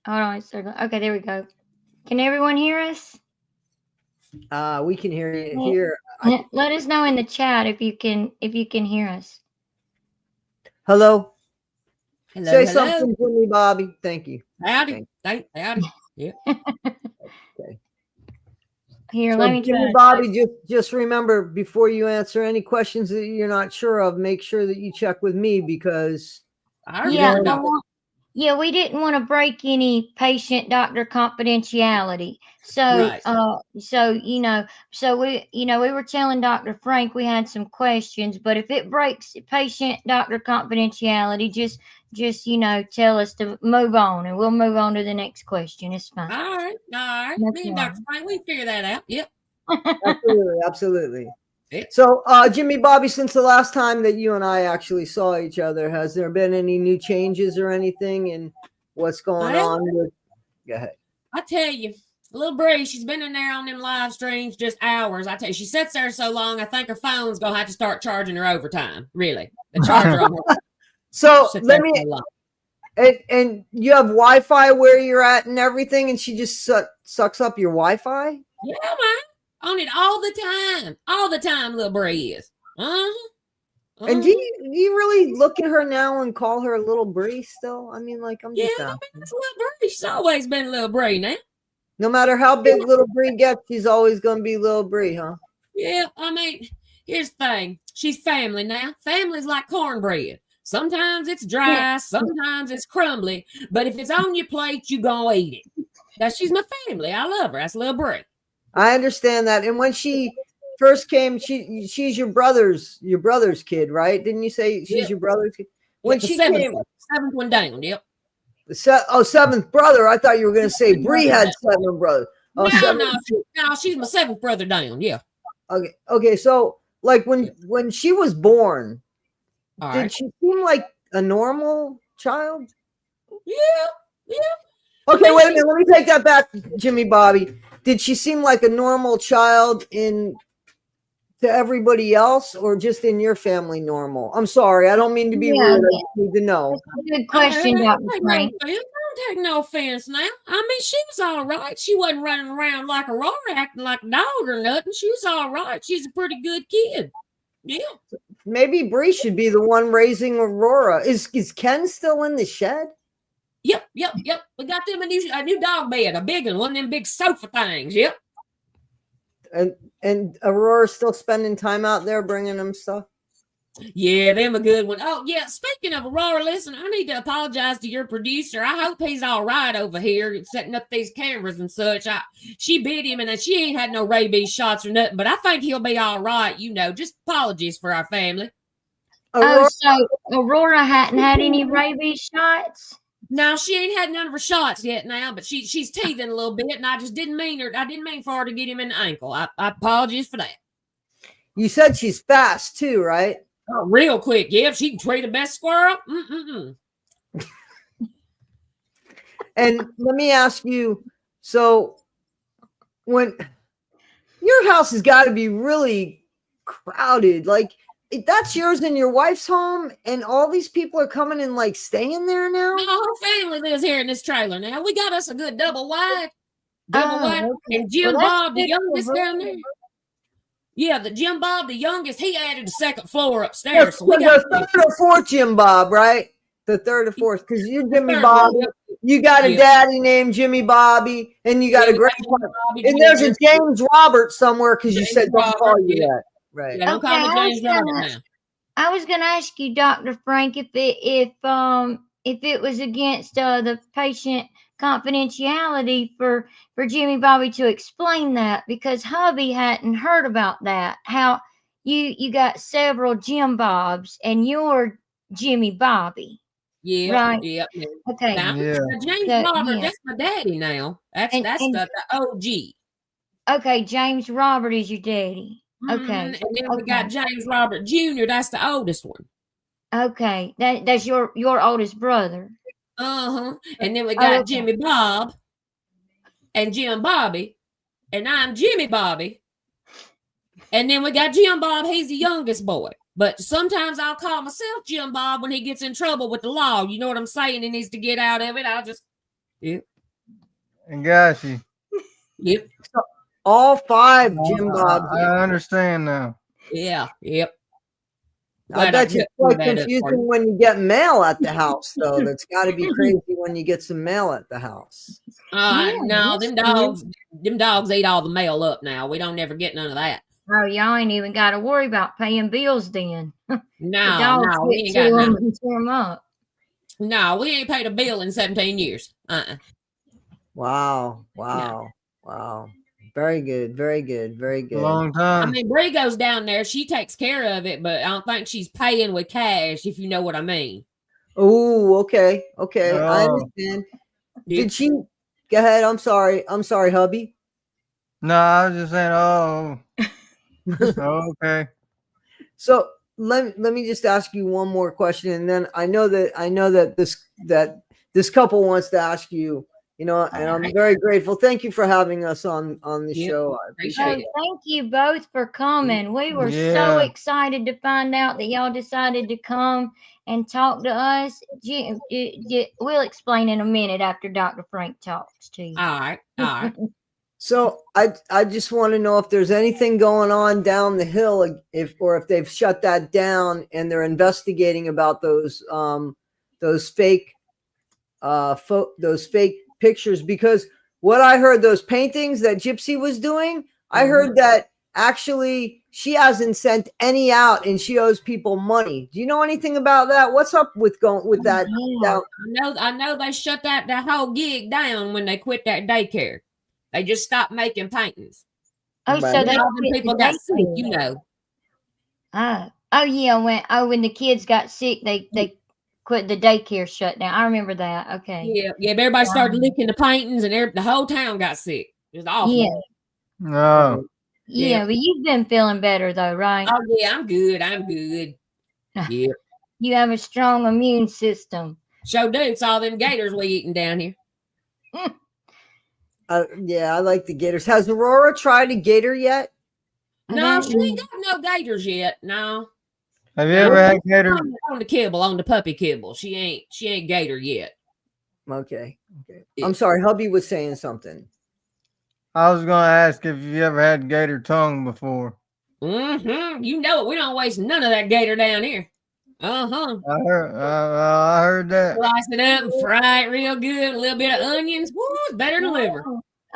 Hold on, okay, there we go. Can everyone hear us? We can hear you here. Let us know in the chat if you can hear us. Hello. Hello. Say something, Jimmy Bobby. Thank you. Howdy. Howdy. Yeah. Okay. Here, so let me Jimmy Bobby, just remember, before you answer any questions that you're not sure of, make sure that you check with me, because yeah, we didn't want to break any patient-doctor confidentiality. So, so we were telling Dr. Frank we had some questions, but if it breaks patient-doctor confidentiality, just tell us to move on, and we'll move on to the next question. It's fine. All right. Me and Dr. Frank, we figure that out. Yep. Absolutely. So, Jimmy Bobby, since the last time that you and I actually saw each other, has there been any new changes or anything in what's going on? Go ahead. I tell you, little Bree, she's been in there on them live streams just hours. I tell you, she sits there so long, I think her phone's going to have to start charging her overtime. Really. The charger on her. So, let me... And you have Wi-Fi where you're at and everything, and she just sucks up your Wi-Fi? Yeah, man. On it all the time, little Bree is. And do you really look at her now and call her little Bree still? I mean, like, I'm just asking. It's little Bree. She's always been little Bree now. No matter how big little Bree gets, she's always going to be little Bree, huh? Yeah, I mean, here's the thing. She's family now. Family's like cornbread. Sometimes it's dry, sometimes it's crumbly, but if it's on your plate, you gonna eat it. She's my family. I love her. That's little Bree. I understand that. And when she first came, she's your brother's kid, right? Didn't you say she's your brother's kid? When she came, seventh one down. Yep. Seventh brother. I thought you were going to say Bree had 7 brothers. No, she's my 7th brother down. Yeah. Okay. So, like, when she was born, did she seem like a normal child? Yeah. Okay, wait a minute. Let me take that back, Jimmy Bobby. Did she seem like a normal child to everybody else, or just in your family normal? I'm sorry. I don't mean to be rude. I need to know. That's a good question, Dr. Frank. I don't take no offense now. I mean, she was all right. She wasn't running around like a roar, acting like a dog or nothing. She was all right. She's a pretty good kid. Yeah. Maybe Bree should be the one raising Aurora. Is Ken still in the shed? Yep. We got them a new dog bed, a big one of them big sofa things. Yep. And Aurora's still spending time out there bringing them stuff? Yeah, them a good one. Oh, yeah, speaking of Aurora, listen, I need to apologize to your producer. I hope he's all right over here setting up these cameras and such. She bit him, and she ain't had no rabies shots or nothing, but I think he'll be all right. Just apologies for our family. So Aurora hadn't had any rabies shots? No, she ain't had none of her shots yet now, but she's teething a little bit, and I just didn't mean for her to get him in the ankle. I apologize for that. You said she's fast too, right? Oh, real quick. Yeah, she can trade the best squirrel. And let me ask you, so when your house has got to be really crowded, like, that's yours and your wife's home, and all these people are coming and like staying there now? My whole family lives here in this trailer now. We got us a good double wide. Okay. And Jim Bob, the youngest down there. Yeah, the Jim Bob, the youngest, he added a 2nd floor upstairs. So we got the 3rd or 4th Jim Bob, right? The 3rd or 4th, because you're Jimmy Bobby. You got a daddy named Jimmy Bobby, and you got a grandpa. And there's a James Robert somewhere, because you said don't call you that. Right. Yeah, don't call me James Robert now. I was going to ask you, Dr. Frank, if it was against the patient confidentiality for Jimmy Bobby to explain that, because hubby hadn't heard about that. How you got several Jim Bobs and you're Jimmy Bobby. Yeah. Right. Yep. Okay. Now, James Robert, that's my daddy now. That's the OG. Okay, James Robert is your daddy. Okay. And then we got James Robert Jr. That's the oldest one. Okay. That's your oldest brother. And then we got Jimmy Bob and Jim Bobby, and I'm Jimmy Bobby. And then we got Jim Bob. He's the youngest boy. But sometimes I'll call myself Jim Bob when he gets in trouble with the law. You know what I'm saying? He needs to get out of it. I'll just... Yeah. Got you. Yep. All 5 Jim Bobs. I understand now. Yeah. Yep. I Glad I bet you it's cleared quite that up for confusing you. when you get mail at the house, though. That's got to be crazy when you get some mail at the house. No, that's them dogs eat all the mail up now. We don't never get none of that. Oh, y'all ain't even got to worry about paying bills then. The dogs No, we get ain't to got them none. and tear them up. No, we ain't paid a bill in 17 years. Wow. Very good. Long I time. mean, Bree goes down there. She takes care of it, but I don't think she's paying with cash, if you know what I mean. Oh, okay. I Oh. understand. Did she go ahead? I'm sorry, hubby. No, I was just saying, okay. So let me just ask you one more question, and then I know that this couple wants to ask you, and I'm very grateful. Thank you for having us on the show. I appreciate it. Thank you both for coming. We were so excited to find out that y'all decided to come and talk to us. We'll explain in a minute after Dr. Frank talks to you. All right. So I just want to know if there's anything going on down the hill, if they've shut that down and they're investigating about those fake those fake pictures, because what I heard, those paintings that Gypsy was doing, I heard that actually she hasn't sent any out and she owes people money. Do you know anything about that? What's up with that? I know they shut that whole gig down when they quit that daycare. They just stopped making paintings. Oh, so they people got sick, you know. Oh yeah, when the kids got sick, they quit the daycare shut down. I remember that. Okay. Yeah. Everybody started licking the paintings, and the whole town got sick. It was awful. Yeah. No. Yeah, but you've been feeling better though, right? Oh yeah, I'm good. Yeah. You have a strong immune system. So do. It's all them gators we eating down here. Yeah, I like the gators. Has Aurora tried a gator yet? No, she ain't got no gators yet. No. Have you ever had gator? On the kibble, on the puppy kibble. She ain't gator yet. Okay. I'm sorry, hubby was saying something. I was gonna ask if you ever had gator tongue before. You know it. We don't waste none of that gator down here. I heard that. Slice it up and fry it real good. A little bit of onions. Woo, it's better than liver.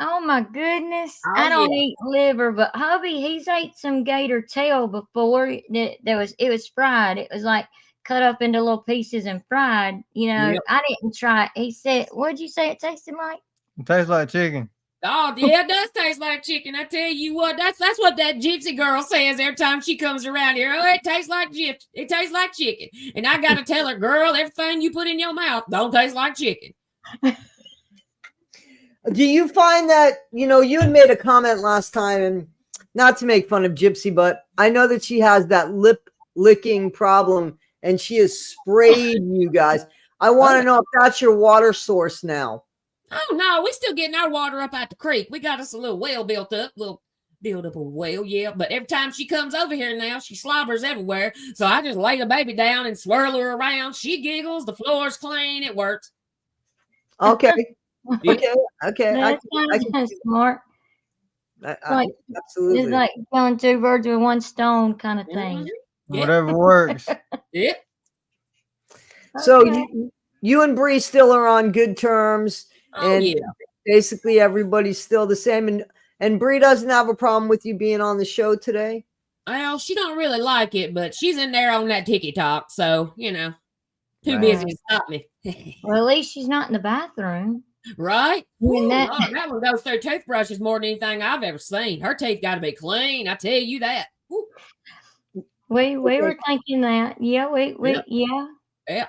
Oh my goodness. I don't eat liver, but hubby, he's ate some gator tail before. It was fried. It was like cut up into little pieces and fried. I didn't try it. He said, what'd you say it tasted like? It tastes like chicken. Oh, yeah, it does taste like chicken. I tell you what, that's what that Gypsy girl says every time she comes around here. Oh, it tastes like it tastes like chicken. And I gotta tell her, girl, everything you put in your mouth don't taste like chicken. Do you find that, you had made a comment last time, and not to make fun of Gypsy, but I know that she has that lip licking problem and she has sprayed you guys. I want to know if that's your water source now. Oh no, we still getting our water up at the creek. We got us a little well built up, a well, yeah. But every time she comes over here now, she slobbers everywhere. So I just lay the baby down and swirl her around. She giggles, the floor's clean, it works. Okay. Okay. That's smart. Absolutely. It's like killing two birds with one stone kind of thing. Whatever works. Yeah. So you and Bree still are on good terms. And basically everybody's still the same. And Bree doesn't have a problem with you being on the show today? Well, she don't really like it, but she's in there on that TikTok, so too busy to stop me. Well, at least she's not in the bathroom. Right? Ooh, that one goes through toothbrushes more than anything I've ever seen. Her teeth got to be clean. I tell you that. Ooh. We were thinking that. Yeah, Yeah.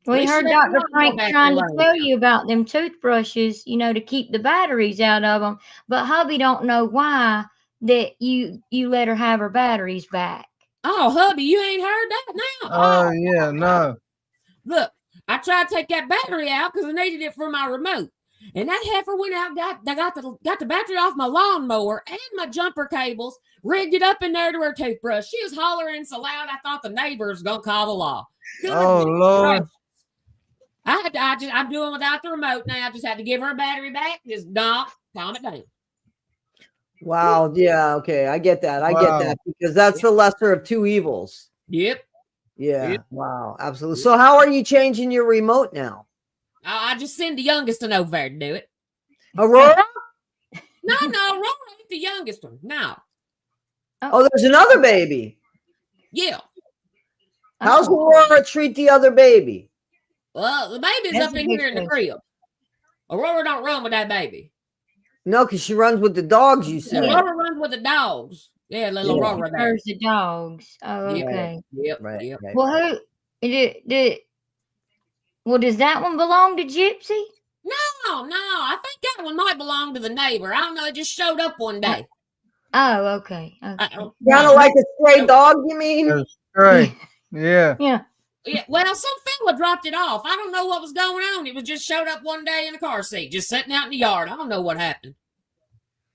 We heard Dr. Frank trying to tell you about them toothbrushes, to keep the batteries out of them. But hubby don't know why that you let her have her batteries back. Oh, hubby, you ain't heard that now? Oh, yeah, no. Look, I tried to take that battery out because I needed it for my remote. And that heifer went out, got the battery off my lawnmower and my jumper cables, rigged it up in there to her toothbrush. She was hollering so loud I thought the neighbors was going to call the law. Oh, Lord. I'm doing without the remote now. I just had to give her a battery back. Just calm it down. Wow. Yeah. Okay. I get that. I get Wow. that because that's the lesser of two evils. Yep. Yeah. Yep. Wow. Absolutely. So how are you changing your remote now? I just send the youngest one over there to do it. Aurora? No, Aurora ain't the youngest one. No. Oh, there's another baby. Yeah. How's Aurora treat the other baby? Well, the baby's That's up a in big here in the question. crib. Aurora don't run with that baby. No, because she runs with the dogs, you said. Aurora runs with the dogs. Yeah, little Yeah. Aurora there. There's the dogs. Oh, Yeah. okay. Yep. Right. Yep. Right. Well, well, does that one belong to Gypsy? No, I think that one might belong to the neighbor. I don't know. It just showed up one day. Oh, okay. Kind of like a stray dog, you mean? That's great. Yeah. Yeah. Yeah, well, some fella dropped it off. I don't know what was going on. It was just showed up one day in a car seat, just sitting out in the yard. I don't know what happened.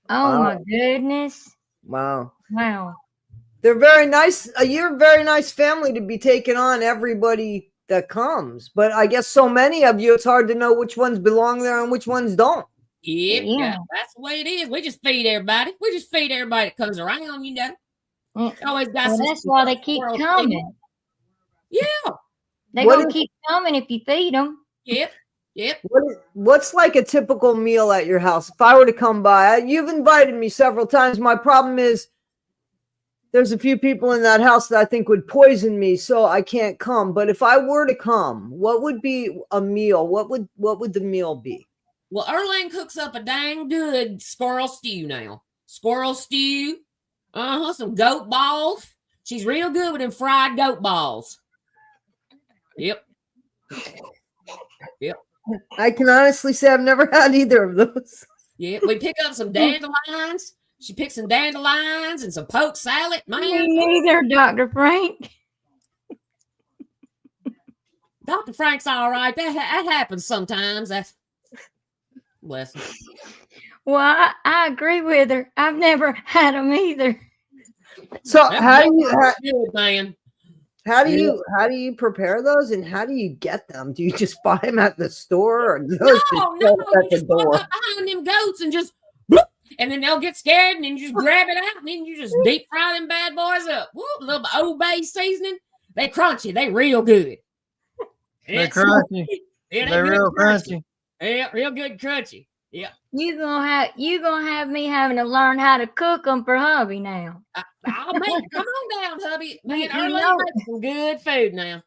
Oh Wow. my goodness. Wow. Wow. They're very nice. You're a very nice family to be taking on everybody that comes. But I guess so many of you, it's hard to know which ones belong there and which ones don't. Yep, Yeah. that's the way it is. We just feed everybody. We just feed everybody that comes around, you know. Mm. Always got Well, some that's why they keep squirrel coming. feed. Yeah. They're What going is- to keep coming if you feed them. Yep. What's like a typical meal at your house? If I were to come by, you've invited me several times. My problem is there's a few people in that house that I think would poison me, so I can't come. But if I were to come, what would be a meal? What would the meal be? Well, Erling cooks up a dang good squirrel stew now. Squirrel stew. Some goat balls. She's real good with them fried goat balls. Yep. I can honestly say I've never had either of those. Yeah, we pick up some dandelions. She picks some dandelions and some poke salad. Me Man, neither, Dr. Frank. Dr. Frank's all right. That happens sometimes. That's bless him. Well, I agree with her. I've never had them either. So That's how do good, man. you prepare those and how do you get them? Do you just buy them at the store or do those No, just show you up at the just walk door? up behind them goats and just bloop, and then they'll get scared and then you just grab it out and then you just deep fry them bad boys up. Woo, a little Old Bay seasoning. They crunchy. They real good. They're It's- crunchy. Yeah, They're good real crunchy. Yeah, real good crunchy. Yeah. You gonna have me having to learn how to cook them for hubby now. I'll make come on down, hubby. Man, You Early know- makes some good food now.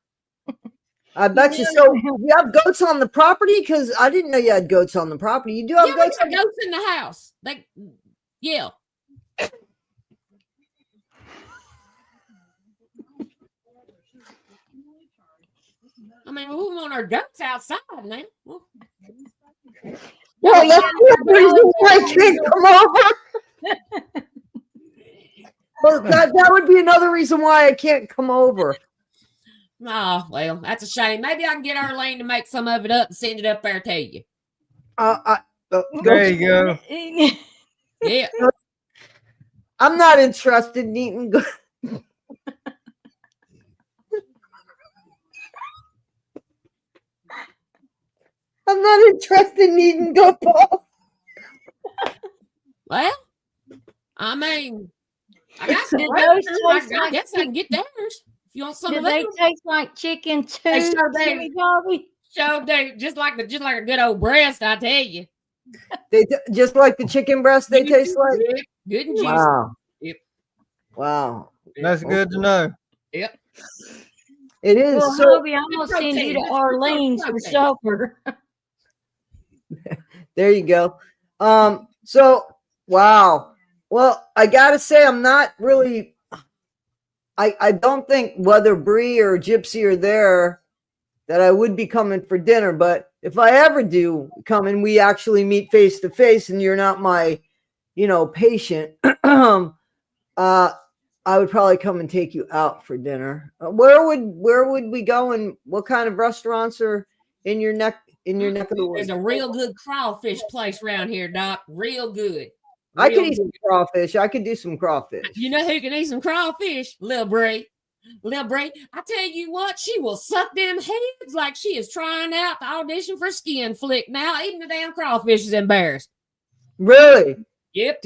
I bet you. So you have goats on the property? Because I didn't know you had goats on the property. You do have Yeah, we goats. got goats in the house. Yeah. I mean, we want our goats outside now. Well, that's the reason why I can't come over. Well, that would be another reason why I can't come over. Oh, well, that's a shame. Maybe I can get Arlene to make some of it up and send it up there to you. There you go. Yeah. I'm not interested in eating goat. I'm not interested in eating goat balls. Well, I mean, I got some Do roasters. those taste I like- guess I can get theirs. If you want some Do of they them. taste like chicken too? They sure do. Jimmy Bobby? Show do just like a good old breast, I tell you. They just like the chicken breast. They taste like. Good, good and juicy. Wow. Yep. Wow. That's good to know. Yep. It is. Well, So hubby, I'm gonna send you protein. to Orleans for Protein. supper. there you go. So wow. Well, I gotta say, I'm not really. I don't think whether Bri or Gypsy are there that I would be coming for dinner. But if I ever do come and we actually meet face to face, and you're not my, patient, I would probably come and take you out for dinner. Where would we go, and what kind of restaurants are in your neck of the woods? There's a real good crawfish place around here, Doc. Real good. I could Real eat some good. crawfish. I could do some crawfish. You know who can eat some crawfish? Lil Bri. Little Bray, I tell you what, she will suck them heads like she is trying out the audition for Skin Flick now. Even the damn crawfish is embarrassed. Really? Yep.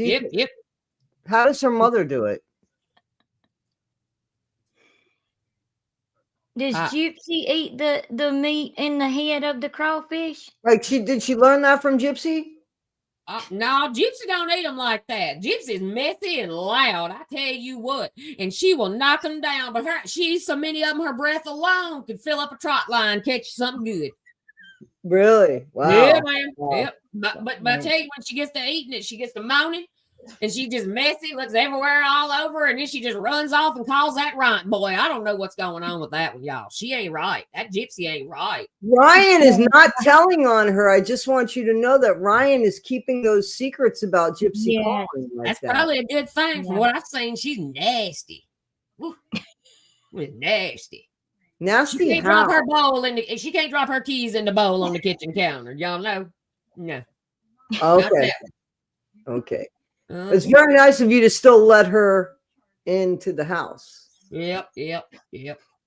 How does her mother do it? Does Gypsy eat the meat in the head of the crawfish? Like did she learn that from Gypsy? No, Gypsy don't eat them like that. Gypsy's messy and loud. I tell you what, and she will knock them down. But she eats so many of them, her breath alone could fill up a trot line, catch you something good. Really? Wow. Yeah, man. Wow. Yep. But I tell you, when she gets to eating it, she gets to moaning, and she just messy, looks everywhere, all over, and then she just runs off and calls that right boy. I don't know what's going on with that one, y'all. She ain't right. That Gypsy ain't right. Ryan is not telling on her. I just want you to know that Ryan is keeping those secrets about Gypsy calling like That's that. probably a good thing. From what I've seen, she's nasty. She's nasty. Nasty. She can't drop her bowl she can't drop her keys in the bowl on the kitchen counter. Y'all know? No. Okay. Okay. It's very nice of you to still let her into the house. Yep.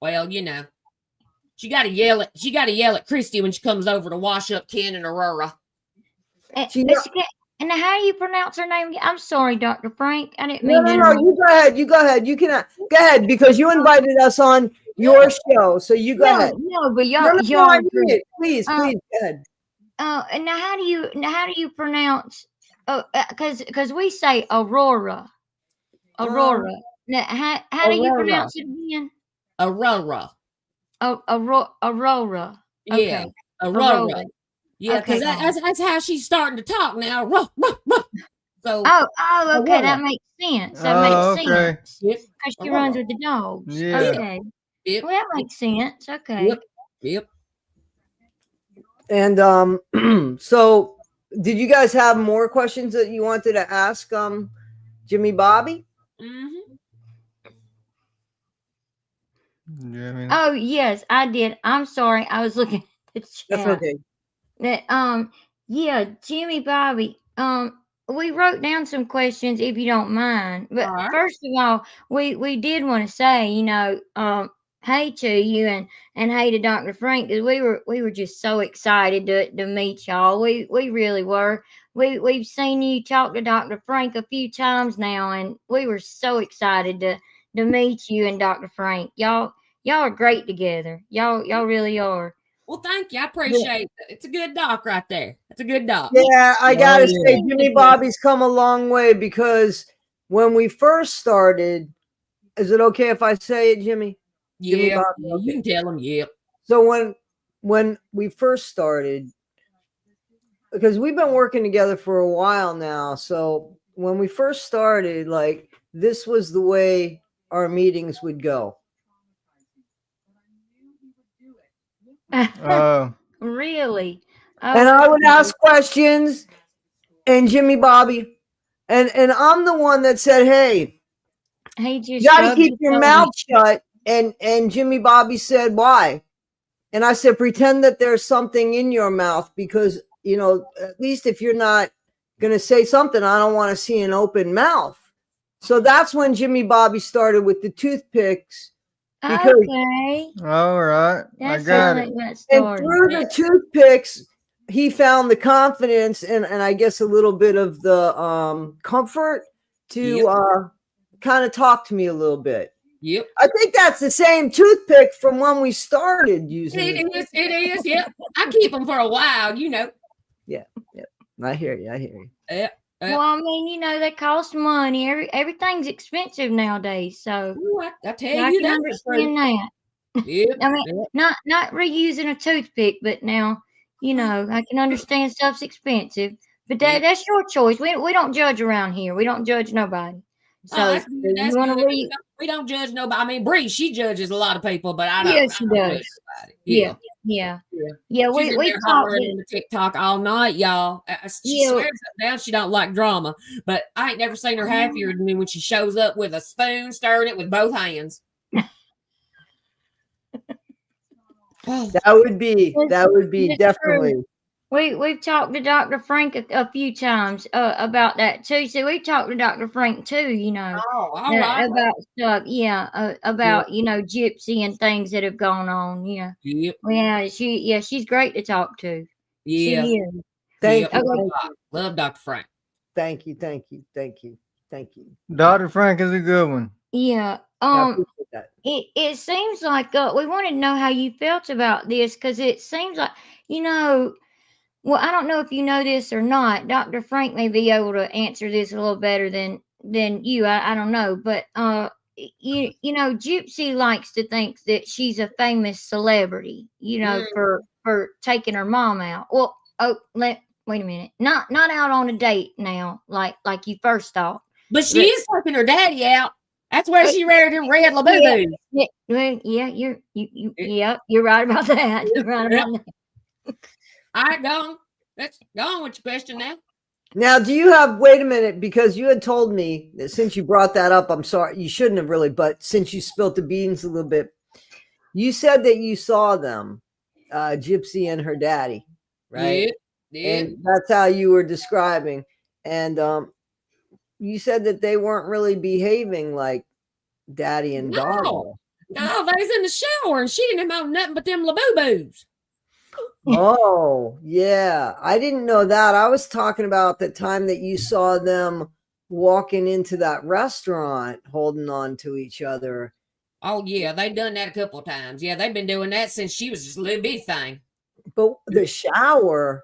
Well, you know, she got to yell at Christy when she comes over to wash up Ken and Aurora. And how do you pronounce her name? I'm sorry, Dr. Frank. I didn't mean No. You go ahead. You can go ahead because you invited us on your show. So you go ahead. No, but y'all. I need it. Please, go ahead. And now how do you pronounce? Because we say Aurora. Now, how do you pronounce it again? Aurora. Aurora. Okay. Yeah, Aurora. Yeah, because that's how she's starting to talk now. So. Oh, okay, that makes sense. That makes sense. Because she runs with the dogs. Yeah. Okay. Yep. Well, that makes sense. Okay. Yep. And so did you guys have more questions that you wanted to ask Jimmy Bobby? Oh yes, I did. I'm sorry. I was looking at the chat. That's okay. Hey, Jimmy Bobby, we wrote down some questions if you don't mind. But first of all, we did want to say, hey to you and hey to Dr. Frank, because we were just so excited to meet y'all. We really were. We've seen you talk to Dr. Frank a few times now, and we were so excited to meet you and Dr. Frank. Y'all are great together. Y'all really are. Well, thank you. I appreciate it. It's a good doc right there. It's a good doc. Yeah, I gotta say, Jimmy Bobby's come a long way, because when we first started, is it okay if I say it, Jimmy? Yeah, Jimmy Bobby? Okay. You can tell him. Yeah. So when we first started, because we've been working together for a while now, so when we first started, like, this was the way our meetings would go. Really? And I would ask questions, and Jimmy Bobby, and I'm the one that said, hey, you gotta keep your mouth shut. And Jimmy Bobby said, why? And I said, pretend that there's something in your mouth, because, at least if you're not going to say something, I don't want to see an open mouth. So that's when Jimmy Bobby started with the toothpicks. Because, okay. All right. I got it. And through the toothpicks, he found the confidence and I guess a little bit of the comfort to kind of talk to me a little bit. Yep. I think that's the same toothpick from when we started using it. It is. Yep. I keep them for a while, Yeah. I hear you. Yeah. Well, I mean, they cost money. Everything's expensive nowadays. So I tell you, I can understand that. Yep. I mean, not reusing a toothpick, but now, I can understand stuff's expensive. But that's your choice. We don't judge around here. We don't judge nobody. So that's good. We don't judge nobody. I mean, Bree, she judges a lot people, but I don't. Yeah, she does. Yeah. We talk on the TikTok all night, y'all. She swears up down she don't like drama, but I ain't never seen her happier than when she shows up with a spoon, stirring it with both hands. That would be definitely. we've talked to Dr. Frank a few times about that too. So we've talked to Dr. Frank too, Oh, all right. about stuff. Yeah, Yep. about Gypsy and things that have gone on. Yeah, Yep. yeah, she's great to talk to. Yeah. She is. Thank Yep. you. Okay. Love Dr. Frank. Thank you. Thank you. Thank you. Thank you. Dr. Frank is a good one. Yeah. I appreciate that. It seems like we wanted to know how you felt about this because it seems like well, I don't know if you know this or not. Dr. Frank may be able to answer this a little better than you. I don't know, but Gypsy likes to think that she's a famous celebrity. Mm. For taking her mom out. Well, wait a minute. Not out on a date now, like you first thought. But she is taking her daddy out. That's where she reared them red Yeah, labubu. yeah, you're right about that. You're right about that. All right, go on. Let's go on with your question now. Now, do you have, wait a minute, because you had told me that since you brought that up, I'm sorry, you shouldn't have really, but since you spilt the beans a little bit, you said that you saw them, Gypsy and her daddy, right? Yeah. And that's how you were describing. And you said that they weren't really behaving like daddy and daughter. No, they was in the shower and she didn't have nothing but them labubus. Oh, yeah. I didn't know that. I was talking about the time that you saw them walking into that restaurant holding on to each other. Oh, yeah. They've done that a couple of times. Yeah, they've been doing that since she was just a little bitty thing. But the shower.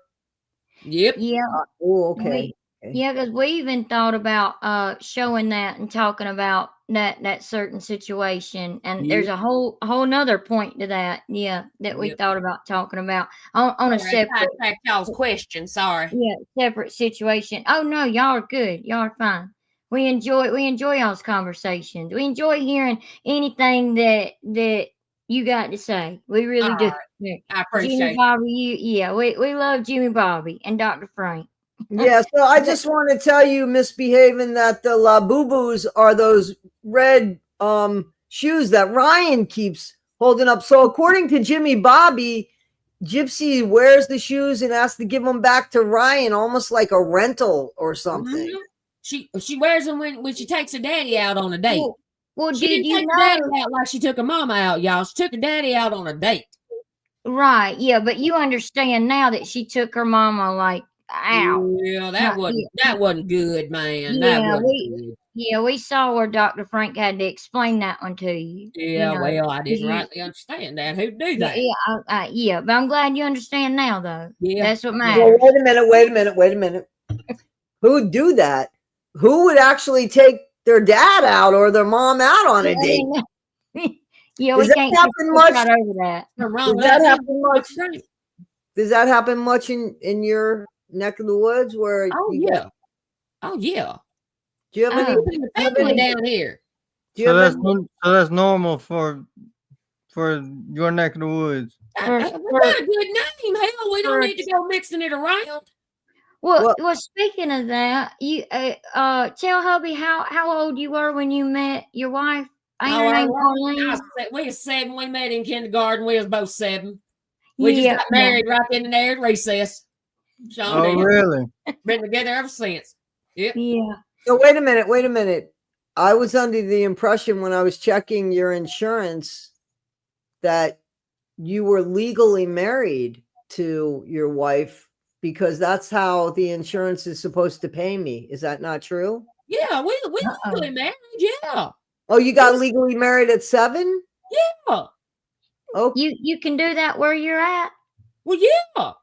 Yep. Yeah. Oh, okay. Yeah, because we even thought about showing that and talking about that certain situation, and there's a whole nother point to that. Yeah, that we thought about talking about on a separate. Y'all's question. Sorry. Yeah, separate situation. Oh no, y'all are good. Y'all are fine. We enjoy y'all's conversations. We enjoy hearing anything that you got to say. We really do. Right. I appreciate Jimmy it. Bobby. We love Jimmy Bobby and Dr. Frank. Yeah, so I just want to tell you, misbehaving, that the Labubus are those red shoes that Ryan keeps holding up. So according to Jimmy Bobby, Gypsy wears the shoes and has to give them back to Ryan, almost like a rental or something. Mm-hmm. She wears them when she takes her daddy out on a date. Well, she didn't take her daddy out like she took her mama out, y'all. She took her daddy out on a date. Right, yeah, but you understand now that she took her mama like out. Yeah, that wasn't good, man. We saw where Dr. Frank had to explain that one to you. Yeah, well, I didn't rightly understand that. Who'd do that? Yeah, but I'm glad you understand now, though. Yeah, that's what matters. Well, wait a minute. Who'd do that? Who would actually take their dad out or their mom out on a date? Yeah, we can't happen much. Over that. Does that happen much? Does that happen much in your neck of the woods? Where? Oh yeah. Do you have any family down here? So that's normal for your neck of the woods. We got a good name. Hell, we don't need to go mixing it around. Well, speaking of that, you tell hubby how old you were when you met your wife. Her name Pauline. We was 7. We met in kindergarten. We was both 7. We just got married right in there at recess. Oh, really? Been together ever since. Yep. Yeah. So wait a minute. I was under the impression when I was checking your insurance that you were legally married to your wife, because that's how the insurance is supposed to pay me. Is that not true? Yeah, we legally married. Yeah. Oh, you got legally married at 7? Yeah. Oh, you can do that where you're at. Well, yeah.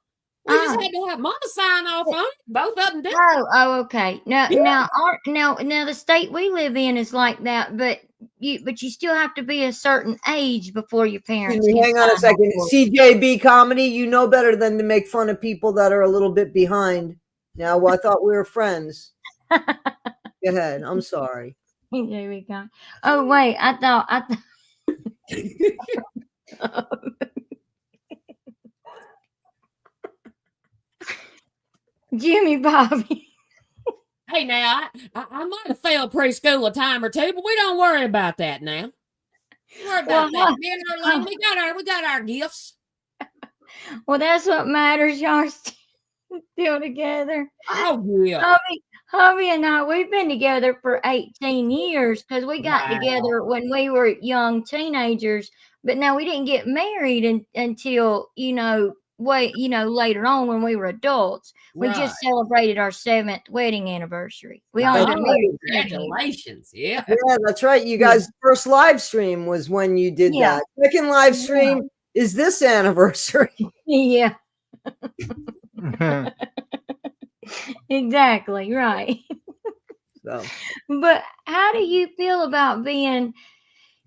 We just had to have mama sign off on it. Both of them did. Oh, okay. Now the state we live in is like that, but you still have to be a certain age before your parents. Hang on a second. CJB comedy, you know better than to make fun of people that are a little bit behind. Now, I thought we were friends. Go ahead. I'm sorry. CJB comedy. Oh wait, I thought. Jimmy Bobby. Hey, now, I might have failed preschool a time or two, but we don't worry about that now. Worry about that. Me and we got our gifts. Well, that's what matters. Still together. Oh yeah. Hubby and I, we've been together for 18 years because we got Wow. together when we were young teenagers. But now we didn't get married until, later on when we were adults. We Right. just celebrated our 7th wedding anniversary. We Oh, only been married 7 years. congratulations. Yeah. Yeah, that's right. You guys' first live stream was when you did Yeah. that. Second live stream is this anniversary. Yeah, exactly. Right. So But how do you feel about being,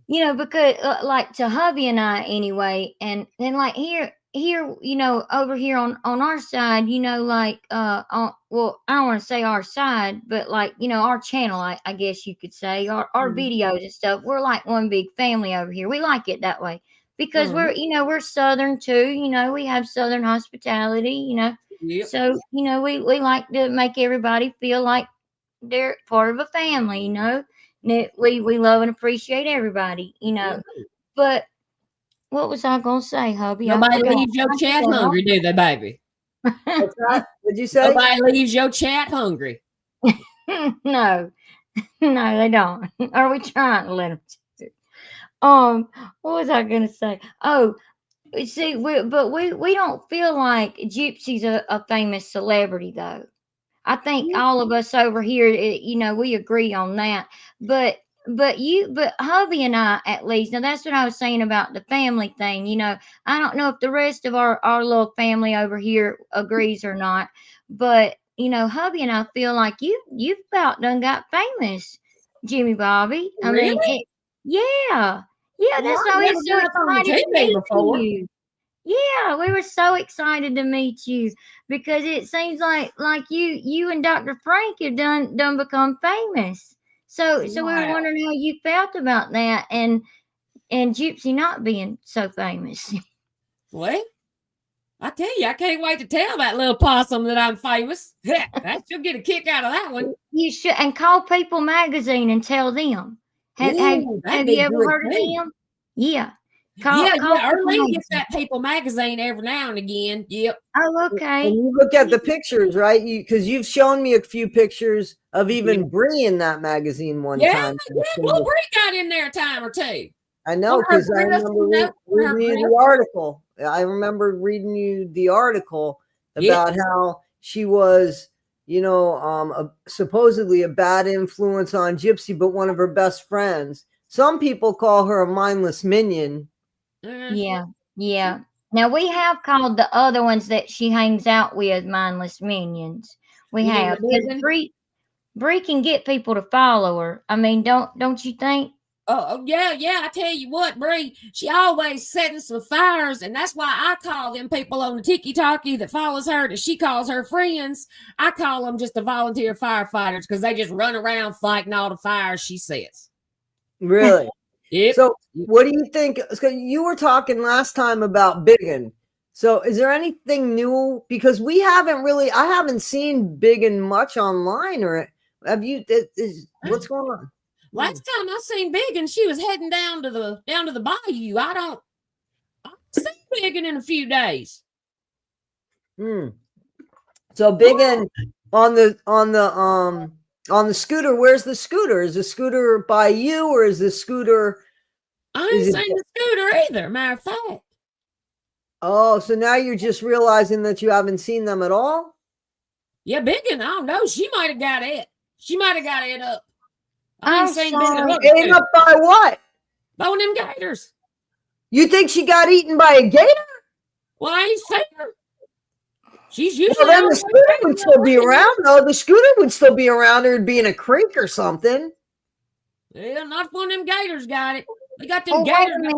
because like to hubby and I anyway, and then like here, over here on our side, well, I don't want to say our side, but like, our channel, I guess you could say, our videos and stuff, we're like one big family over here. We like it that way because we're Southern too, we have Southern hospitality, Yep. so, we like to make everybody feel like they're part of a family, that we love and appreciate everybody, But what was I gonna say, hubby? I Nobody forgot. leaves your chat hungry, do they, baby? what's that? What'd you say? Nobody leaves your chat hungry. No, no, they don't. Are we trying to let them? What was I gonna say? Oh, see, we don't feel like Gypsy's a famous celebrity though. I think all of us over here, we agree on that. But hubby and I, at least, now that's what I was saying about the family thing. I don't know if the rest of our little family over here agrees or not, but hubby and I feel like you've about done got famous, Jimmy Bobby. I mean, Really? yeah, that's Well, why I've we're never so been up on excited to TV meet before. you. Yeah, we were so excited to meet you because it seems like you and Dr. Frank have done become famous. So we were Wow. wondering how you felt about that and Gypsy not being so famous. Well, I tell you, I can't wait to tell that little possum that I'm famous. She'll get a kick out of that one. You should and call People Magazine and tell them. Have That'd you be ever good heard of too. them? Yeah. Yeah, Call People Earlene gets Magazine. that People magazine every now and again. Yep. Oh, And okay. you look at the pictures, right? Because you've shown me a few pictures of even Brie in that magazine one time. Well, Bree got in there a time or two. I know because I remember reading you the article. I remember reading you the article about how she was, supposedly a bad influence on Gypsy, but one of her best friends. Some people call her a mindless minion. Yeah. Now we have called the other ones that she hangs out with mindless minions. We You mean have the because Megan? Bree can get people to follow her. I mean, don't you think? Oh yeah. I tell you what, Bree, she always setting some fires, and that's why I call them people on the tiki-talkie that follows her, that she calls her friends. I call them just the volunteer firefighters because they just run around fighting all the fires she sets. Really? Yep. So what do you think? You were talking last time about Biggin. So is there anything new? Because I haven't seen Biggin much online, or have you? What's going on? Last time I seen Biggin, she was heading down to the bayou. I don't see Biggin in a few days. So Biggin on the scooter. Where's the scooter? Is the scooter by you, or is the scooter? I ain't seen the scooter either. Matter of fact. Oh, so now you're just realizing that you haven't seen them at all? Yeah, Biggin, I don't know. She might have got it. She might have got it up. I ain't seen sorry. Ate up by what? By one of them gators. You think she got eaten by a gator? Well, I ain't seen her. She's usually. Well, then the scooter would still be around, though. The scooter would still be around. It would be in a creek or something. Yeah, not one of them gators got it. They got Wait them a gators. minute.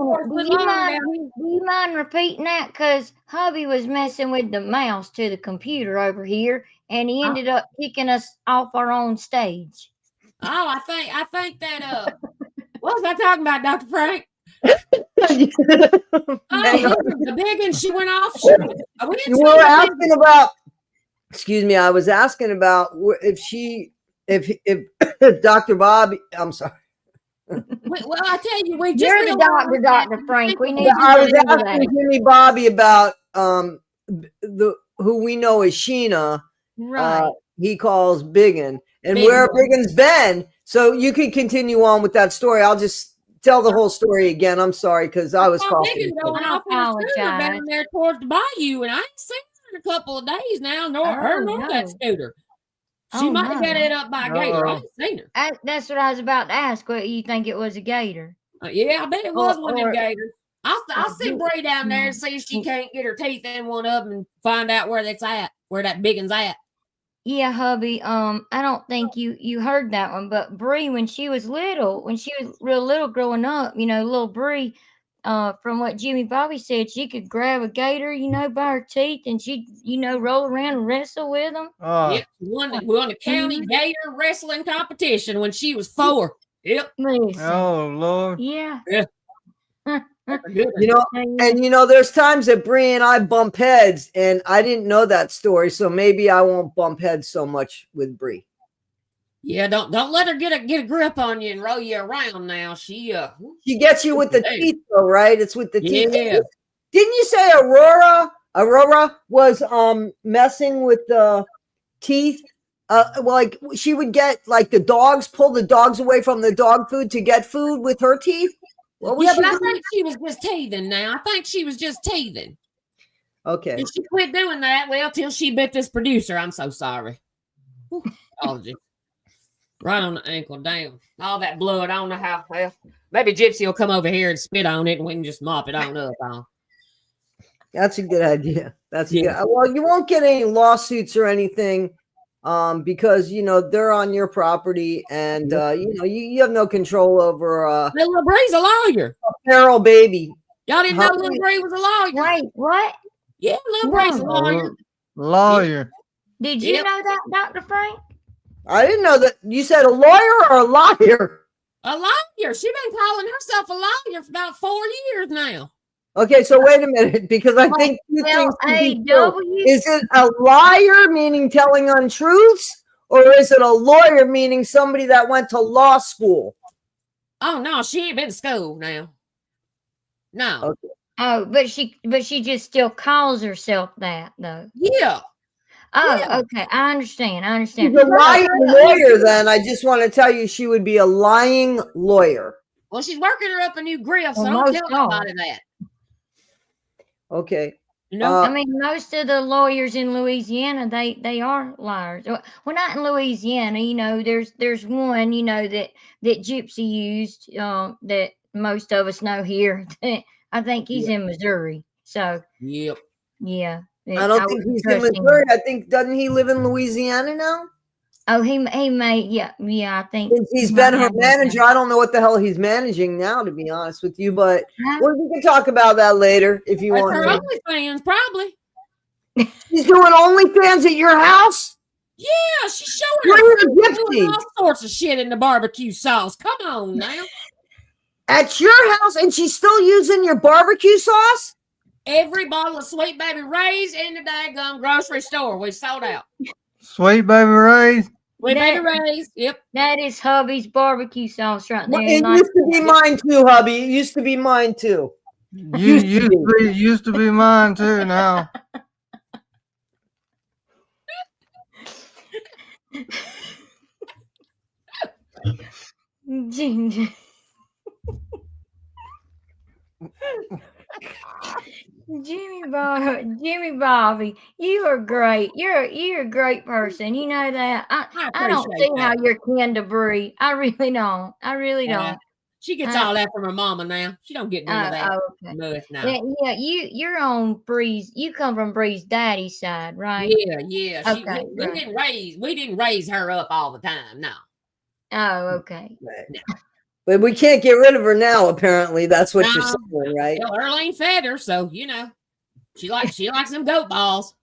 Do you mind repeating that? Because hubby was messing with the mouse to the computer over here, and he ended up kicking us off our own stage. Oh, I think that what was I talking about, Dr. Frank? The big one, she went off. You were asking about. Excuse me, I was asking about if Dr. Bobby. I'm sorry. Well, I tell you, we just You're the Dr. Frank. We need I was asking Jimmy Bobby about who we know as Sheena, Right. he calls Biggin, and Biggin. where Biggin's been. So you can continue on with that story. I'll just tell the whole story again. I'm sorry because I was coughing. Biggin going I off in a scooter apologize. down there towards the bayou, and I ain't seen her in a couple of days now. Nor her, nor that no. scooter. She Oh, might have got no. it up by a gator. I ain't seen her. That's what I was about to ask. What you think it was a gator? Yeah, I bet it was one of them Or- gators. I'll send Bray down there and Mm. see if she can't get her teeth in one of them and find out where that's at, where that biggin's at. Yeah, hubby. I don't think you heard that one, but Bree, when she was real little growing up, little Bree, from what Jimmy Bobby said, she could grab a gator, by her teeth, and she'd, roll around and wrestle with them. Yep, we won the county gator wrestling competition when she was 4. Yep. Listen. Oh Lord. Yeah. Yeah. There's times that Bree and I bump heads, and I didn't know that story, so maybe I won't bump heads so much with Bree. Yeah, don't let her get a grip on you and roll you around now. She gets you with the teeth, though, right? It's with the teeth. Yeah. Didn't you say Aurora was messing with the teeth? Like she would get like pull the dogs away from the dog food to get food with her teeth. What was I think she was just teething now. I think she was just teething. Okay. And she quit doing that, till she bit this producer. I'm so sorry. Apology. Right on the ankle, down. All that blood. I don't know how. Well, maybe Gypsy will come over here and spit on it and we can just mop it on up. That's a good idea. That's good. Well, you won't get any lawsuits or anything because they're on your property and you have no control over Little Bree's a lawyer. A feral baby. Y'all didn't know Little Bree was a lawyer. Wait, what? Yeah, Little Bree's a lawyer. Lawyer. Did you know that, Dr. Frank? I didn't know that. You said a lawyer or a liar? A lawyer. She's been calling herself a lawyer for about 4 years now. Okay, so wait a minute, because I think two things can be true. Is it a liar, meaning telling untruths, or is it a lawyer, meaning somebody that went to law school? Oh no, she ain't been to school now. No. Okay. Oh, but she just still calls herself that, though. Yeah. Oh, Yeah. okay. I understand. She's a lying lawyer, then. I just want to tell you she would be a lying lawyer. Well, she's working her up a new grift, so Well, don't most tell nobody that. Okay. I mean, most of the lawyers in Louisiana, they are liars. Well, not in Louisiana. There's one, that Gypsy used, that most of us know here. I think he's in Missouri. So Yep. Yeah. I don't think he's in Missouri. I think, doesn't he live in Louisiana now? Oh, he may, yeah, I think He's been her manager. I don't know what the hell he's managing now, to be honest with you, but we can talk about that later if you want. Her OnlyFans, probably. She's doing OnlyFans at your house? Yeah, she's showing Gypsy. all sorts of shit in the barbecue sauce. Come on now. At your house, and she's still using your barbecue sauce? Every bottle of Sweet Baby Ray's in the daggum grocery store. We sold out. Sweet Baby Ray's? Sweet Baby Ray's. Yep. That is hubby's barbecue sauce right there. It used to be mine too, hubby. It used to be mine too. Used to be mine too now. Jimmy Bobby, you are great. You're a great person. You know that. I don't see how you're kin to Bree. I really don't. She gets all that from her mama now. She don't get none of that. Okay. Much now. Yeah, you're on Bree's. You come from Bree's daddy's side, right? Yeah. Okay, We didn't raise her up all the time. No. Oh, okay. No. But we can't get rid of her now. Apparently, that's what you're saying, right? Well, Earl ain't fed her, so she likes them goat balls.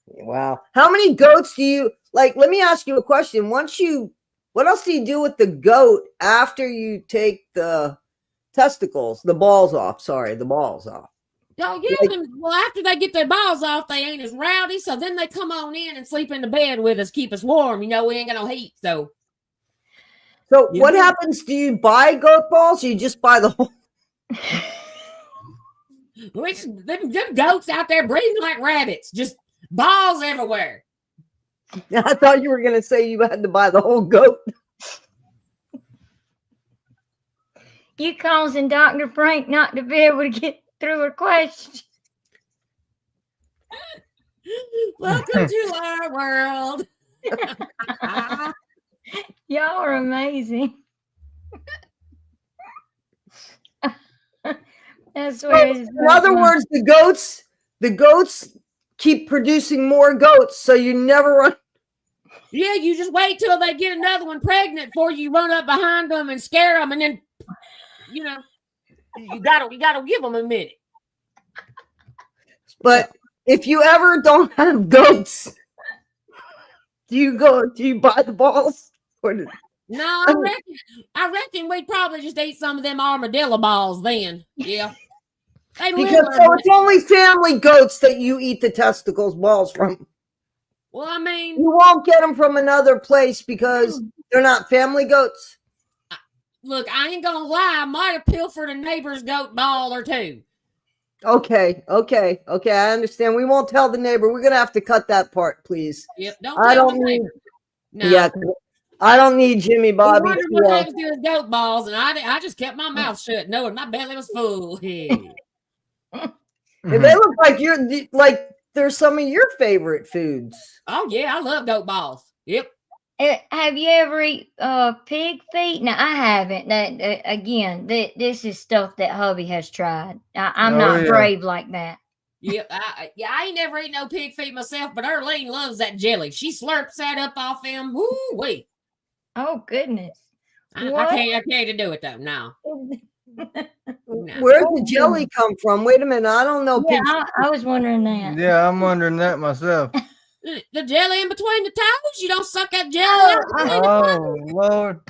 Wow. How many goats do you like? Let me ask you a question. What else do you do with the goat after you take the testicles, the balls off? Sorry, the balls off. Oh, yeah. Well, after they get their balls off, they ain't as rowdy. So then they come on in and sleep in the bed with us, keep us warm. We ain't got no heat. So what happens? Do you buy goat balls or you just buy the whole? Them goats out there breeding like rabbits. Just balls everywhere. I thought you were going to say you had to buy the whole goat. You causing Dr. Frank not to be able to get through her question. Welcome to our world. Y'all are amazing. That's what it is. In other words, the goats keep producing more goats, so you never run. Yeah, you just wait till they get another one pregnant before you run up behind them and scare them, and then you gotta give them a minute. But if you ever don't have goats, do you buy the balls? No, I reckon we'd probably just eat some of them armadillo balls then. Yeah. Because it's only family goats that you eat the testicles balls from. Well, I mean, you won't get them from another place because they're not family goats. Look, I ain't gonna lie. I might have pilfered a neighbor's goat ball or two. Okay. I understand. We won't tell the neighbor. We're gonna have to cut that part, please. Yep. Don't need. No. Yeah. I don't need Jimmy Bobby. I wondered what happened to his goat balls, and I just kept my mouth shut, knowing my belly was full. And they look like they're some of your favorite foods. Oh yeah, I love goat balls. Yep. Have you ever eaten pig feet? No, I haven't. This is stuff that hubby has tried. I'm not brave like that. Yep. I ain't never eaten no pig feet myself, but Earlene loves that jelly. She slurps that up off them. Woo wee. Oh goodness. I can't do it though. No. Where's the jelly come from? Wait a minute. I don't know. Yeah, I was wondering that. Yeah, I'm wondering that myself. The jelly in between the toes? You don't suck that jelly Oh, Lord.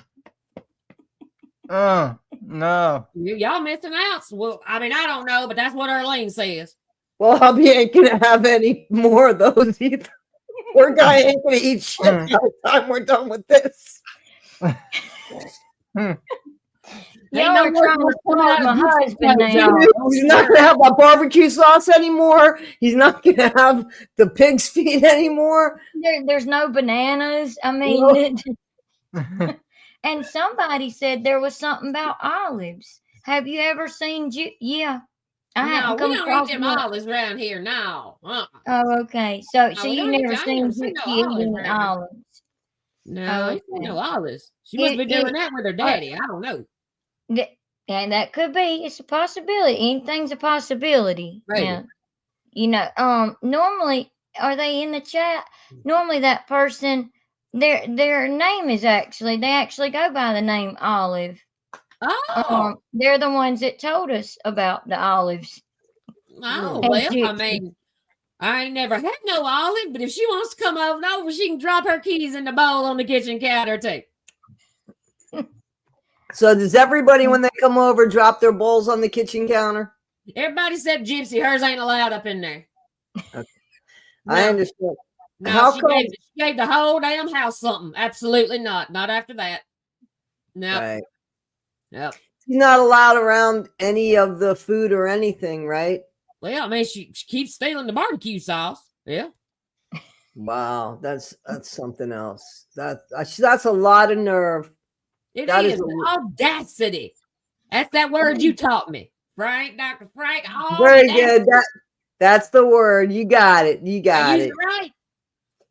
No. Y'all missing out. Well, I mean, I don't know, but that's what Earlene says. Well, hubby ain't going to have any more of those either. Poor guy ain't going to eat shit by the time we're done with this. Y'all are trying to support my husband now. He's not going to have that barbecue sauce anymore. He's not going to have the pig's feet anymore. There's no bananas. I mean, and somebody said there was something about olives. Have you ever seen? Yeah, I haven't come across them olives around here now. Oh, okay. So you never seen Gypsy eating olives? No, no olives. She must be doing that with her daddy. I don't know. And that could be. It's a possibility. Anything's a possibility. Right. Yeah. Normally, are they in the chat? Normally, that person, their name is they actually go by the name Olive. Oh. They're the ones that told us about the olives. Oh, well, I mean, I ain't never had no Olive, but if she wants to come over, she can drop her keys in the bowl on the kitchen counter too. So does everybody, when they come over, drop their bowls on the kitchen counter? Everybody said Gypsy. Hers ain't allowed up in there. Okay. No. I understand. No, she gave the whole damn house something. Absolutely not. Not after that. No. Right. Yep. She's not allowed around any of the food or anything, right? Well, I mean, she keeps stealing the barbecue sauce. Yeah. Wow, that's something else. That's a lot of nerve. It is audacity. That's that word you taught me, Frank, Dr. Frank. Very good. That's the word. You got it. You got it. Right.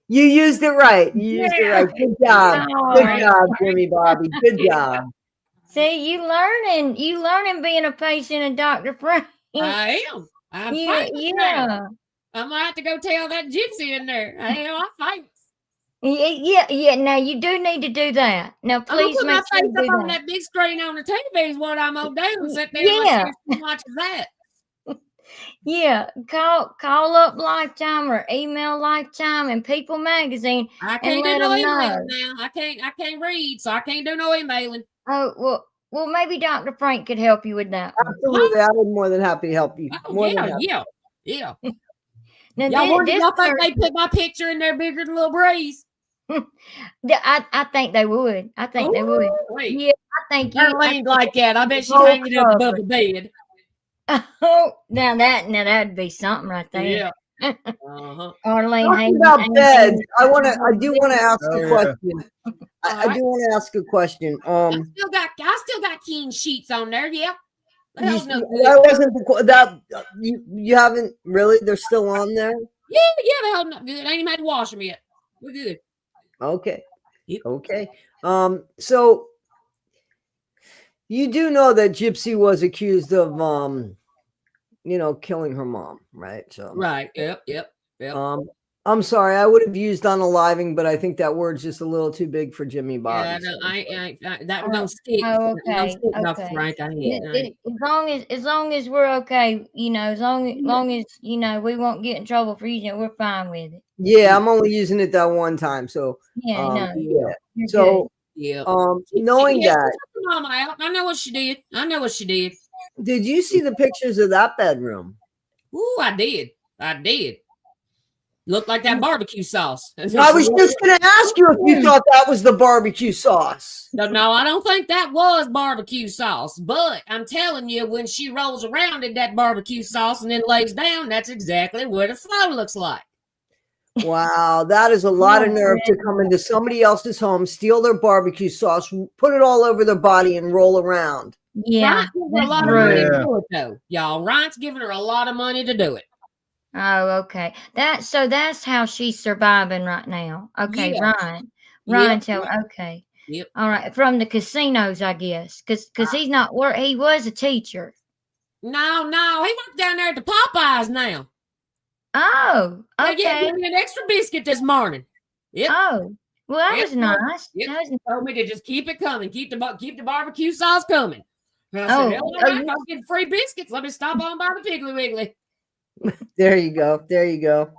You used it right. You used it right. Good job. Good job, Jimmy Bobby. Good job. See, you learning being a patient of Dr. Frank. I am. I'm yeah. I'm gonna have to go tell that Gypsy in there. I'm famous. Yeah. Now you do need to do that. Now, please put make my sure face you do up on that. that big screen on the TV is what I'm gonna do. And sit there and watch that. Yeah, call up Lifetime or email Lifetime and People Magazine. I can't do no emailing now. I can't read, so I can't do no emailing. Oh well, maybe Dr. Frank could help you with that. Absolutely, I would be more than happy to help you. Yeah. Now, y'all think they put my picture in there bigger than little BRI'S? I think they would. I think they would. Wait. Yeah, I think you leaned like that. I bet she's hanging up above the bed. Oh, now that'd be something right there. Yeah. Uh-huh. Arlene Talking hating about anything beds, I about do want to ask Oh, a yeah. question. All I right. do want to ask a question. I still got King sheets on there. Yeah. The You, hell's no good. that wasn't that you haven't really. They're still on there. Yeah, the hell's not good. I ain't even had to wash them yet. We're good. Okay. Yep. Okay. So you do know that Gypsy was accused of killing her mom, right? So Right. Yep. I'm sorry, I would have used unaliving, but I think that word's just a little too big for Jimmy Bobby. Yeah, so no, I'm sorry. that was gonna stick. Oh, That was gonna okay, stick, Dr. okay. Frank. I ain't. As long as we're okay, as long as we won't get in trouble for using it, we're fine with it. Yeah, I'm only using it that one time. So Yeah, no, yeah. you're So Yeah. knowing She that, took her mama out. I know what she did. did you see the pictures of that bedroom? Ooh, I did. Looked like that barbecue sauce. I was just going to ask you if you thought that was the barbecue sauce. No, I don't think that was barbecue sauce. But I'm telling you, when she rolls around in that barbecue sauce and then lays down, that's exactly what the flow looks like. Wow, that is a lot of nerve to come into somebody else's home, steal their barbecue sauce, put it all over their body, and roll around. yeah. Ryan's giving her a lot of money to do it, though, y'all. Ryan's giving her a lot of money to do it. Oh, okay. That's how she's surviving right now. Okay, Yeah. Ryan, okay. Yep. All right, from the casinos, I guess, because he's not work. He was a teacher. No, he worked down there at the Popeyes now. Oh, Yeah, okay. gave me an extra biscuit this morning. Yep. Oh, well, that was nice. Yep. That was, Told me to just keep it coming, keep the barbecue sauce coming. And I Oh, said, hell, if I'm getting free biscuits, let me stop on by the Piggly Wiggly. There you go. There you go.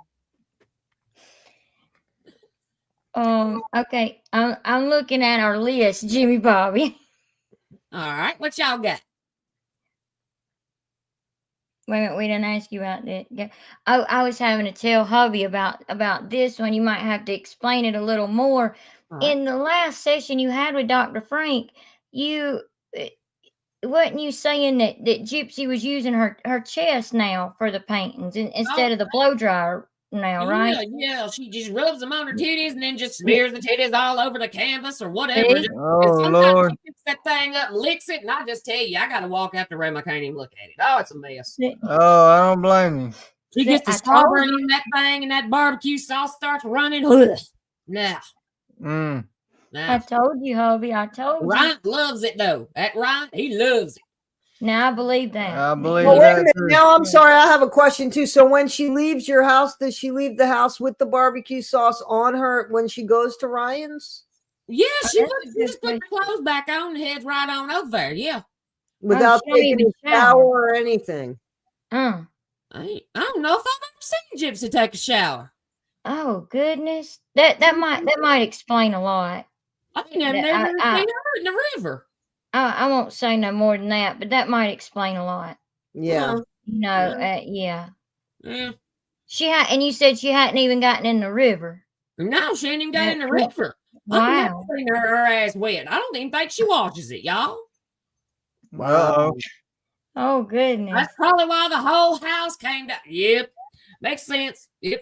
okay. I'm looking at our list, Jimmy Bobby. All right, what y'all got? Wait a minute, we didn't ask you about that. Yeah. Oh, I was having to tell hubby about this one. You might have to explain it a little more. All right. In the last session you had with Dr. Frank, you wasn't you saying that Gypsy was using her chest now for the paintings instead of the blow dryer now, right? Yeah. She just rubs them on her titties and then just smears the titties all over the canvas or whatever. See? Oh, Sometimes Lord. she picks that thing up and licks it, and I just tell you, I got to walk out the room. I can't even look at it. Oh, it's a mess. Oh, I don't blame you. She gets the I strawberry told on that thing, and that barbecue sauce starts running. Nah. I told you, hubby. I told you. Ryan loves it, though. That Ryan, he loves it. Now I believe that. I believe Well, wait a that minute. too. Now I'm sorry. I have a question too. So when she leaves your house, does she leave the house with the barbecue sauce on her when she goes to Ryan's? Yeah, she that's a good just put the clothes back on and heads right on over there. Yeah. Without she don't taking even a shower or anything. I don't know if I've ever seen Gypsy take a shower. Oh goodness. That might explain a lot. I think I've never seen her in the river. I won't say no more than that, but that might explain a lot. Yeah. Yeah. Yeah. She had, and you said she hadn't even gotten in the river. No, she ain't even got in the river. Wow. I've never seen her ass wet. I don't even think she washes it, y'all. Uh-oh. Oh goodness. That's probably why the whole house came down. Yep. Makes sense. Yep.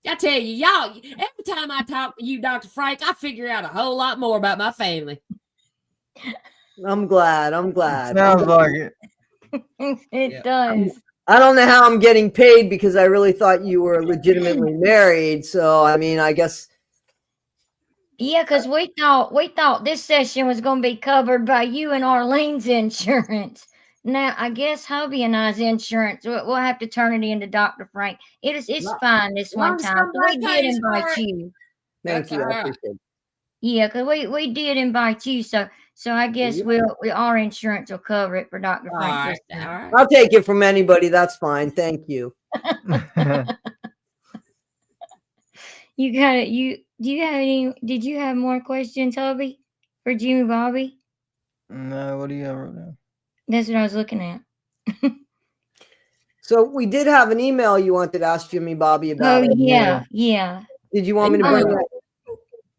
I tell you, y'all, every time I talk to you, Dr. Frank, I figure out a whole lot more about my family. I'm glad. Sounds like it. It does. I don't know how I'm getting paid because I really thought you were legitimately married. So, I mean, I guess. Yeah, because we thought this session was going to be covered by you and Arlene's insurance. Now, I guess hubby and I's insurance, we'll have to turn it into Dr. Frank. It's fine this one time. So we did invite you. Thank you. I appreciate it. Yeah, because we did invite you. So I guess our insurance will cover it for Dr. Frank. All right. I'll take it from anybody. That's fine. Thank you. You got it. Did you have more questions, hubby, for Jimmy Bobby? No, what do you have right now? That's what I was looking at. So we did have an email you wanted to ask Jimmy Bobby about. Oh, yeah. Did you want me to bring that?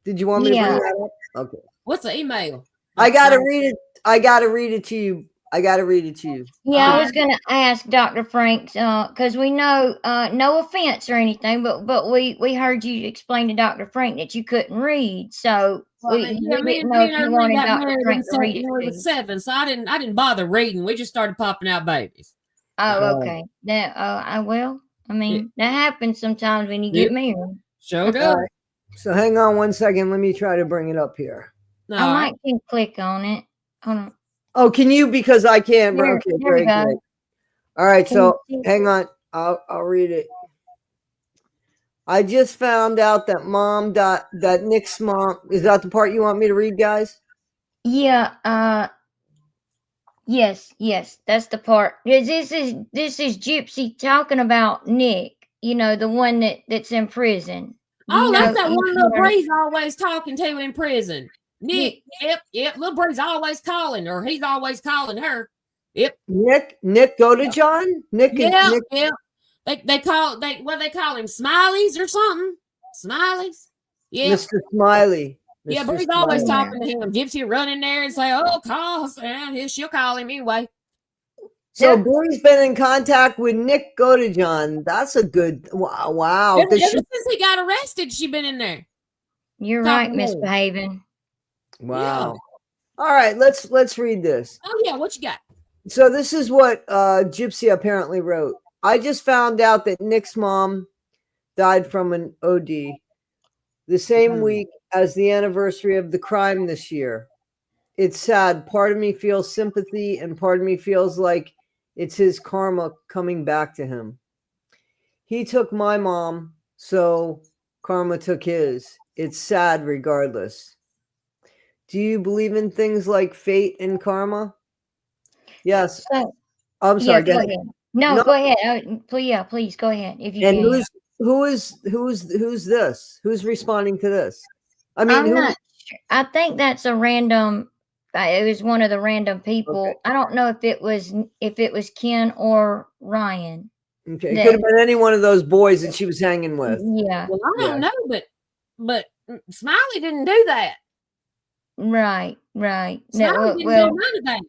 Did you want me to bring that up? Okay. What's the email? I gotta read it to you I got to read it to you. Yeah, I All was gonna ask Dr. Franks, because we know, no offense or anything, but we heard you explain to Dr. Frank that you couldn't read, so Well, I we mean, yeah, me didn't and know me if and you Erlene wanted got Dr. married Frank to read it when we to were you. 7, so I didn't bother reading. We just started popping out babies. Oh, Right. okay. That, I will. I Yeah, mean, that happens sometimes when you yeah, get married. sure All does. right. So hang on one second. Let me try to bring it up here. All I right. might can click on it. Hold on. Oh, can you? Because I can't. There, Okay, there we very good. go. All right. Can you So see? hang on. I'll read it. I just found out that that Nick's mom, is that the part you want me to read, guys? Yeah, yes, that's the part. This is Gypsy talking about Nick, the one that's in prison. Oh, that's that You one little heard, Breeze always talking to in prison. ye- Nick, yep. Little Breeze always calling, or he's always calling her. Yep, Nick, go to John. Nick is yeah, Nick. yeah. They call him, Smileys or something. Smileys. Yeah, Mr. Smiley. yeah. Mr. Breeze always Smiley. yeah. talking to him. Gypsy run in there and say, "Oh, call," and she'll call him anyway. So Yep. Bree's been in contact with Nick Godejohn. That's a good wow. Ever Does she, since he got arrested, she been in there You're right, talking to him. misbehaving. wow. All right, let's read this. Oh yeah, what you got? So this is what Gypsy apparently wrote. I just found out that Nick's mom died from an OD the same week as the anniversary of the crime this year. It's sad. Part of me feels sympathy and part of me feels like it's his karma coming back to him. He took my mom, so karma took his. It's sad regardless. Do you believe in things like fate and karma? Yes. So, I'm yeah, sorry. go Go ahead. ahead. No, No. go ahead. Please go ahead if you And can. who's this? Who's responding to this? I mean, I'm who? not sure. I think that's a random. It was one of the random people. Okay. I don't know if it was Ken or Ryan. Okay. It could have been any one of those boys that she was hanging with. Yeah. Well, I don't Yeah. know, but Smiley didn't do that. Right. Smiley No, didn't well, do none of that.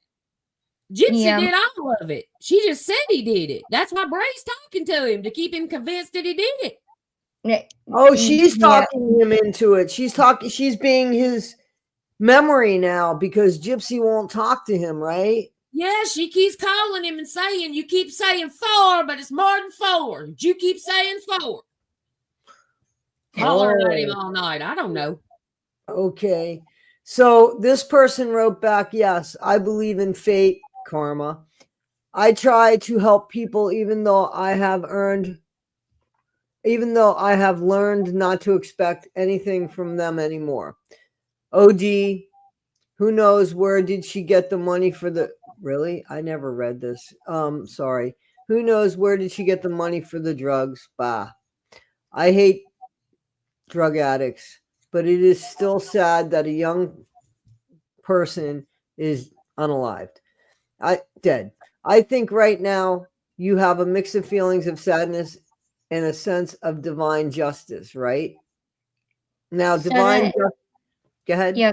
Gypsy yeah. did all of it. She just said he did it. That's why Bray's talking to him to keep him convinced that he did it. Oh, she's Yeah. talking him into it. She's being his memory now because Gypsy won't talk to him, right? Yeah, she keeps calling him and saying, "You keep saying 4, but it's more than 4. You keep saying 4." Hollering at him all night. I don't know. Okay. So this person wrote back, yes, I believe in fate, karma. I try to help people even though I have learned not to expect anything from them anymore. OD, who knows where did she get the money for the really? I never read this. Sorry. Who knows where did she get the money for the drugs? Bah. I hate drug addicts, but it is still sad that a young person is unalived. Dead. I think right now you have a mix of feelings of sadness and a sense of divine justice, right? Now, So divine that, justice. Go ahead. yeah,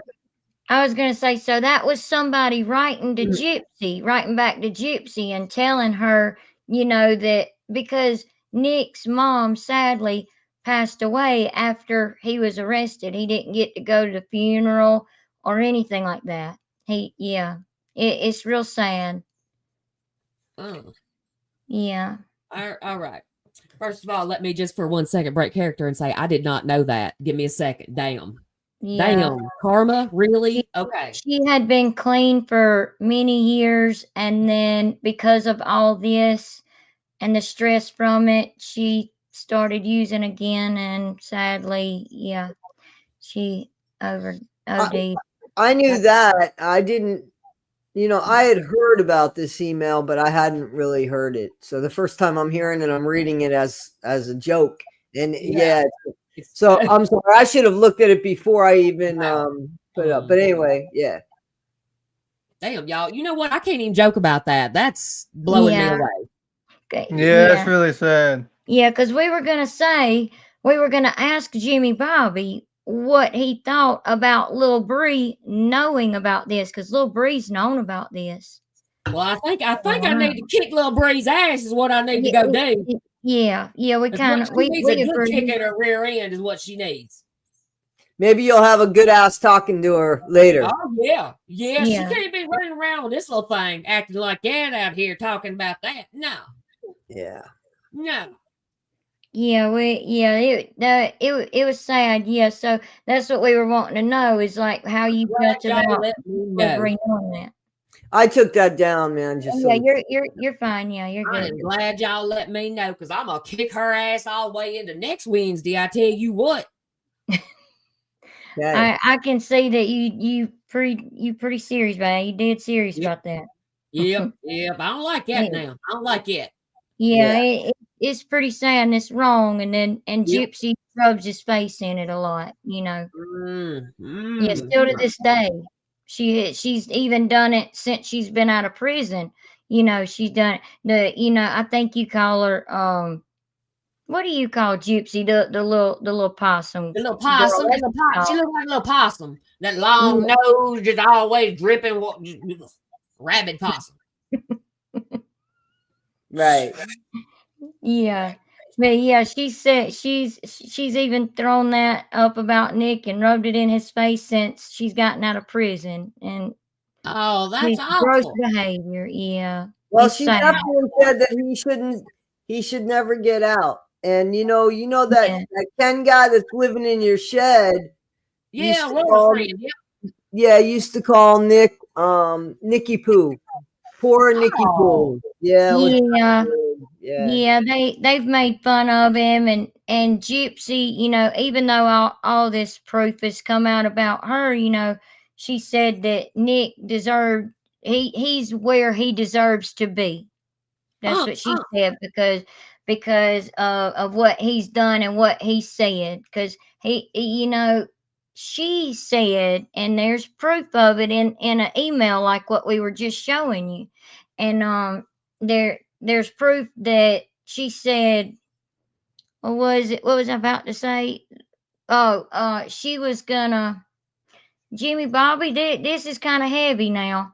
I was gonna say, so that was somebody writing back to Gypsy and telling her, that because Nick's mom sadly passed away after he was arrested. He didn't get to go to the funeral or anything like that. It's real sad. Oh, Yeah. all right. First of all, let me just for 1 second break character and say I did not know that. Give me a second. Damn. Yeah. Karma? Really? Okay. She had been clean for many years, and then because of all this and the stress from it, she started using again, and sadly, yeah, she OD'd. I knew that. I didn't, I had heard about this email, but I hadn't really heard it. So the first time I'm hearing it, I'm reading it as a joke. And yeah. So I'm sorry. I should have looked at it before I even put it up. But anyway, yeah. Damn, y'all. You know what? I can't even joke about that. That's blowing me away. Okay, Yeah, that's really sad. Yeah, because we were gonna ask Jimmy Bobby what he thought about Lil Bree knowing about this, because Lil Bree's known about this. Well, I think I need to kick little Bree's ass is what I need to go do. Yeah, we kind of She needs a good agree. kick at her rear end is what she needs. Maybe you'll have a good ass talking to her later. Oh yeah. She Yeah. can't be running around with this little thing acting like that out here talking about that. No. Yeah. Yeah, it was sad. Yeah, so that's what we were wanting to know is like how you felt about Bree knowing that. I took that down, man. Just Yeah, so you're fine. Yeah, you're good. I'm glad y'all let me know because I'm gonna kick her ass all the way into next Wednesday. I tell you what. okay. I can see that you pretty serious about it. You dead serious about that. Yep. I don't like that now. I don't like it. Yeah, it's pretty sad and it's wrong. And Yep. Gypsy rubs his face in it a lot, you know. Yeah, still to this day. She's even done it since she's been out of prison. You know, she's done I think you call her what do you call Gypsy? The little possum. The little possum. She looks like a little possum. That long nose just always dripping rabbit possum. Right. Yeah. But yeah, she said she's even thrown that up about Nick and rubbed it in his face since she's gotten out of prison. And that's gross awful. behavior. Yeah. Well, It's she sad. definitely said that he should never get out. And you know that Ken guy that's living in your shed. Yeah, used to call Nick Nicky Poo. Poor Nicky Poo. Yeah. They've made fun of him and Gypsy, even though all this proof has come out about her, she said that Nick deserved he's where he deserves to be. That's what she said because of what he's done and what he said. Because she said, and there's proof of it in an email like what we were just showing you, and there's proof that she said. What was I about to say? She was gonna Jimmy Bobby. This is kind of heavy now,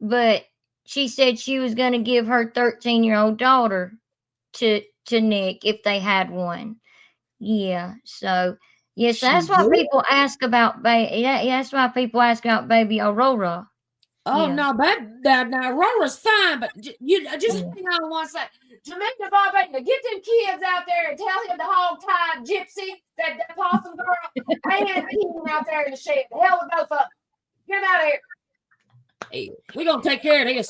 but she said she was gonna give her 13-year-old daughter to Nick if they had one. Yeah. So yes, that's why people ask about baby. Yeah, that's why people ask about baby Aurora. Oh no, now Aurora's fine, but you just hang on one second. Jamaica Bobby, now get them kids out there and tell him to hog tie Gypsy, that possum girl, and him out there in the shed. The hell with both of them. Get him out of here. Hey, we're gonna take care of this.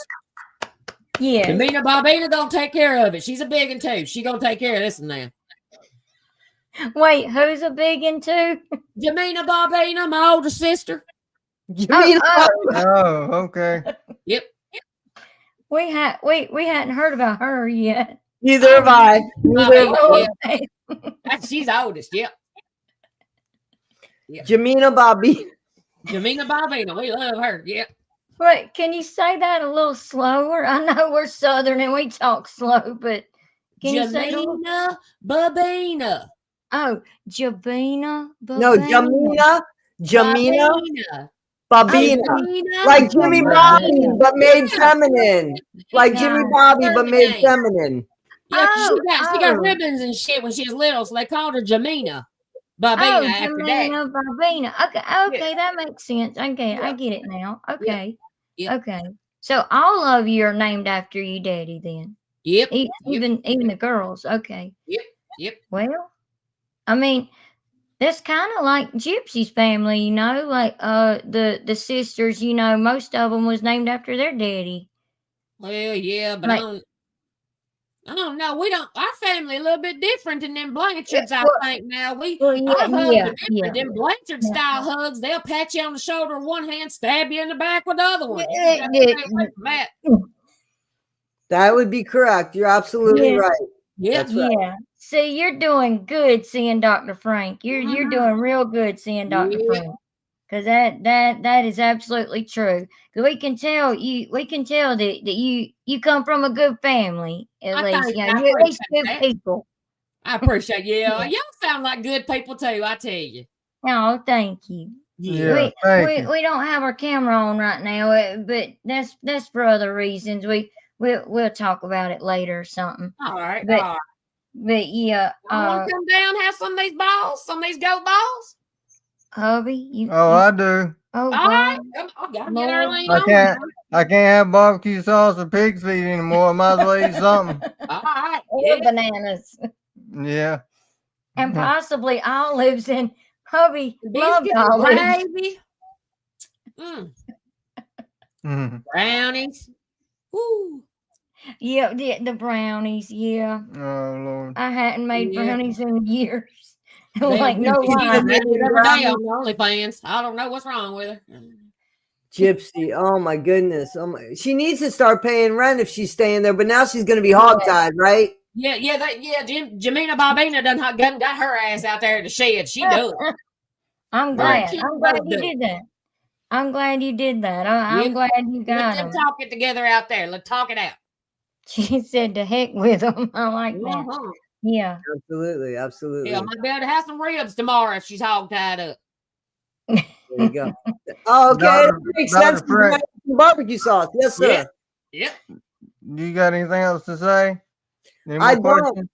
Yeah. Jamaica Bobina gonna take care of it. She's a big one too. She gonna take care of this now. Wait, who's a big one too? Jamina Bobina, my older sister. Oh, okay. Yep. We hadn't heard about her yet. Neither have I. She's oldest. Yep. Jamina Bobby. Jamina Bobina, we love her. Yep. Wait, can you say that a little slower? I know we're Southern and we talk slow, but can you say Jamina Babina? Oh, Jabina. No, Jamina. Babina. Like Jimmy Bobby, but made feminine. Like Jimmy Bobby, but made feminine. Yeah, she got ribbons and shit when she was little, so they called her Jamina Babina after that. Babina. Okay, that makes sense. Okay, I get it now. Okay. Okay. So all of you are named after your daddy then. Yep. Even the girls. Okay. Yep. Well, I mean, that's kind of like Gypsy's family, like the sisters, most of them was named after their daddy. Well, yeah, but I don't know. We don't. Our family a little bit different than them Blanchards. I think now them Blanchard style hugs. They'll pat you on the shoulder with one hand, stab you in the back with the other one. That would be correct. You're absolutely right. Yep. Yeah. See, you're doing good seeing Dr. Frank. You're doing real good seeing Dr. Frank. Because that is absolutely true. Because we can tell that you come from a good family, at least. You're at least good people. I appreciate you. Y'all sound like good people too, I tell you. Oh, thank you. Yeah. Thank you. We don't have our camera on right now, but that's for other reasons. We'll talk about it later or something. All right. But All right. but yeah, I want to come down, have some of these balls, some of these goat balls. hubby, Oh, I do. oh All right. God, I gotta get Lord. early I on. can't. I can't have barbecue sauce or pig's feet anymore. I might as well eat something. All right. Or Yeah. bananas Yeah. and possibly olives, and hubby loved Biscuits and olives. gravy. Mm. Mhm. Brownies. Woo. Yeah, the brownies. Yeah, Oh Lord. I hadn't made Yeah. brownies in years. Damn, Like no Gypsy, she's lie. been at it every day on the OnlyFans. I don't know what's wrong with her. Gypsy. Oh my goodness. Oh my. She needs to start paying rent if she's staying there, but now she's going to be hogtied, right? Yeah, Jamina Bobina done got her ass out there in the shed. She does. I'm Right. glad. I'm glad you did that. I'm glad you did that. I'm Yep. glad you Let got them them. talk it together out there. Let's talk it out. She said to heck with them. I like that. Uh-huh. Yeah. Absolutely. Absolutely. Yeah, I might be able to have some ribs tomorrow if she's hog tied up. There you go. Oh, okay. Dr. That makes Dr. sense. Frank. Barbecue sauce. Yes, sir. Yep. You got anything else to say? Any I more don't. questions?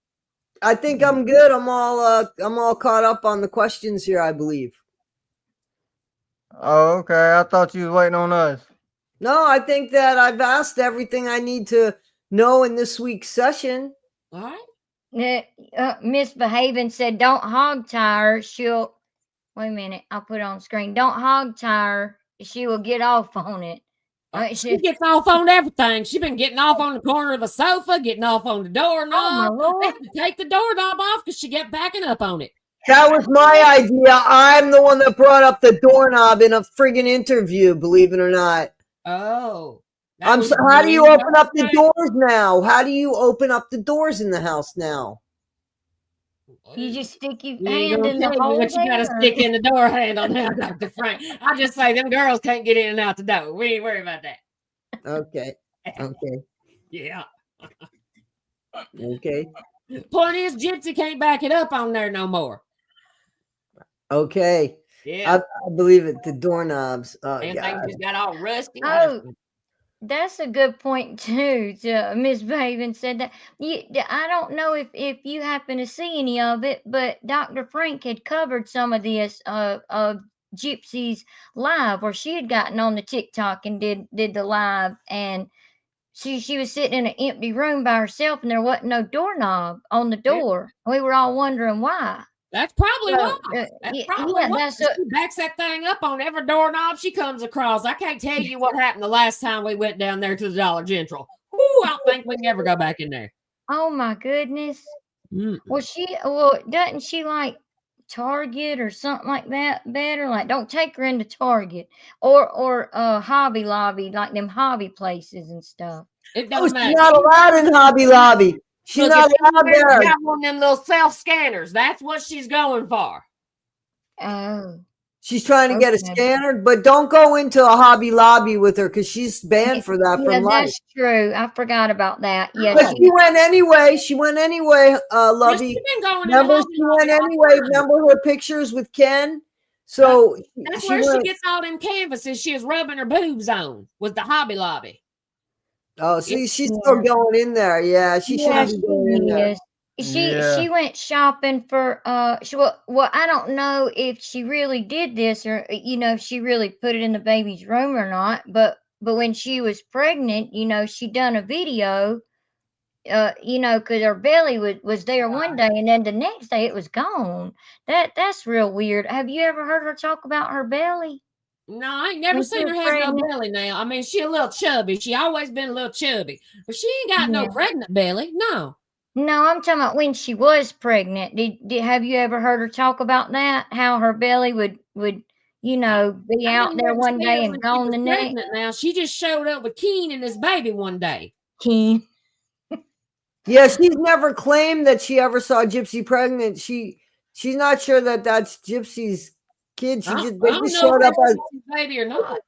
I think I'm good. I'm all caught up on the questions here, I believe. Oh, okay. I thought you was waiting on us. No, I think that I've asked everything I need to know in this week's session. All right. Misbehaving said, don't hog tie her. She'll, wait a minute, I'll put it on screen. Don't hog tie her. She will get off on it. She gets off on everything. She's been getting off on the corner of the sofa, getting off on the doorknob. Oh, my Lord. They have to take the doorknob off because she kept backing up on it. That was my idea. I'm the one that brought up the doorknob in a friggin' interview, believe it or not. Oh. How do you open up the doors now? How do you open up the doors in the house now? You just stick your You ain't hand gonna in the tell me hole what you gotta there? stick in the door handle now, Dr. Frank. I just say them girls can't get in and out the door. We ain't worried about that. Okay. Okay. Yeah. Okay. Point is, Gypsy can't back it up on there no more. Okay. Yeah. I believe it. The doorknobs. Oh, And God. things just got all rusty. Oh, that's a good point too. Miss Baven said that. I don't know if you happen to see any of it, but Dr. Frank had covered some of this of Gypsy's live, where she had gotten on the TikTok and did the live, and she was sitting in an empty room by herself, and there wasn't no doorknob on the door. We were all wondering why. That's probably So, why. That's probably why. She backs that thing up on every doorknob she comes across. I can't tell you what happened the last time we went down there to the Dollar General. Ooh, I don't think we can ever go back in there. Oh my goodness. Mm-mm. Well, doesn't she like Target or something like that better? Like, don't take her into Target or Hobby Lobby, like them hobby places and stuff. It Oh, don't she's matter. not allowed in Hobby Lobby. She's Look, not if allowed anywhere there. got one of them little self scanners, that's what she's going for. Oh, She's trying to get a Okay. scanner, but don't go into a Hobby Lobby with her because she's banned for that yeah, from life. that's true. I forgot about that. But Yes, she went anyway. She went anyway, Yeah, Lovey. she's been going Remember, in the she Hobby went Lobby all anyway. the time. Remember her pictures with Ken? So That's she where went. she gets all them canvases she was rubbing her boobs on, was the Hobby Lobby. Oh, see, she's Yeah. still going in there. Yeah, she yeah, shouldn't be going in she there. is. She Yeah. went shopping for well, I don't know if she really did this, or if she really put it in the baby's room or not, but when she was pregnant, she done a video, because her belly was there one day, and then the next day it was gone. That's real weird. Have you ever heard her talk about her belly? No, I ain't never When she seen her was have no pregnant? belly now. I mean, she a little chubby. She always been a little chubby. But she ain't got no Yeah. pregnant belly. No. No, I'm talking about when she was pregnant. Have you ever heard her talk about that? How her belly would be I out didn't there ever one see her day when and she gone was the next? pregnant now. She just showed up with Keen and his baby one day. Ken. Yeah, she's never claimed that she ever saw Gypsy pregnant. She's not sure that that's Gypsy's kid. They I just don't know showed if up that's as his baby or not.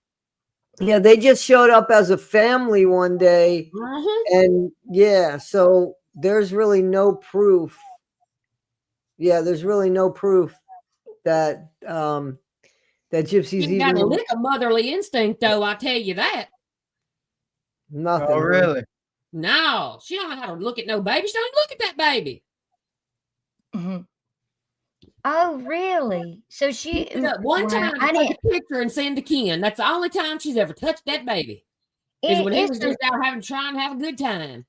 they just showed up as a family one day, Uh-huh. and yeah, so there's really no proof. Yeah, there's really no proof that That Gypsy's You got a even lick of motherly instinct, though. I tell you that. nothing. Oh, really? No, she don't know how to look at no baby. She don't look at that baby. Mhm. Oh, really? So she One wow, time to I take didn't. a picture and send to Ken. That's the only time she's ever touched that baby. Is when he was It's just out trying to have a good time.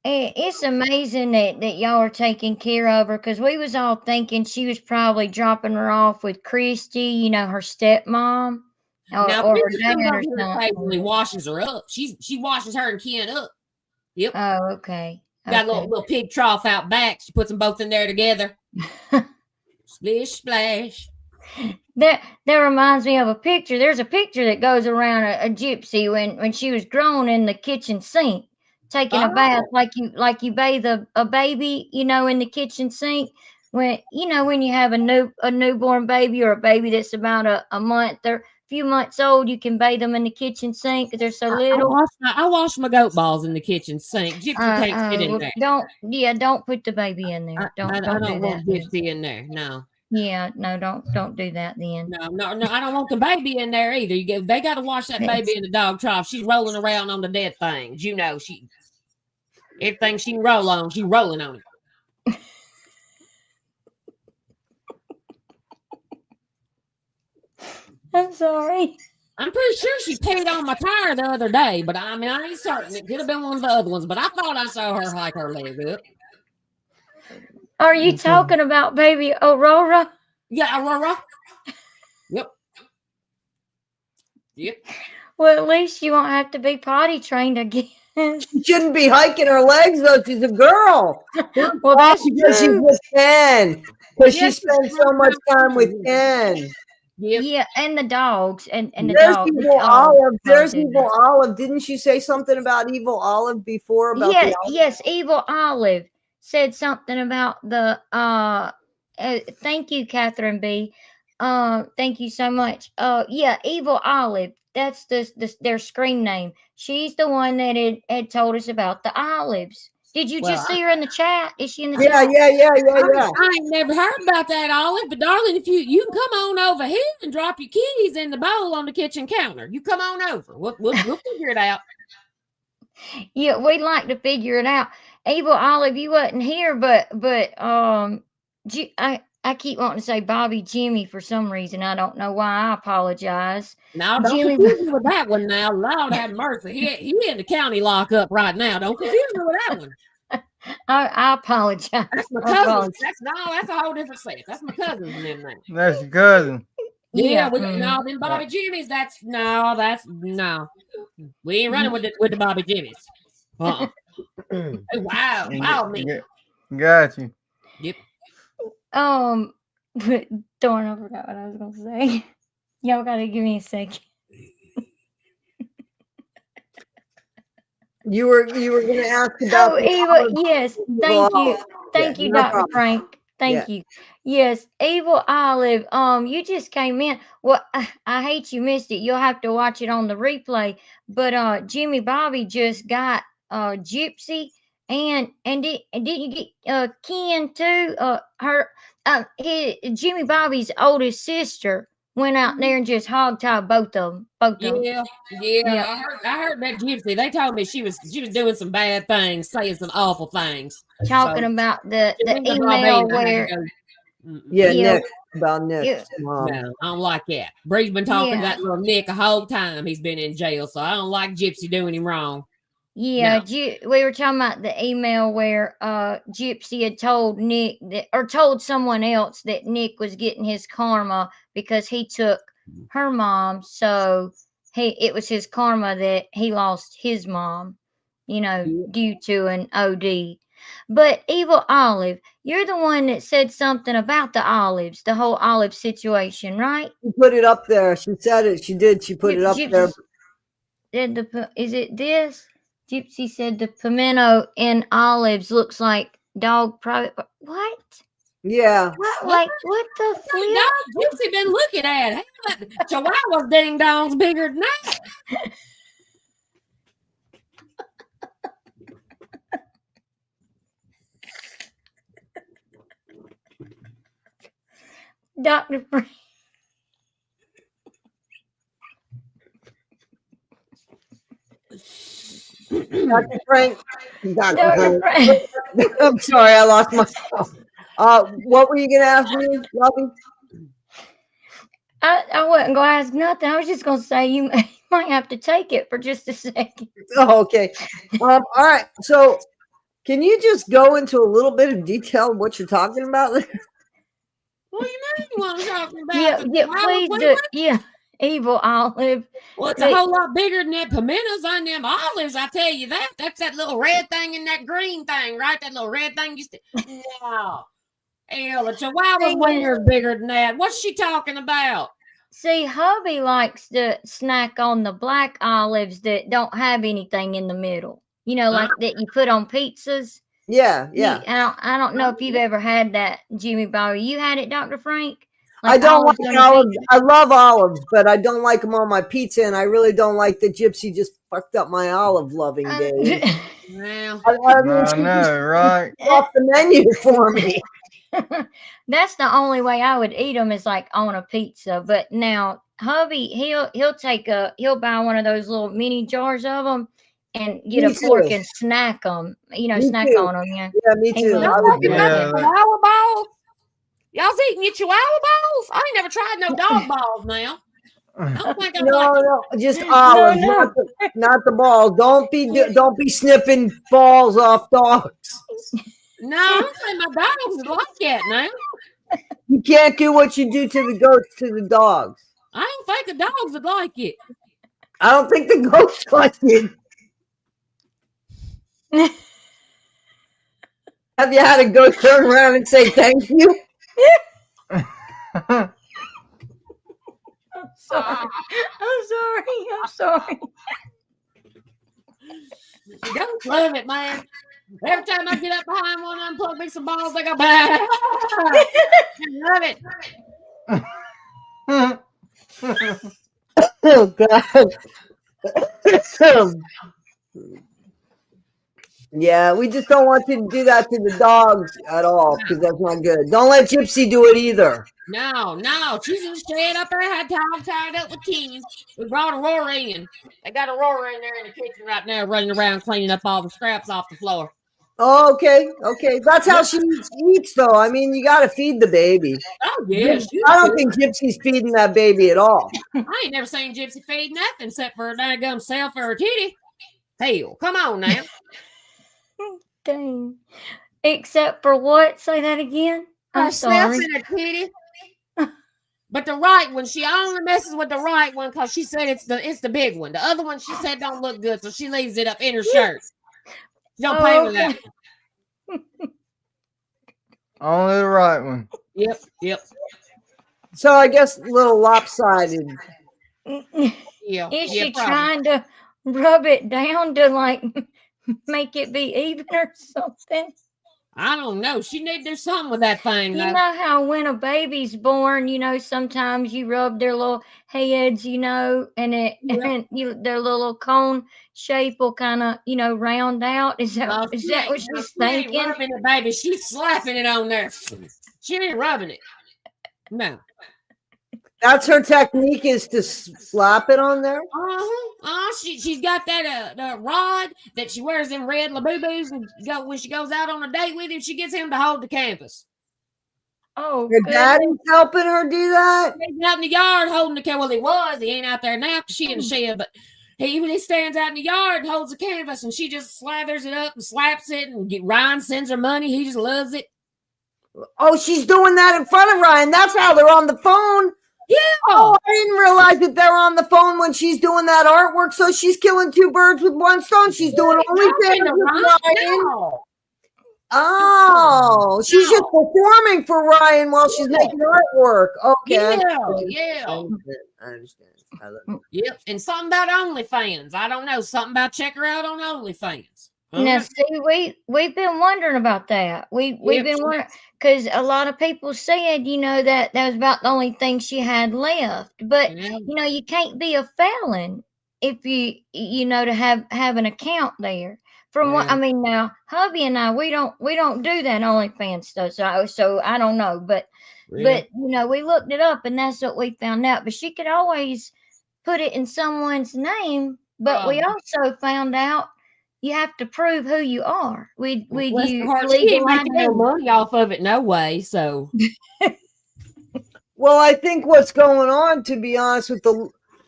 it's amazing that y'all are taking care of her because we was all thinking she was probably dropping her off with Christy, you know, her stepmom, Now, or her Chrissy dad comes or over here occasionally, something. washes her up. She washes her and Ken up. Yep. Oh, okay. Got a Okay. little pig trough out back. She puts them both in there together. Splish splash. That reminds me of a picture. There's a picture that goes around a Gypsy when she was grown in the kitchen sink, taking a bath Oh, like you bathe a baby, you know, in the kitchen sink. When you know when you have a newborn baby or a baby that's about a month or a few months old, you can bathe them in the kitchen sink because they're so little. I wash my goat balls in the kitchen sink. Gypsy can't sit in there. Don't put the baby in there. I Don't do don't that. want Gypsy in there. No. Yeah, no, don't do that then. No. I don't want the baby in there either. They got to wash that baby in the dog trough. She's rolling around on the dead things. You know, everything she can roll on, she's rolling on it. I'm sorry. I'm pretty sure she peed on my tire the other day, but I mean, I ain't certain. It could have been one of the other ones, but I thought I saw her hike her leg up. Are you talking about baby Aurora? Yeah, Aurora. Yep. Well, at least you won't have to be potty trained again. She shouldn't be hiking her legs though. She's a girl. Well, that's because she's true. with Ken. Because she Yes, spends so much time with Ken. Yep. Yeah, and the dogs and the There's dog. Evil Oh, Olive. There's do Evil that. Olive. Didn't you say something about Evil Olive before about the olive? Yes, Evil Olive said something about the thank you, Catherine B. Thank you so much. Yeah, Evil Olive. That's their screen name. She's the one that had told us about the olives. Did you Well, just see her in the chat? Is she in the Yeah. chat? I ain't never heard about that, Olive. But darling, if you can come on over here and drop your keys in the bowl on the kitchen counter. You come on over. We'll figure it out. Yeah, we'd like to figure it out. Evil Olive, you wasn't here, but I keep wanting to say Bobby Jimmy for some reason. I don't know why. I apologize. Now, don't Jimmy, confuse me with that one now. Lord have mercy. He in the county lockup right now. Don't confuse me with that one. I apologize. That's my I cousin. apologize. That's a whole different set. That's my cousins and them things. That's your cousin. Yeah, Yeah. no, them Bobby Jimmys. That's no. We ain't running with the Bobby Jimmys. Wow, me. Got you. Yep. Darn, I forgot what I was gonna say. Y'all gotta give me a second. You were going to ask about. Oh, Eva, yes. Thank you. Thank Yeah, you, no Dr. problem. Frank. Thank Yeah. you. Yes, Evil Olive. You just came in. Well, I hate you missed it. You'll have to watch it on the replay. But Jimmy Bobby just got Gypsy and didn't you get Ken too? Jimmy Bobby's oldest sister went out there and just hogtied both of them. Yeah. Yep. I heard that Gypsy. They told me she was doing some bad things, saying some awful things. Talking about the email where Yeah, yeah, Nick, about Nick. yeah, No, I don't like that. Bree's been talking to yeah, that little Nick a whole time he's been in jail, so I don't like Gypsy doing him wrong. yeah. No. We were talking about the email where Gypsy had told Nick that, or told someone else that Nick was getting his karma because he took her mom. So it was his karma that he lost his mom, you know, due to an OD. But Evil Olive, you're the one that said something about the olives, the whole olive situation, right? She put it up there. She said it. She did. She put it up there. Is it this? Gypsy said the pimento in olives looks like dog private. What? Yeah. What? Like what the flip? Dog Gypsy been looking at. Chihuahua's ding dongs bigger than that. Dr. Frank. Dr. Frank. Dr. Dr. Frank. Frank. I'm sorry, I lost myself. What were you gonna ask me, Lovey? I wasn't gonna ask nothing. I was just gonna say you might have to take it for just a second. Oh, okay. All right. So, can you just go into a little bit of detail of what you're talking about? What do you mean what I'm talking about? Yeah, The yeah, olive please we do. went? Yeah, evil olive. Well, it's a whole lot bigger than them pimentos on them olives, I tell you that. That's that little red thing and that green thing, right? That little red thing used to. No. Hell, the Chihuahua's wiener is bigger than that. What's she talking about? See, hubby likes to snack on the black olives that don't have anything in the middle. You know, like that you put on pizzas. Yeah. I don't know if you've ever had that, Jimmy Bobby. You had it, Dr. Frank? I don't olives like on a olives. pizza? I love olives, but I don't like them on my pizza, and I really don't like that Gypsy just fucked up my olive loving day. Well, I mean, she know, just right? off the menu for me. That's the only way I would eat them is like on a pizza. But now hubby, he'll buy one of those little mini jars of them and get Me a fork too. and snack them. You know, Me snack too. on them. Yeah, Yeah, me He too. loves I y'all would to do eating do that. them that. Yeah, Chihuahua balls? Y'all's eating your Chihuahua balls? I ain't never tried no dog balls now. I don't think I like it. No, just olives, No. not the balls. Don't be snipping balls off dogs. No, I'm saying my dogs would like that now. You can't do what you do to the goats to the dogs. I don't think the dogs would like it. I don't think the goats like it. Have you had a goat turn around and say thank you? I'm sorry. I'm sorry. The goats love it, man. Every time I get up behind one of them, plug me some balls, they go, bah. I love it. Oh God. Yeah, we just don't want you to do that to the dogs at all because that's not good. Don't let Gypsy do it either. No, she's in the shed up there, had dog tied up with keys. We brought Aurora in. They got Aurora in there in the kitchen right now, running around cleaning up all the scraps off the floor. Oh, okay. That's how she eats, though. I mean, you got to feed the baby. Oh, yeah. I don't think Gypsy's feeding that baby at all. I ain't never seen Gypsy feed nothing except for a daggum self or a titty. Hell, come on now. Dang. Except for what? Say that again. I'm Herself sorry. and a titty. But the right one, she only messes with the right one because she said it's the big one. The other one she said don't look good, so she leaves it up in her shirt. She don't play with that. Only the right one. Yep. So I guess a little lopsided. Yeah. Is yeah, she probably. trying to rub it down to like make it be even or something? I don't know. She need to do something with that thing. You though. know how when a baby's born, sometimes you rub their little heads, and their little cone shape will kind of, round out. Is that what she's She ain't thinking? rubbing it, baby. She's slapping it on there. She ain't rubbing it. No. That's her technique, is to slap it on there. She's got that rod that she wears in red labubu's, and when she goes out on a date with him, she gets him to hold the canvas. Oh, Her daddy's helping her do that. He's out in the yard holding the canvas. Well, he ain't out there now because she in the shed, but he stands out in the yard and holds the canvas, and she just slathers it up and slaps it, and Ryan sends her money. He just loves it. Oh, she's doing that in front of Ryan. That's how they're on the phone. Yeah. Oh, I didn't realize that they're on the phone when she's doing that artwork. So she's killing two birds with one stone. She's doing OnlyFans with Ryan. No. Oh, she's just performing for Ryan while she's making artwork. Okay. Yeah. I understand. I love it. Yep. And something about OnlyFans. I don't know. Something about check her out on OnlyFans. Now, see, we've been wondering about that. We've been wondering because a lot of people said, that was about the only thing she had left. But you can't be a felon if you to have an account there. From what I mean, now hubby and I, we don't do that OnlyFans stuff. So I don't know, but we looked it up and that's what we found out. But she could always put it in someone's name. But we also found out you have to prove who you are with Bless her your heart, she legal ain't making no identity. money off of it, no way. So Well, I think what's going on, to be honest with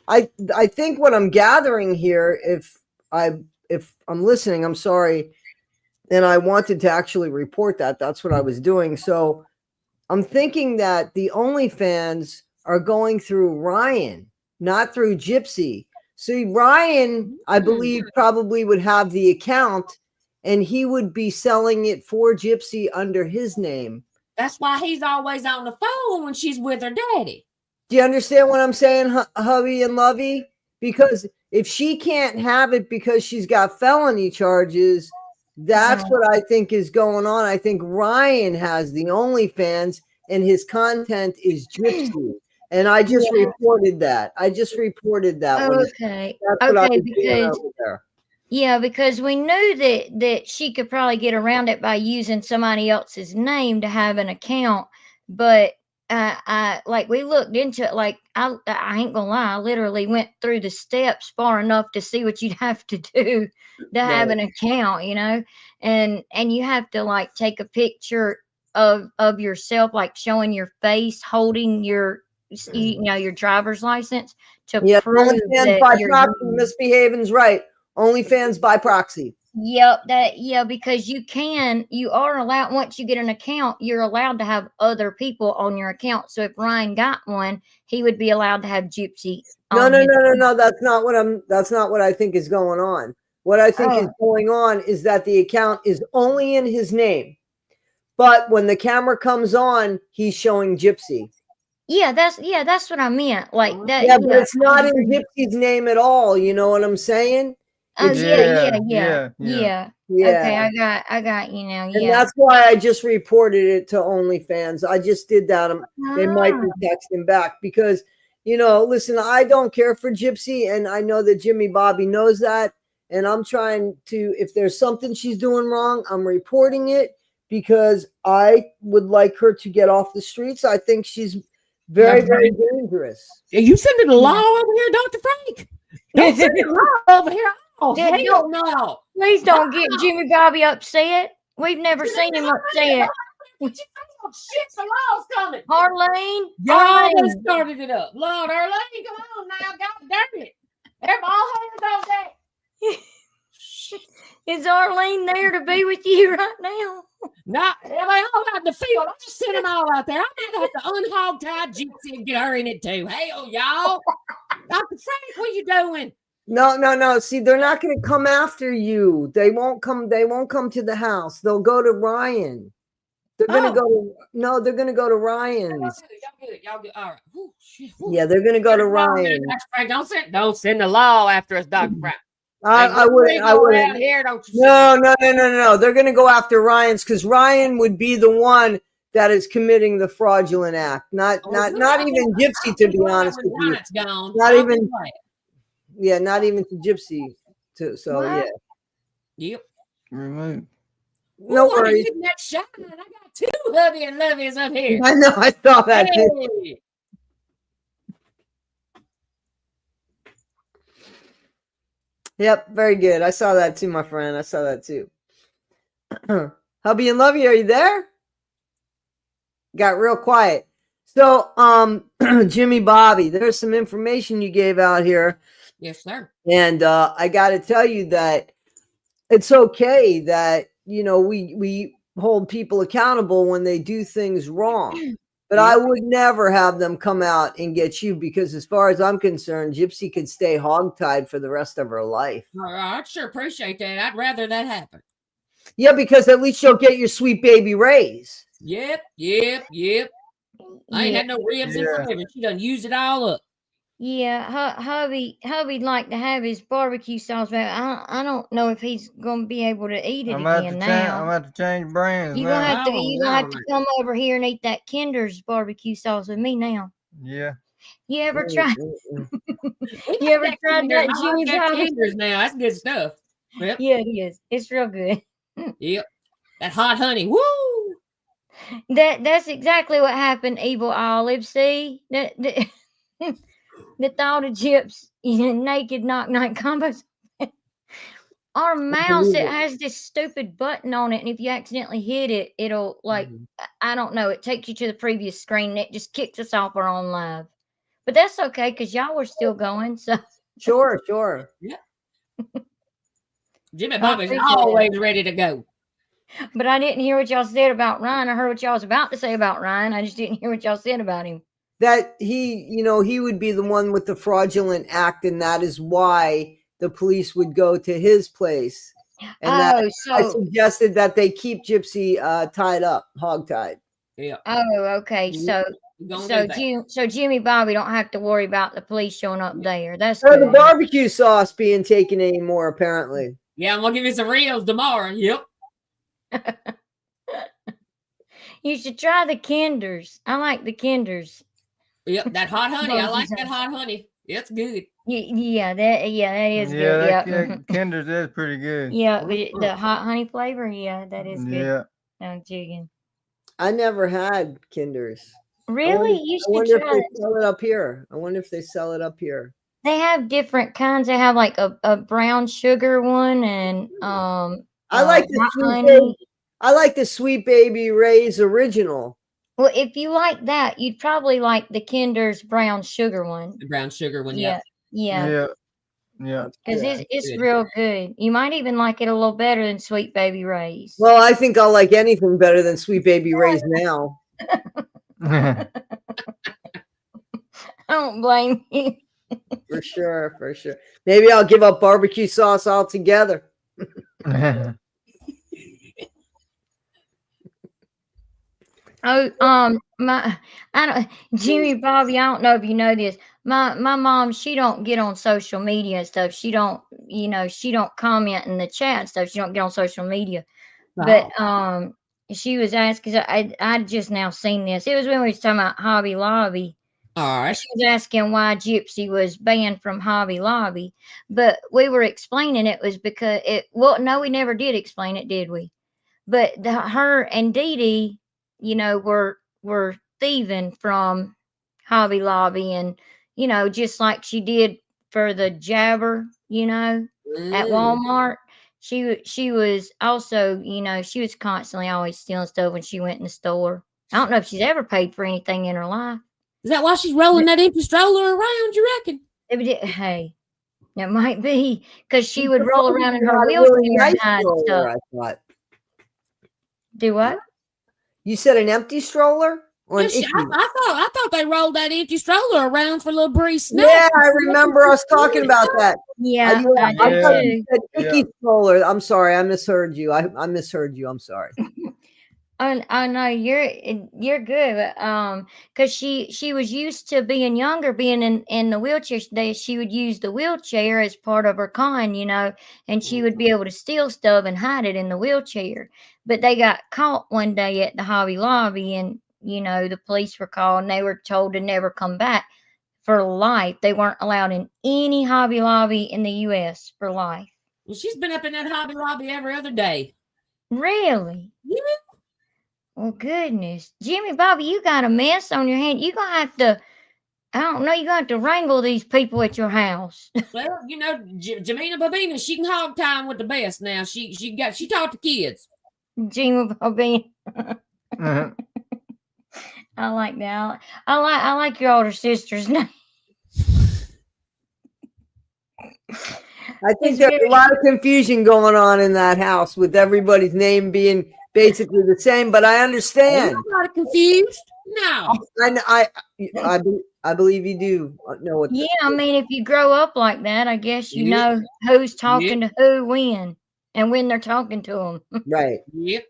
I think what I'm gathering here, if I'm listening, I'm sorry, and I wanted to actually report that. That's what I was doing. So I'm thinking that the OnlyFans are going through Ryan, not through Gypsy. See, Ryan, I believe, probably would have the account, and he would be selling it for Gypsy under his name. that's why he's always on the phone when she's with her daddy. Do you understand what I'm saying, hubby and lovey? Because if she can't have it because she's got felony charges, that's what I think is going on. I think Ryan has the OnlyFans and his content is Gypsy. And I just reported that. Okay. That's what I Okay, was doing because over there. yeah, because we knew that she could probably get around it by using somebody else's name to have an account, but I like we looked into it. Like I ain't gonna lie, I literally went through the steps far enough to see what you'd have to do to have an account, and you have to like take a picture of yourself, like showing your face, holding your your driver's license to prove OnlyFans that by you're proxy. Misbehaving's right. OnlyFans by proxy. Yep, because you are allowed, once you get an account, you're allowed to have other people on your account. So if Ryan got one, he would be allowed to have Gypsy No. on his That's not what I think is going on. What I think is going on is that the account is only in his name. But when the camera comes on, he's showing Gypsy. Yeah, that's what I meant. Like that. Yeah, but it's not in Gypsy's name at all. You know what I'm saying? Oh It's yeah. Yeah. Okay, I got you now. And Yeah. that's why I just reported it to OnlyFans. I just did that. They might be texting back because, listen, I don't care for Gypsy, and I know that Jimmy Bobby knows that. And I'm trying to, if there's something she's doing wrong, I'm reporting it because I would like her to get off the streets. I think she's very, very dangerous. Are you sending the law over here, Dr. Frank? Don't send the law over here. Oh, hell no. Please don't get Jimmy Bobby upset. We've never seen him upset. Shit, the law's coming. Arlene? Y'all done started it up. Lord, Arlene, come on now. God damn it. They're all hands on deck. Is Arlene there to be with you right now? No, they all out in the field. I just sent them all out there. I might have to unhog tie Gypsy and get her in it too. Hell, y'all. Dr. Frank, what are you doing? No. See, they're not going to come after you. They won't come to the house. They'll go to Ryan. They're going to go. They're going to go to Ryan's. Y'all good. All right. Ooh, shit. Ooh. Yeah, they're going to go to Ryan. Don't send the law after us, Dr. Frank. I wouldn't. Here, don't you No. They're going to go after Ryan's because Ryan would be the one that is committing the fraudulent act. Not even Gypsy, to be honest with you. Not even. Yeah, not even to Gypsy. So yeah. Yep. Remote. No worries. That shot. I got two hubby and lovies up here. I know. I saw that. Hey. Yep, very good. I saw that too, my friend. I saw that too. Hubby and Lovey, are you there? Got real quiet. So, Jimmy Bobby, there's some information you gave out here. Yes, sir. And I got to tell you that it's okay that, we hold people accountable when they do things wrong. But I would never have them come out and get you because as far as I'm concerned, Gypsy could stay hogtied for the rest of her life. I'd sure appreciate that. I'd rather that happen. Yeah, because at least you'll get your sweet baby raise. Yep. I ain't had no ribs in forever. She done used it all up. Yeah, hubby'd like to have his barbecue sauce, but I don't know if he's gonna be able to eat it again now. I'm about to change brands. You're gonna have to come over here and eat that Kinder's barbecue sauce with me now. Yeah. You ever tried? You ever tried that Jimmy Bobby? Kinder's now. That's good stuff. Yep. Yeah, it is. It's real good. Yep. That hot honey. Woo! That's exactly what happened, Evil Olive. See? The thought of Gyps naked knock combos our mouse, it has this stupid button on it, and if you accidentally hit it, it'll like I don't know, it takes you to the previous screen and it just kicks us off our own live. But that's okay because y'all were still going. So Sure, sure. Yeah. Jimmy I Bobby's appreciate it. always ready to go. But I didn't hear what y'all said about Ryan. I heard what y'all was about to say about Ryan. I just didn't hear what y'all said about him. That he would be the one with the fraudulent act, and that is why the police would go to his place. And that I suggested that they keep Gypsy tied up, hog-tied. Yeah. Oh, okay. So Jimmy Bobby don't have to worry about the police showing up there. That's or good. the barbecue sauce being taken anymore, apparently. Yeah, I'm gonna give you some reels tomorrow. Yep. You should try the Kinders. I like the Kinders. Yep, that hot honey. I like that hot honey. It's good. Yeah, that is good. Yeah, Yeah, Kinder's is pretty good. yeah, the hot honey flavor. Yeah, that is good. Yeah. No chicken. I never had Kinders. Really? You I wonder should if try they it. sell it up here. I wonder if they sell it up here. They have different kinds. They have like a brown sugar one and I like the hot sweet honey. baby. I like the Sweet Baby Ray's original. Well, if you like that, you'd probably like the Kinder's brown sugar one. The brown sugar one. Yeah, Yeah. yeah, Yeah. because it's good. real good. You might even like it a little better than Sweet Baby Ray's. Well, I think I'll like anything better than Sweet Baby Ray's now. I don't blame you. For sure, for sure. Maybe I'll give up barbecue sauce altogether. Oh, Jimmy Bobby, I don't know if you know this. My mom, she don't get on social media and stuff. She don't, she don't comment in the chat and stuff. She don't get on social media. But she was asking, I just now seen this. It was when we was talking about Hobby Lobby. All right. She was asking why Gypsy was banned from Hobby Lobby, but we were explaining it was because no, we never did explain it, did we? But her and Dee Dee, were thieving from Hobby Lobby, and just like she did for the jabber, at Walmart. She was also, she was constantly always stealing stuff when she went in the store. I don't know if she's ever paid for anything in her life. Is that why she's rolling that empty stroller around, you reckon? Hey, it might be because she would roll around in her wheelchair and hide stuff. I thought. Do what? You said an empty stroller? Or an I thought they rolled that empty stroller around for little BRI'S snack. Yeah, I remember us talking about that. Yeah, I thought you said icky stroller. I'm sorry, I misheard you. I misheard you. I'm sorry. Oh no, you're good. Because she was used to being younger, being in the wheelchair. She would use the wheelchair as part of her con, and she would be able to steal stuff and hide it in the wheelchair. But they got caught one day at the Hobby Lobby, and the police were called, and they were told to never come back for life. They weren't allowed in any Hobby Lobby in the U.S. for life. Well, she's been up in that Hobby Lobby every other day. Really? Yeah. Well, goodness. Jimmy Bobby, you got a mess on your hand. You're going to have to, I don't know, you're going to have to wrangle these people at your house. Well, Jamina Babina, she can hog time with the best now. She taught the kids. Jimmy Bobby. I like that. I like your older sister's name. I think there's a lot of confusion going on in that house with everybody's name being basically the same, but I understand. I'm not confused. No. I believe you do know what. Yeah, I mean, if you grow up like that, I guess you know who's talking to who when, and when they're talking to them. Right. Yep.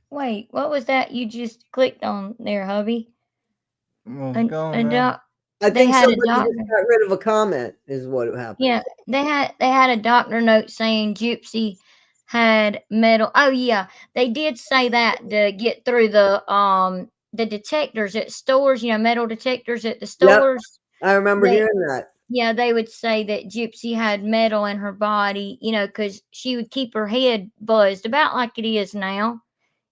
Wait, what was that you just clicked on there, hubby? What's going on? I think somebody just got rid of a comment is what happened. Yeah, they had a doctor note saying Gypsy had metal. Oh yeah, they did say that to get through the detectors at stores, metal detectors at the stores. Yep. I remember hearing that. Yeah, they would say that Gypsy had metal in her body, because she would keep her head buzzed about like it is now,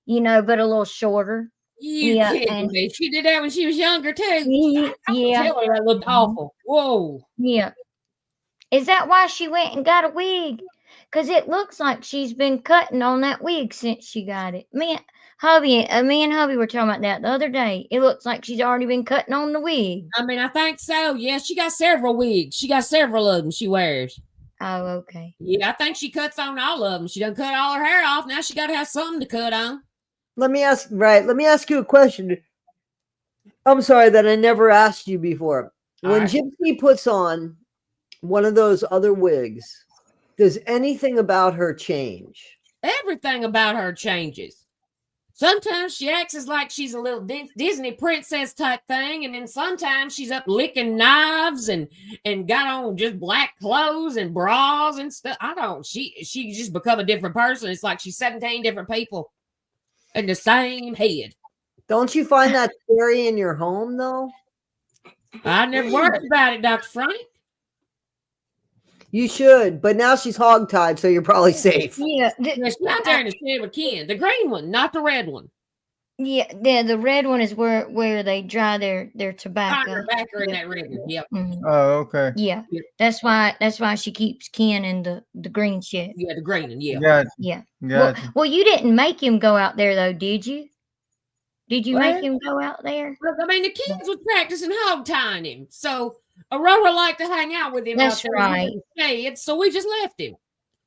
but a little shorter. Kidding me. She did that when she was younger too. Yeah. Tell her that looked awful. Whoa. Yeah. Is that why she went and got a wig? Because it looks like she's been cutting on that wig since she got it. Me and hubby were talking about that the other day. It looks like she's already been cutting on the wig. I mean, I think so. Yeah, she got several wigs. She got several of them she wears. Oh, okay. Yeah, I think she cuts on all of them. She done cut all her hair off. Now she got to have something to cut on. Let me ask you a question. I'm sorry that I never asked you before. When Gypsy puts on one of those other wigs, does anything about her change? Everything about her changes. Sometimes she acts as like she's a little Disney princess type thing, and then sometimes she's up licking knives and got on just black clothes and bras and stuff. She just become a different person. It's like she's 17 different people in the same head. Don't you find that scary in your home, though? I never worried about it, Dr. Frank. You should, but now she's hogtied, so you're probably safe. Yeah. She's out there in the shed with Ken. The green one, not the red one. Yeah, the red one is where they dry their tobacco. Tobacco in that red one. Yep. Mhm. Oh, okay. Yeah. That's why she keeps Ken in the green shed. Yeah, the green one. Yeah. Gotcha. Yeah. Gotcha. Well, you didn't make him go out there though, did you? Did you make What? him go out there? Look, I mean, the kids was practicing hog tying him, so Aurora liked to hang out with him. That's out there right. in the shed, so we just left him.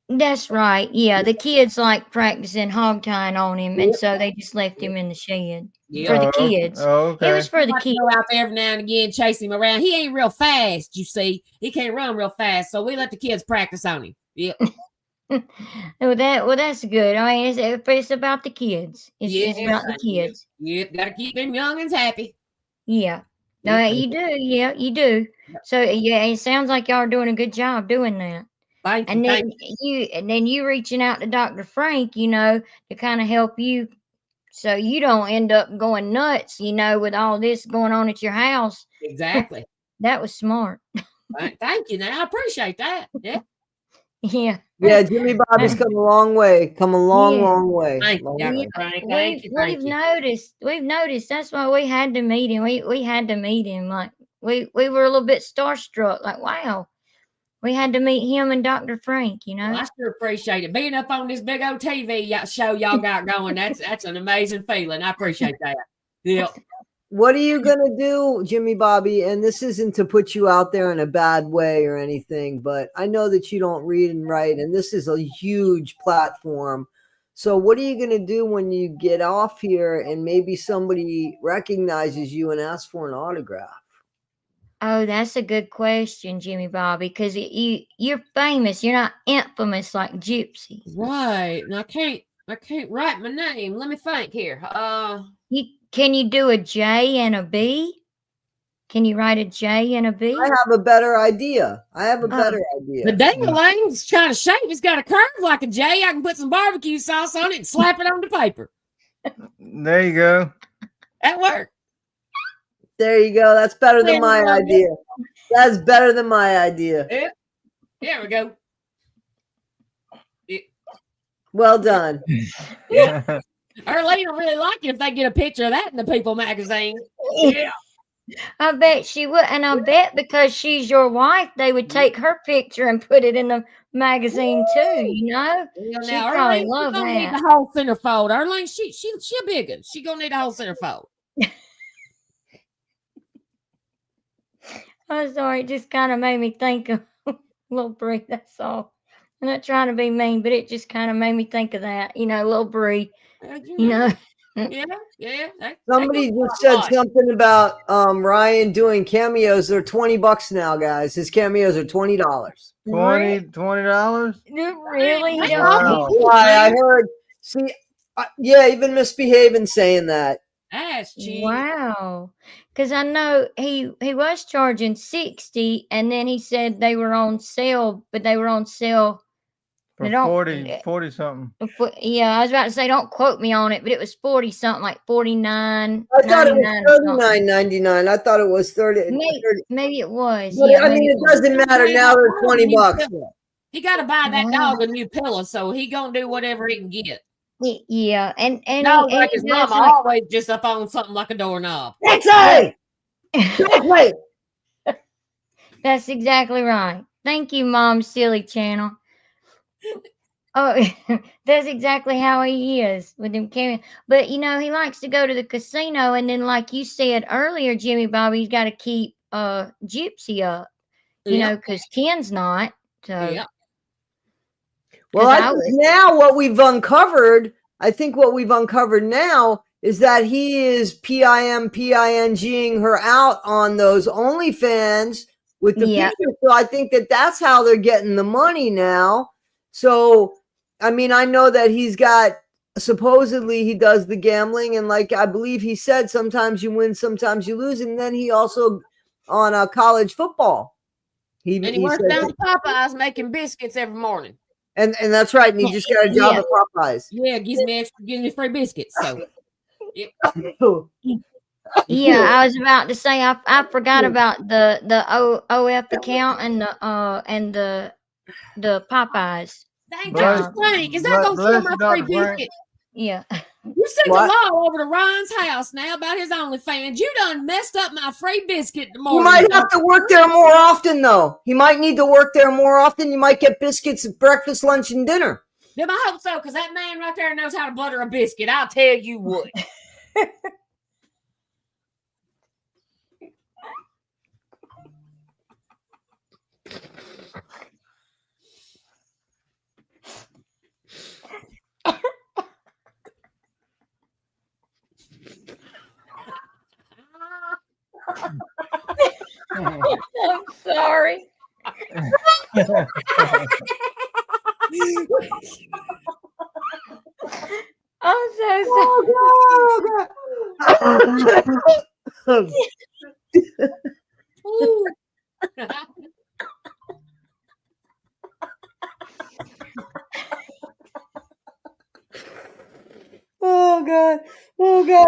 That's right. Yeah, the kids like practicing hog tying on him, and so they just left him in the shed for the kids. Oh, okay. It was for the Like, kids. go out there every now and again, chase him around. He ain't real fast, you see. He can't run real fast, so we let the kids practice on him. Yep. Well, that's good. I mean, it's about the kids. It's about the kids. Yep, gotta keep them youngins happy. Yeah. No, you do. Yeah, you do. So yeah, it sounds like y'all are doing a good job doing that. Thank And you. then you reaching out to Dr. Frank, to kind of help you so you don't end up going nuts, with all this going on at your house. Exactly. That was smart. Thank you. Now I appreciate that. Yeah. Yeah. Yeah, Jimmy Bobby's come a long way. Come a long way. Thank you, Dr. Frank. Thank you. We've noticed. That's why we had to meet him. We had to meet him. Like we were a little bit starstruck. Like, wow. We had to meet him and Dr. Frank, Well, I sure appreciate it. Being up on this big old TV show y'all got going, that's an amazing feeling. I appreciate that. Yeah. What are you going to do, Jimmy Bobby? And this isn't to put you out there in a bad way or anything, but I know that you don't read and write, and this is a huge platform. So what are you going to do when you get off here and maybe somebody recognizes you and asks for an autograph? Oh, that's a good question, Jimmy Bobby, because you're famous. You're not infamous like Gypsy. Right. And I can't write my name. Let me think here. Can you do a J and a B? Can you write a J and a B? I have a better idea. The dang-a-lang's kind of shape. It's got a curve like a J. I can put some barbecue sauce on it and slap it on the paper. There you go. That worked. There you go. That's better than my idea. That's better than my idea. Yeah. There we go. Yeah. Well done. Yeah. Arlene will really like it if they get a picture of that in the People magazine. Yeah. I bet she would. And I bet because she's your wife, they would take her picture and put it in the magazine too, Well, She'd now, probably Arlene, love gonna that. need the whole centerfold. Arlene, she a big one. She gonna need a whole centerfold. I'm sorry, it just kind of made me think of Little Brie, that's all. I'm not trying to be mean, but it just kind of made me think of that, Little Brie, Yeah. Somebody just said something about Ryan doing cameos. They're $20 now, guys. His cameos are $20. $20? Really? Wow. I heard. See, yeah, even misbehaving saying that. That's cheap. Wow. Because I know he was charging 60, and then he said they were on sale, but they were on sale For 40 something. Yeah, I was about to say, don't quote me on it, but it was 40 something, like 49. I thought it was $39.99. I thought it was 30. Maybe it was. But yeah, I mean, it doesn't matter now. They're $20. He got to buy that dog a new pillow, so he gonna do whatever he can get. Yeah, and dog like his mama always just up on something like a doorknob. Exactly. That's exactly right. Thank you, Mom. Silly channel. Oh, that's exactly how he is with him carrying. But he likes to go to the casino, and then, like you said earlier, Jimmy Bobby, he's got to keep Gypsy up. Yep. Because Ken's not. So. Yep. Well, I think now what we've uncovered, now is that he is PINGing her out on those OnlyFans with the picture. So I think that's how they're getting the money now. So, I mean, I know that he's got, supposedly he does the gambling, and like I believe he said, sometimes you win, sometimes you lose, and then he also on college football. He works down to Popeyes making biscuits every morning. And that's right. And he just got a job at Popeyes. Yeah, gives me free biscuits. So, yep. Yeah, I was about to say I forgot about the OF account and the Popeyes. That's funny because that goes for my free biscuit. Yeah. You sent a law over to Ryan's house now about his OnlyFans. You done messed up my free biscuit tomorrow. You might have to work there more often, though. He might need to work there more often. You might get biscuits at breakfast, lunch, and dinner. Yeah, I hope so, because that man right there knows how to butter a biscuit. I'll tell you what. I'm sorry. I'm so sorry. Oh God! Oh God!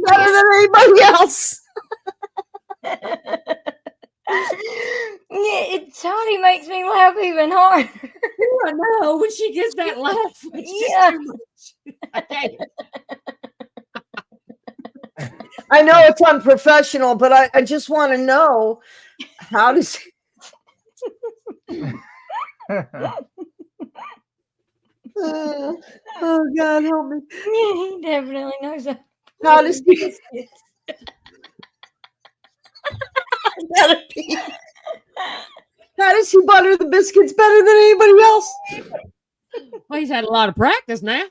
Better than anybody else. Tony makes me laugh even harder. I know when she gets that laugh. It's just too much. Okay. I know it's unprofessional, but I just want to know, how does oh God, help me. He definitely knows that. How does he how does he butter the biscuits better than anybody else? Well, he's had a lot of practice now.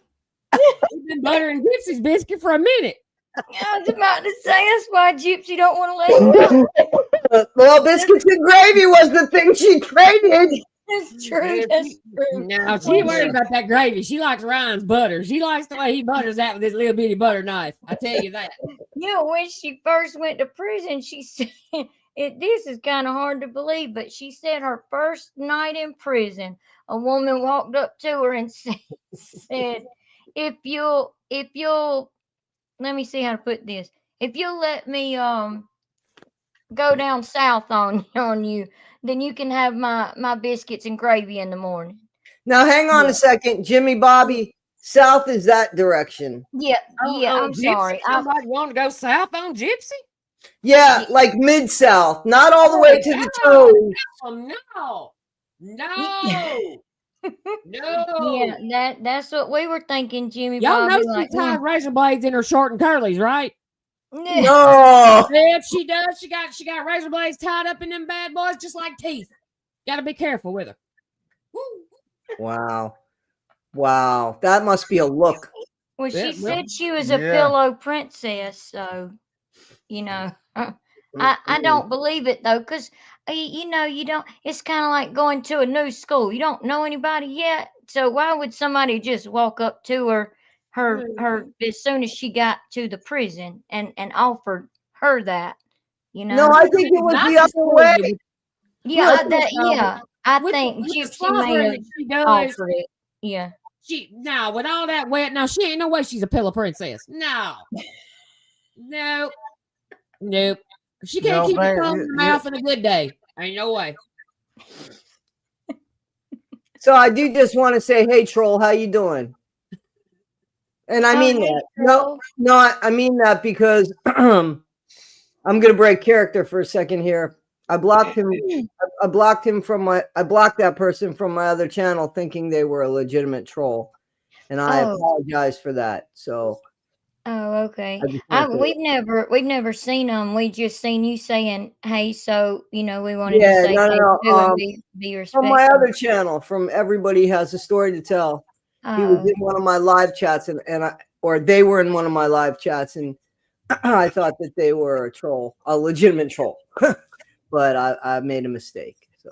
He's been buttering Gypsy's biscuit for a minute. I was about to say that's why Gypsy don't want to let him go. Well, biscuits and gravy was the thing she traded. That's true. That's true. No, she ain't worried about that gravy. She likes Ryan's butter. She likes the way he butters that with his little bitty butter knife. I tell you that. When she first went to prison, she said, this is kind of hard to believe, but she said her first night in prison, a woman walked up to her and said, if you'll, let me see how to put this. If you'll let me go down south on you, then you can have my biscuits and gravy in the morning. Now, hang on a second. Jimmy Bobby, south is that direction. Yeah, I'm Gypsy? sorry. Somebody want to go south on Gypsy? Yeah, like mid-south, not all the way to the toes. Oh, no. Yeah, that's what we were thinking, Jimmy. Y'all Bobby, know she ties razor blades in her short and curlies, right? No. Yep, she does. She got razor blades tied up in them bad boys just like teeth. Got to be careful with her. Wow. That must be a look. Well, she said she was a pillow princess, so I don't believe it though, because you don't. It's kind of like going to a new school. You don't know anybody yet, so why would somebody just walk up to her as soon as she got to the prison and offered her that? No, I think it was the other way. I think Gypsy may have offered it. Yeah. With all that wet, now she ain't no way she's a pillow princess. No. Nope. She can't keep her tongue in her mouth in a good day. Ain't no way. So I do just want to say, hey, troll, how you doing? And I mean hey, that. girl. I mean that because I'm going to break character for a second here. I blocked him. I blocked that person from my other channel thinking they were a legitimate troll. And I apologize for that. So. Oh, okay. We've never seen them. We just seen you saying, "Hey," so we wanted to say hey too and be respectful. From my other channel, from Everybody Has a Story to Tell. He was in one of my live chats, or they were in one of my live chats, and I thought that they were a legitimate troll, but I made a mistake. So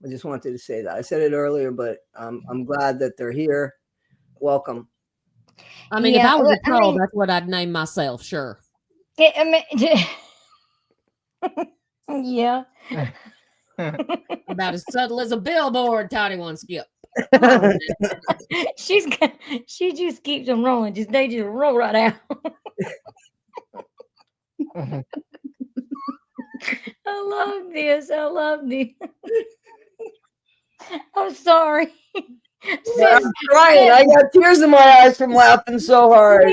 I just wanted to say that. I said it earlier, but I'm glad that they're here. Welcome. I mean, if I was a troll, that's what I'd name myself. Sure. Yeah. About as subtle as a billboard, Toddy One Skip. She just keeps them rolling. They just roll right out. I love this. I'm sorry. I'm crying. I got tears in my eyes from laughing so hard.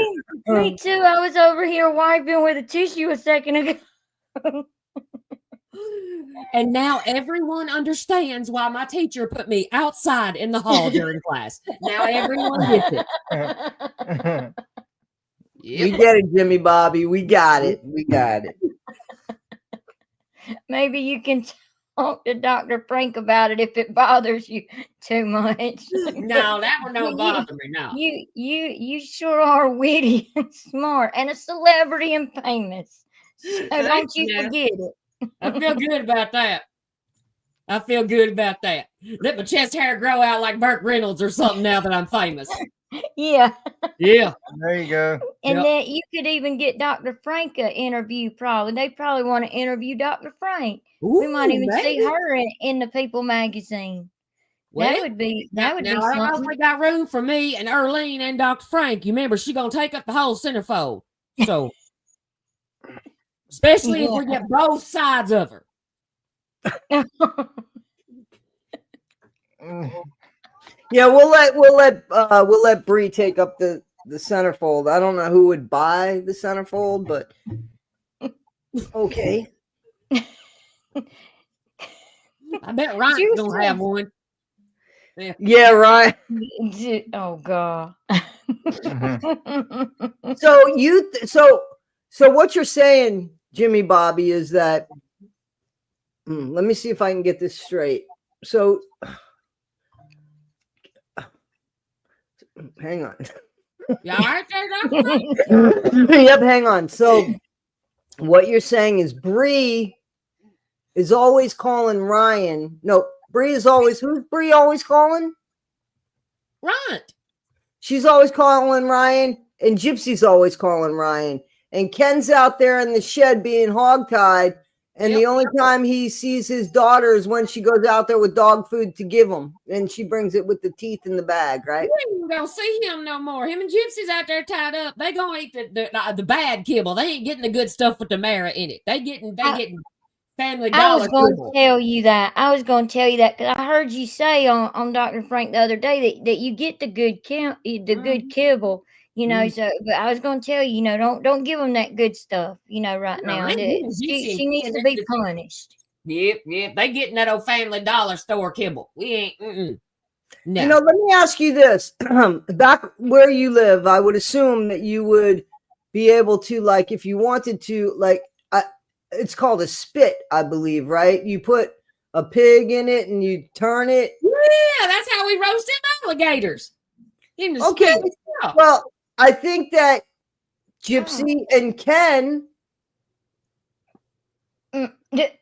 Me too. I was over here wiping with a tissue a second ago. And now everyone understands why my teacher put me outside in the hall during class. Now everyone gets it. We get it, Jimmy Bobby. We got it. Maybe you can talk to Dr. Frank about it if it bothers you too much. No, that one don't bother me. No. You sure are witty and smart and a celebrity and famous. So don't you forget it. I feel good about that. Let my chest hair grow out like Burt Reynolds or something now that I'm famous. Yeah. There you go. And then you could even get Dr. Frank an interview. They probably want to interview Dr. Frank. Ooh, we might even see her in the People magazine. Well, that would be now, something. I don't know if we got room for me and Earlene and Dr. Frank. You remember, she's gonna take up the whole centerfold. So especially if we get both sides of her. Yeah, we'll let Bree take up the centerfold. I don't know who would buy the centerfold, but okay. I bet Ryan's gonna have one. Yeah, right. Oh God. So what you're saying, Jimmy Bobby, is that let me see if I can get this straight. So hang on. You all right there, Yep, hang on. So what you're saying is Bree is always calling Ryan. No, Bree is always, who's Bree always calling? Ryan. She's always calling Ryan, and Gypsy's always calling Ryan. And Ken's out there in the shed being hogtied, and the only time he sees his daughter is when she goes out there with dog food to give him, and she brings it with the teeth in the bag, right? We ain't gonna see him no more. Him and Gypsy's out there tied up. They gonna eat the bad kibble. They ain't getting the good stuff with the marrow in it. They getting Family Dollar. I was going to tell you that. Because I heard you say on Dr. Frank the other day that you get the good good kibble. So but I was going to tell you, don't give them that good stuff, right now. She needs to be punished. Yep. They getting that old Family Dollar store kibble. We ain't. No. Let me ask you this. Back where you live, I would assume that you would be able to, like, if you wanted to, like, it's called a spit, I believe, right? You put a pig in it and you turn it. Yeah, that's how we roasted alligators. Okay. Well, I think that Gypsy and Ken maybe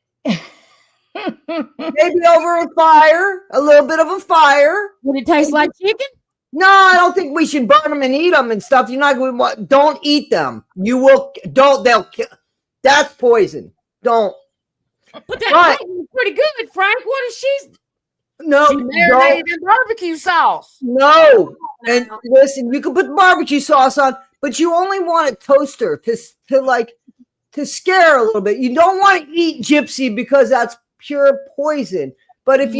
over a fire, a little bit of a fire. Would it taste like chicken? No, I don't think we should burn them and eat them and stuff. You're not going to don't eat them. You will don't. They'll kill. That's poison. Don't. But that is pretty good, Frank. What is she? No, she marinated in barbecue sauce. No, and listen, you can put barbecue sauce on, but you only want a toaster to scare a little bit. You don't want to eat Gypsy because that's pure poison. But if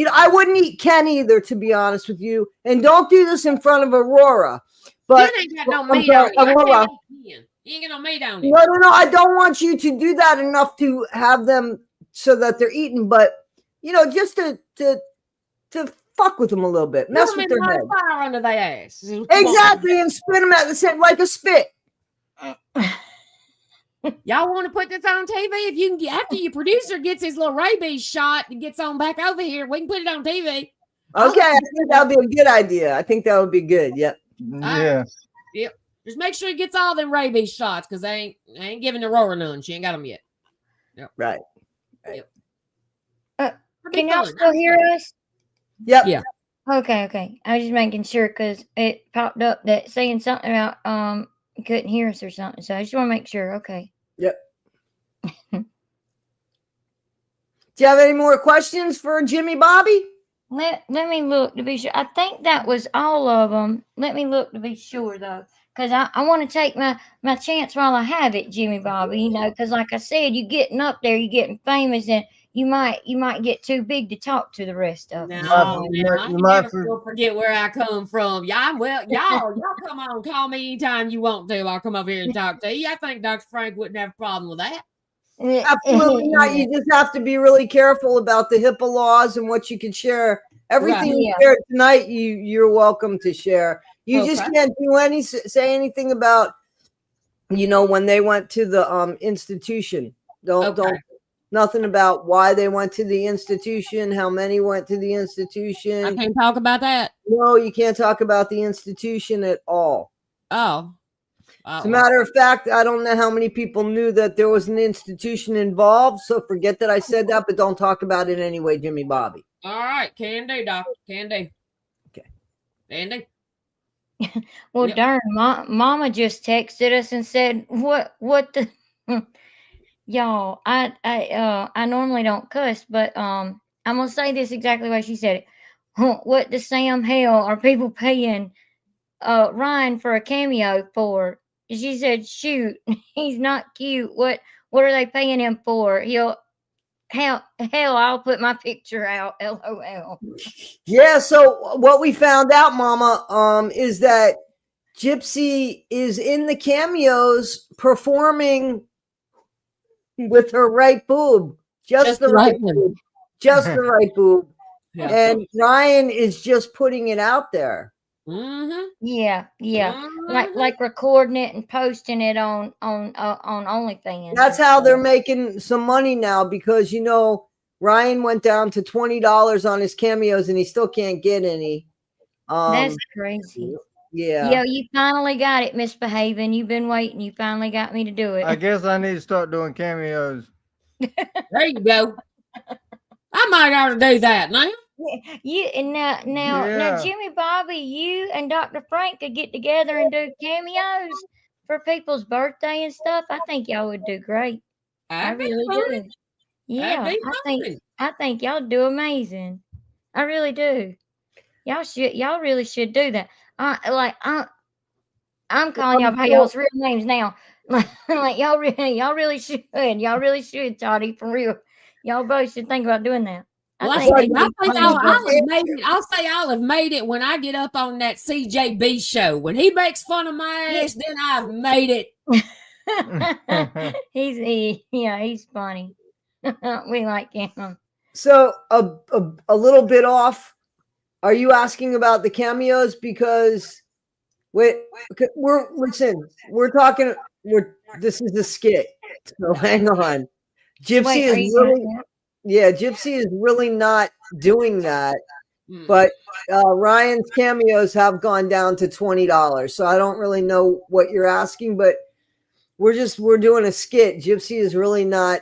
I wouldn't eat Ken either, to be honest with you. And don't do this in front of Aurora. But Ken ain't got no I'm meat sorry, on it. I hold can't on. eat Ken. He ain't got no meat on it. No. I don't want you to do that enough to have them so that they're eaten, but just to fuck with them a little bit, mess Put with them their in head. the fire under their ass. is what you want. Exactly, and spin them at the same like a spit. Y'all want to put this on TV? If you can get after your producer gets his little rabies shot and gets on back over here, we can put it on TV. Okay, I think that would be a good idea. I think that would be good. Yep. Yeah. Yep. Just make sure he gets all them rabies shots because I ain't giving Aurora none. She ain't got them yet. Yep. Right. Can y'all still hear us? Yep. Yeah. Okay. I was just making sure because it popped up that saying something about you couldn't hear us or something. So I just want to make sure. Okay. Yep. Do you have any more questions for Jimmy Bobby? Let me look to be sure. I think that was all of them. Let me look to be sure though, because I want to take my chance while I have it, Jimmy Bobby. Because like I said, you getting up there, you getting famous, and you might get too big to talk to the rest of them. No, You man, might- I you ain't might never still forget where I come from. Y'all come on, call me anytime you want to. I'll come over here and talk to you. I think Dr. Frank wouldn't have a problem with that. Absolutely not. You just have to be really careful about the HIPAA laws and what you can share. Everything Right. you shared tonight, you're welcome to share. You just Okay. can't say anything about when they went to the institution. Don't nothing about why they went to the institution, how many went to the I institution. can't talk about that. No, you can't talk about the institution at all. Oh. As a matter of fact, I don't know how many people knew that there was an institution involved. So forget that I said that, but don't talk about it anyway, Jimmy Bobby. All right, can do, Doc. Can do. Okay. Can do. Well, Yep. darn, Mama just texted us and said, "What the." Y'all, I normally don't cuss, but I'm gonna say this exactly the way she said it. What the Sam hell are people paying Ryan for a cameo for? She said, "Shoot, he's not cute. What are they paying him for? Hell, I'll put my picture out. LOL." Yeah, so what we found out, Mama, is that Gypsy is in the cameos performing with her right boob. Just the right boob. Just the right boob. Yeah. And Ryan is just putting it out there. Mm-hmm. Yeah. Mm-hmm. Like recording it and posting it on OnlyFans. That's how they're making some money now because Ryan went down to $20 on his cameos and he still can't get any. That's crazy. Yeah. Yo, you finally got it, misbehaving. You've been waiting. You finally got me to do it. I guess I need to start doing cameos. There you go. I might ought to do that now. You and now, Jimmy Bobby, you and Dr. Frank could get together and do cameos for people's birthday and stuff. I think y'all would do great. I really do. Yeah, I think y'all do amazing. I really do. Y'all really should do that. I'm calling y'all by y'all's real names now. Like y'all really should. Y'all really should, Toddy, for real. Y'all both should think about doing that. Well, I'll say I'll have made it when I get up on that CJB show. When he makes fun of my ass, then I've made it. He's funny. We like him. So a little bit off. Are you asking about the cameos? Because we're talking. This is a skit. So hang on. Gypsy is really not doing that. But Ryan's cameos have gone down to $20. So I don't really know what you're asking, but we're doing a skit. Gypsy is really not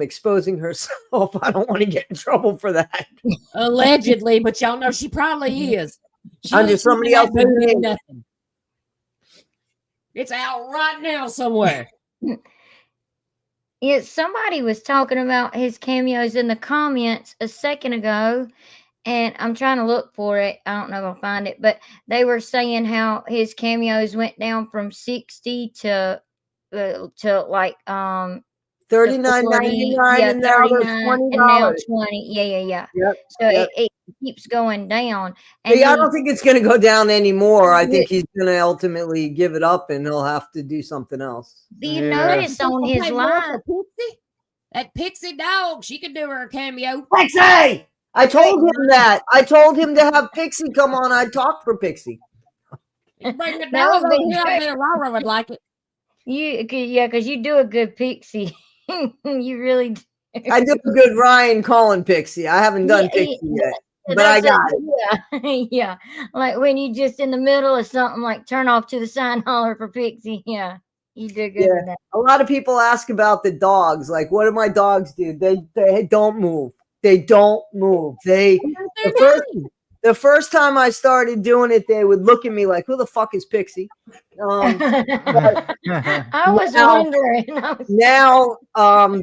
exposing herself. I don't want to get in trouble for that. Allegedly, but y'all know she probably is. Under somebody else's name. Nothing. It's out right now somewhere. Yeah, somebody was talking about his cameos in the comments a second ago, and I'm trying to look for it. I don't know if I'll find it, but they were saying how his cameos went down from 60 to like $39.99 yeah, and now they're 39 and now $20. 20. Yeah. Yep. So Yep. it keeps going down. But And yeah, I don't think it's going to go down anymore. I Yeah. think he's going to ultimately give it up and he'll have to do something else. do you Yeah. notice on his Pay more live? for Pixie? That Pixie dog, she could do her cameo. Pixie! I told him that. I told him to have Pixie come on. I talked for Pixie. Bring the That dog would be over here. I good. bet Aurora would like it. Because you do a good pixie. You really do. I do a good Ryan calling Pixie. I haven't done Pixie yet, but I got it. Yeah, yeah. Like when you just in the middle of something, like turn off to the side, holler for Pixie. Yeah, you do good with that. A lot of people ask about the dogs. Like, what do my dogs do? They don't move. They don't move. The first time I started doing it, they would look at me like, "Who the fuck is Pixie?" I was wondering. Now,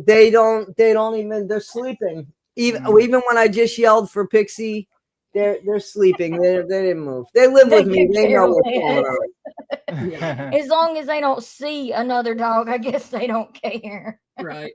they don't even. They're sleeping. Even when I just yelled for Pixie, they're sleeping. They didn't move. They live with me. They know what's going on. As long as they don't see another dog, I guess they don't care. Right.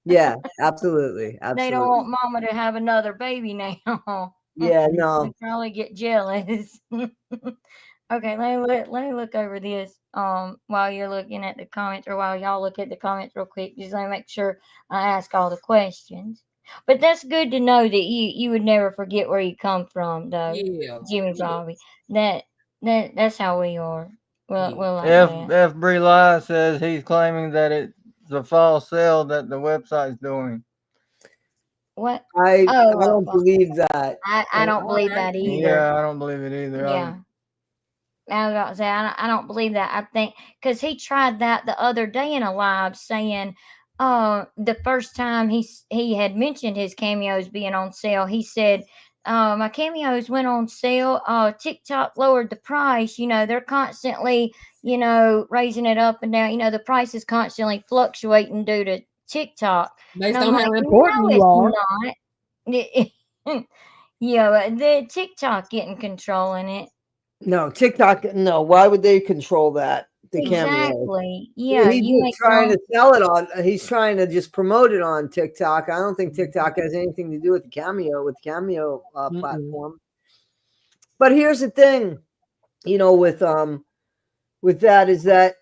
Yeah, absolutely. They don't want mama to have another baby now. Yeah, no. They probably get jealous. Okay, let me look over this while you're looking at the comments, or while y'all look at the comments real quick. Just let me make sure I ask all the questions. But that's good to know that you would never forget where you come from, though. Yeah. Jimmy Bobby. That's how we are. Well, like F that. BRI'S says he's claiming that it's a false sale that the website's doing. What? I don't believe that. I don't believe that either. Yeah, I don't believe it either. Yeah. I was about to say, I don't believe that. I think because he tried that the other day in a live, saying, the first time he had mentioned his cameos being on sale, he said, my cameos went on sale. TikTok lowered the price. You know, they're constantly, raising it up and down. You know, the price is constantly fluctuating due to TikTok. Based And on I'm how like, important you are. it's not. Yeah, but the TikTok getting controlling it. No, TikTok. No, why would they control that? The Cameo. Exactly. Yeah, He's you just make trying to sell it on. He's trying to just promote it on TikTok. I don't think TikTok has anything to do with the Cameo platform. But here's the thing, with that is that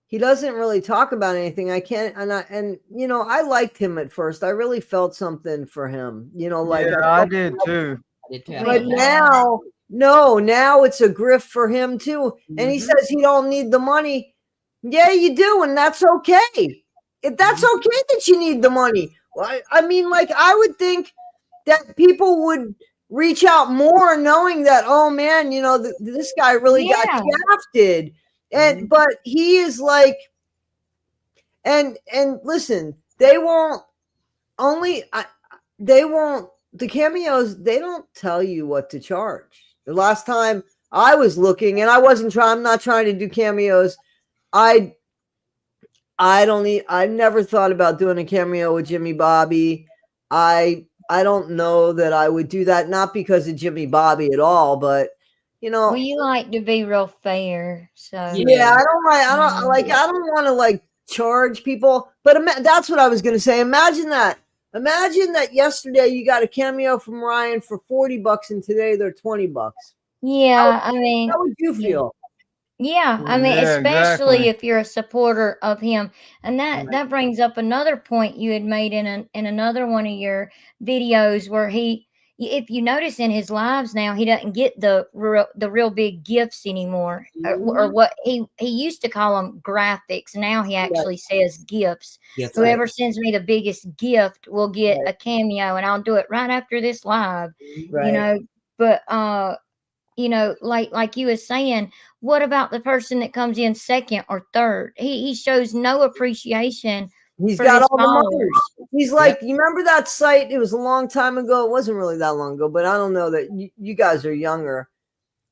he doesn't really talk about anything. I can't, I liked him at first. I really felt something for him. I did too. But now it's a grift for him too. And he says he don't need the money. Yeah, you do, and that's okay. If that's okay that you need the money. Well, I mean, like, I would think that people would reach out more knowing that, oh man, this guy really got shafted. But he is like, and listen, the cameos, they don't tell you what to charge. The last time I was looking, and I'm not trying to do cameos. I never thought about doing a cameo with Jimmy Bobby. I don't know that I would do that, not because of Jimmy Bobby at all, but well, you like to be real fair, so yeah, I don't want to like charge people, but that's what I was going to say. Imagine that yesterday you got a cameo from Ryan for $40 and today they're $20. Yeah, how would you feel? Yeah, I mean, Yeah, especially exactly. if you're a supporter of him, and that brings up another point you had made in another one of your videos, where if you notice in his lives now, he doesn't get the real big gifts anymore, or what he used to call them graphics. Now he actually says gifts. Yes, Whoever sends me the biggest gift will get a cameo, and I'll do it right after this live. Right. But like you was saying, what about the person that comes in second or third? He shows no appreciation. He's for got his all the followers. money. He's like, you remember that site? It was a long time ago. It wasn't really that long ago, but I don't know that you guys are younger.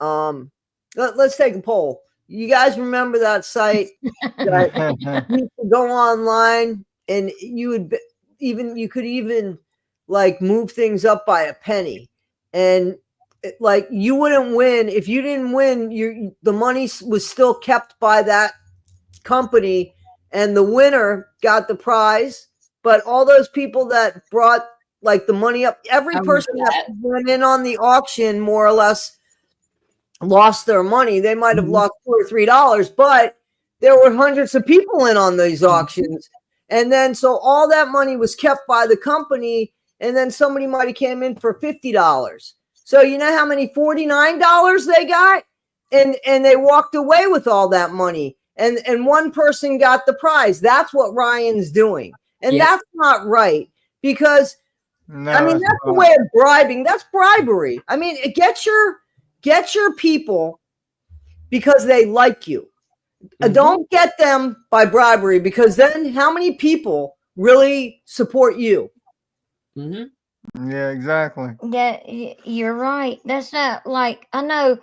Let's take a poll. You guys remember that site that you could go online and you could even like move things up by a penny, and like you wouldn't win if you didn't win. The money was still kept by that company, and the winner got the prize. But all those people that brought like the money up, every person that went in on the auction more or less lost their money. They might have lost $2 or $3, but there were hundreds of people in on these auctions. And then so all that money was kept by the company, and then somebody might have came in for $50. So you know how many $49 they got? And they walked away with all that money. And one person got the prize. That's what Ryan's doing. And that's not right, because I mean, that's the way of bribing. That's bribery. I mean, get your people because they like you. Don't get them by bribery, because then how many people really support you? Yeah, exactly. Yeah, you're right. That's not like, I know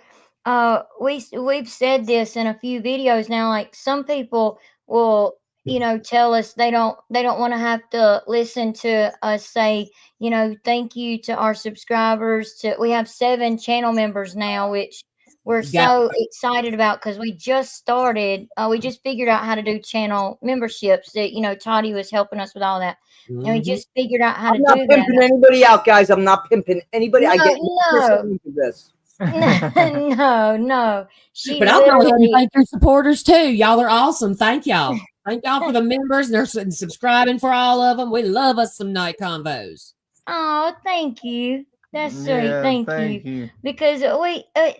we've said this in a few videos now, like some people will, you know, tell us they don't want to have to listen to us say, you know, thank you to our subscribers. We have 7 channel members now, which we're so excited about, because we just started, we just figured out how to do channel memberships. That, you know, Toddy was helping us with all that. And we just figured out how to do that. I'm not pimping anybody out, guys. I'm not pimping anybody. I get no. This. No. But I'm going to thank your supporters too. Y'all are awesome. Thank y'all. Thank y'all for the members. They're subscribing for all of them. We love us some night convos. Oh, thank you. That's sweet. Thank you. Because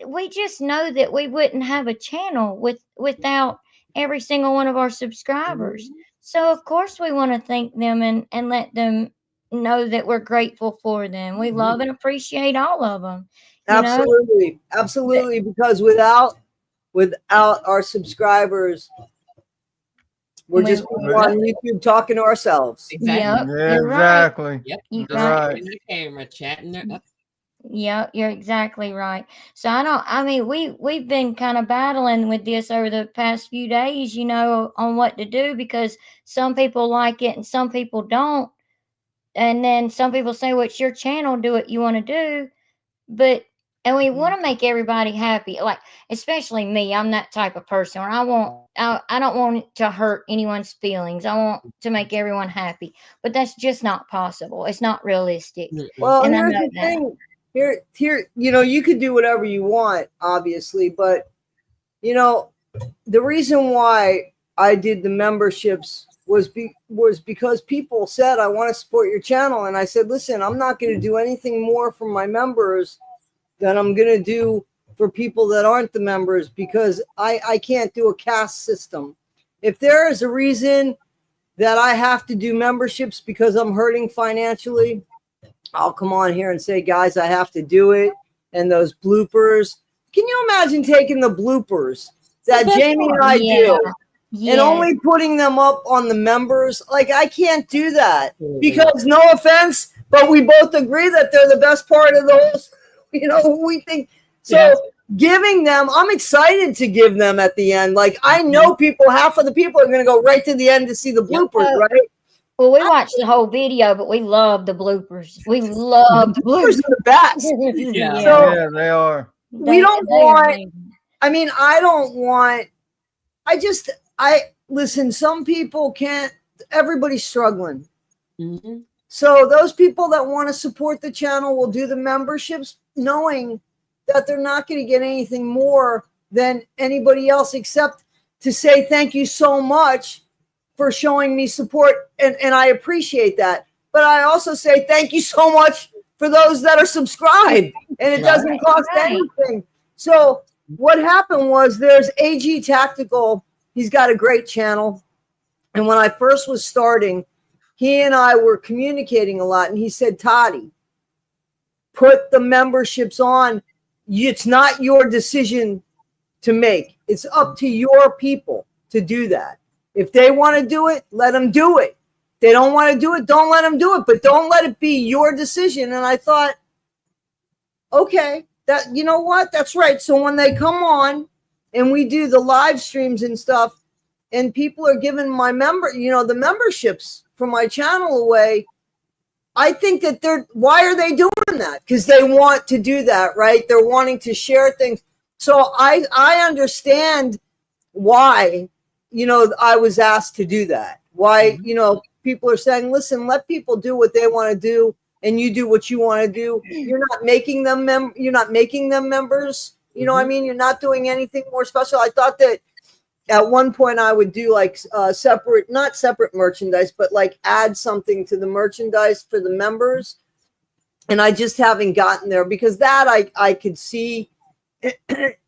we just know that we wouldn't have a channel without every single one of our subscribers. So of course we want to thank them and let them know that we're grateful for them. We love and appreciate all of them. Absolutely. Absolutely. Because without our subscribers, we're just on YouTube talking to ourselves. Exactly. Yep, yeah, exactly. Right. Yep. You right. In the camera chatting. Yeah, you're exactly right. So we've been kind of battling with this over the past few days, you know, on what to do, because some people like it and some people don't. And then some people say, well, it's your channel, do what you want to do. And we want to make everybody happy, like especially me. I'm that type of person where I don't want it to hurt anyone's feelings. I want to make everyone happy, but that's just not possible. It's not realistic. Well, and here's the thing. Here, you know, you could do whatever you want, obviously, but you know, the reason why I did the memberships was because people said, I want to support your channel, and I said, listen, I'm not going to do anything more for my members than I'm going to do for people that aren't the members, because I can't do a caste system. If there is a reason that I have to do memberships because I'm hurting financially, I'll come on here and say, guys, I have to do it. And those bloopers, can you imagine taking the bloopers that Jamie and I do and only putting them up on the members? Like, I can't do that because, no offense, but we both agree that they're the best part of those. You know, we think so. Giving them, I'm excited to give them at the end. Like, I know people, half of the people are going to go right to the end to see the bloopers, right? Well, we watched the whole video, but we love the bloopers. We love the bloopers. Are the best. Yeah, they are. We don't want, I mean, I don't want, listen, some people can't, everybody's struggling. So those people that want to support the channel will do the memberships knowing that they're not going to get anything more than anybody else, except to say thank you so much for showing me support. And I appreciate that. But I also say thank you so much for those that are subscribed, and it doesn't cost anything. So what happened was, there's AG Tactical. He's got a great channel. And when I first was starting, he and I were communicating a lot, and he said, Toddy, put the memberships on. It's not your decision to make. It's up to your people to do that. If they want to do it, let them do it. If they don't want to do it, don't let them do it, but don't let it be your decision. And I thought, okay, that, you know what? That's right. So when they come on and we do the live streams and stuff, and people are giving my the memberships for my channel away, I think that why are they doing that? Because they want to do that, right? They're wanting to share things. So I understand why I was asked to do that. Why, people are saying, listen, let people do what they want to do, and you do what you want to do. You're not making them members. You know what I mean? You're not doing anything more special. I thought that at one point I would do like not separate merchandise, but like add something to the merchandise for the members. And I just haven't gotten there, because that I could see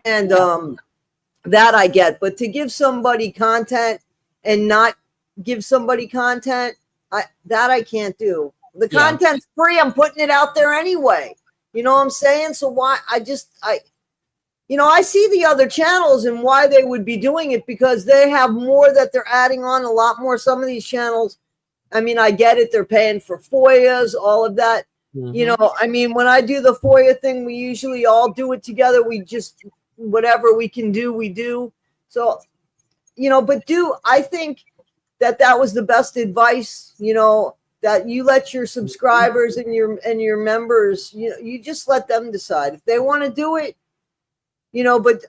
and that I get. But to give somebody content and not give somebody content, I can't do. The content's free. I'm putting it out there anyway. You know what I'm saying? So why I see the other channels and why they would be doing it, because they have more that they're adding on, a lot more. Some of these channels, I mean, I get it. They're paying for FOIAs, all of that. I mean, when I do the FOIA thing, we usually all do it together. We just, whatever we can do, we do. So, but I think that was the best advice, that you let your subscribers and your members, you just let them decide if they want to do it, but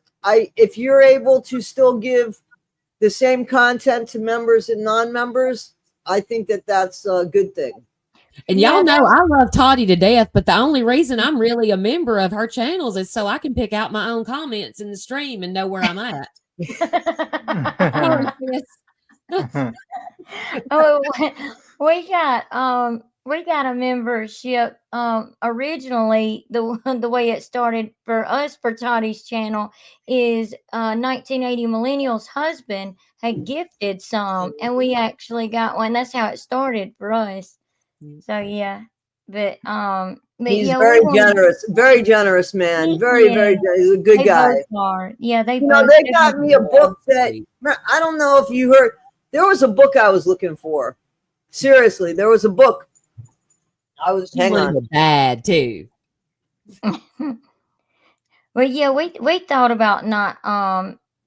if you're able to still give the same content to members and non-members, I think that's a good thing. And y'all know I love Toddy to death, but the only reason I'm really a member of her channels is so I can pick out my own comments in the stream and know where I'm at. Oh, we got a membership. Originally, the way it started for us for Toddy's channel is 1980 Millennial's husband had gifted some, and we actually got one. That's how it started for us. So yeah, but he's very generous man. Very generous. He's a good guy. Yeah, they got me a book that I don't know if you heard. There was a book I was looking for. Seriously, there was a book. Hang on. Bad too. Well, yeah, we thought about not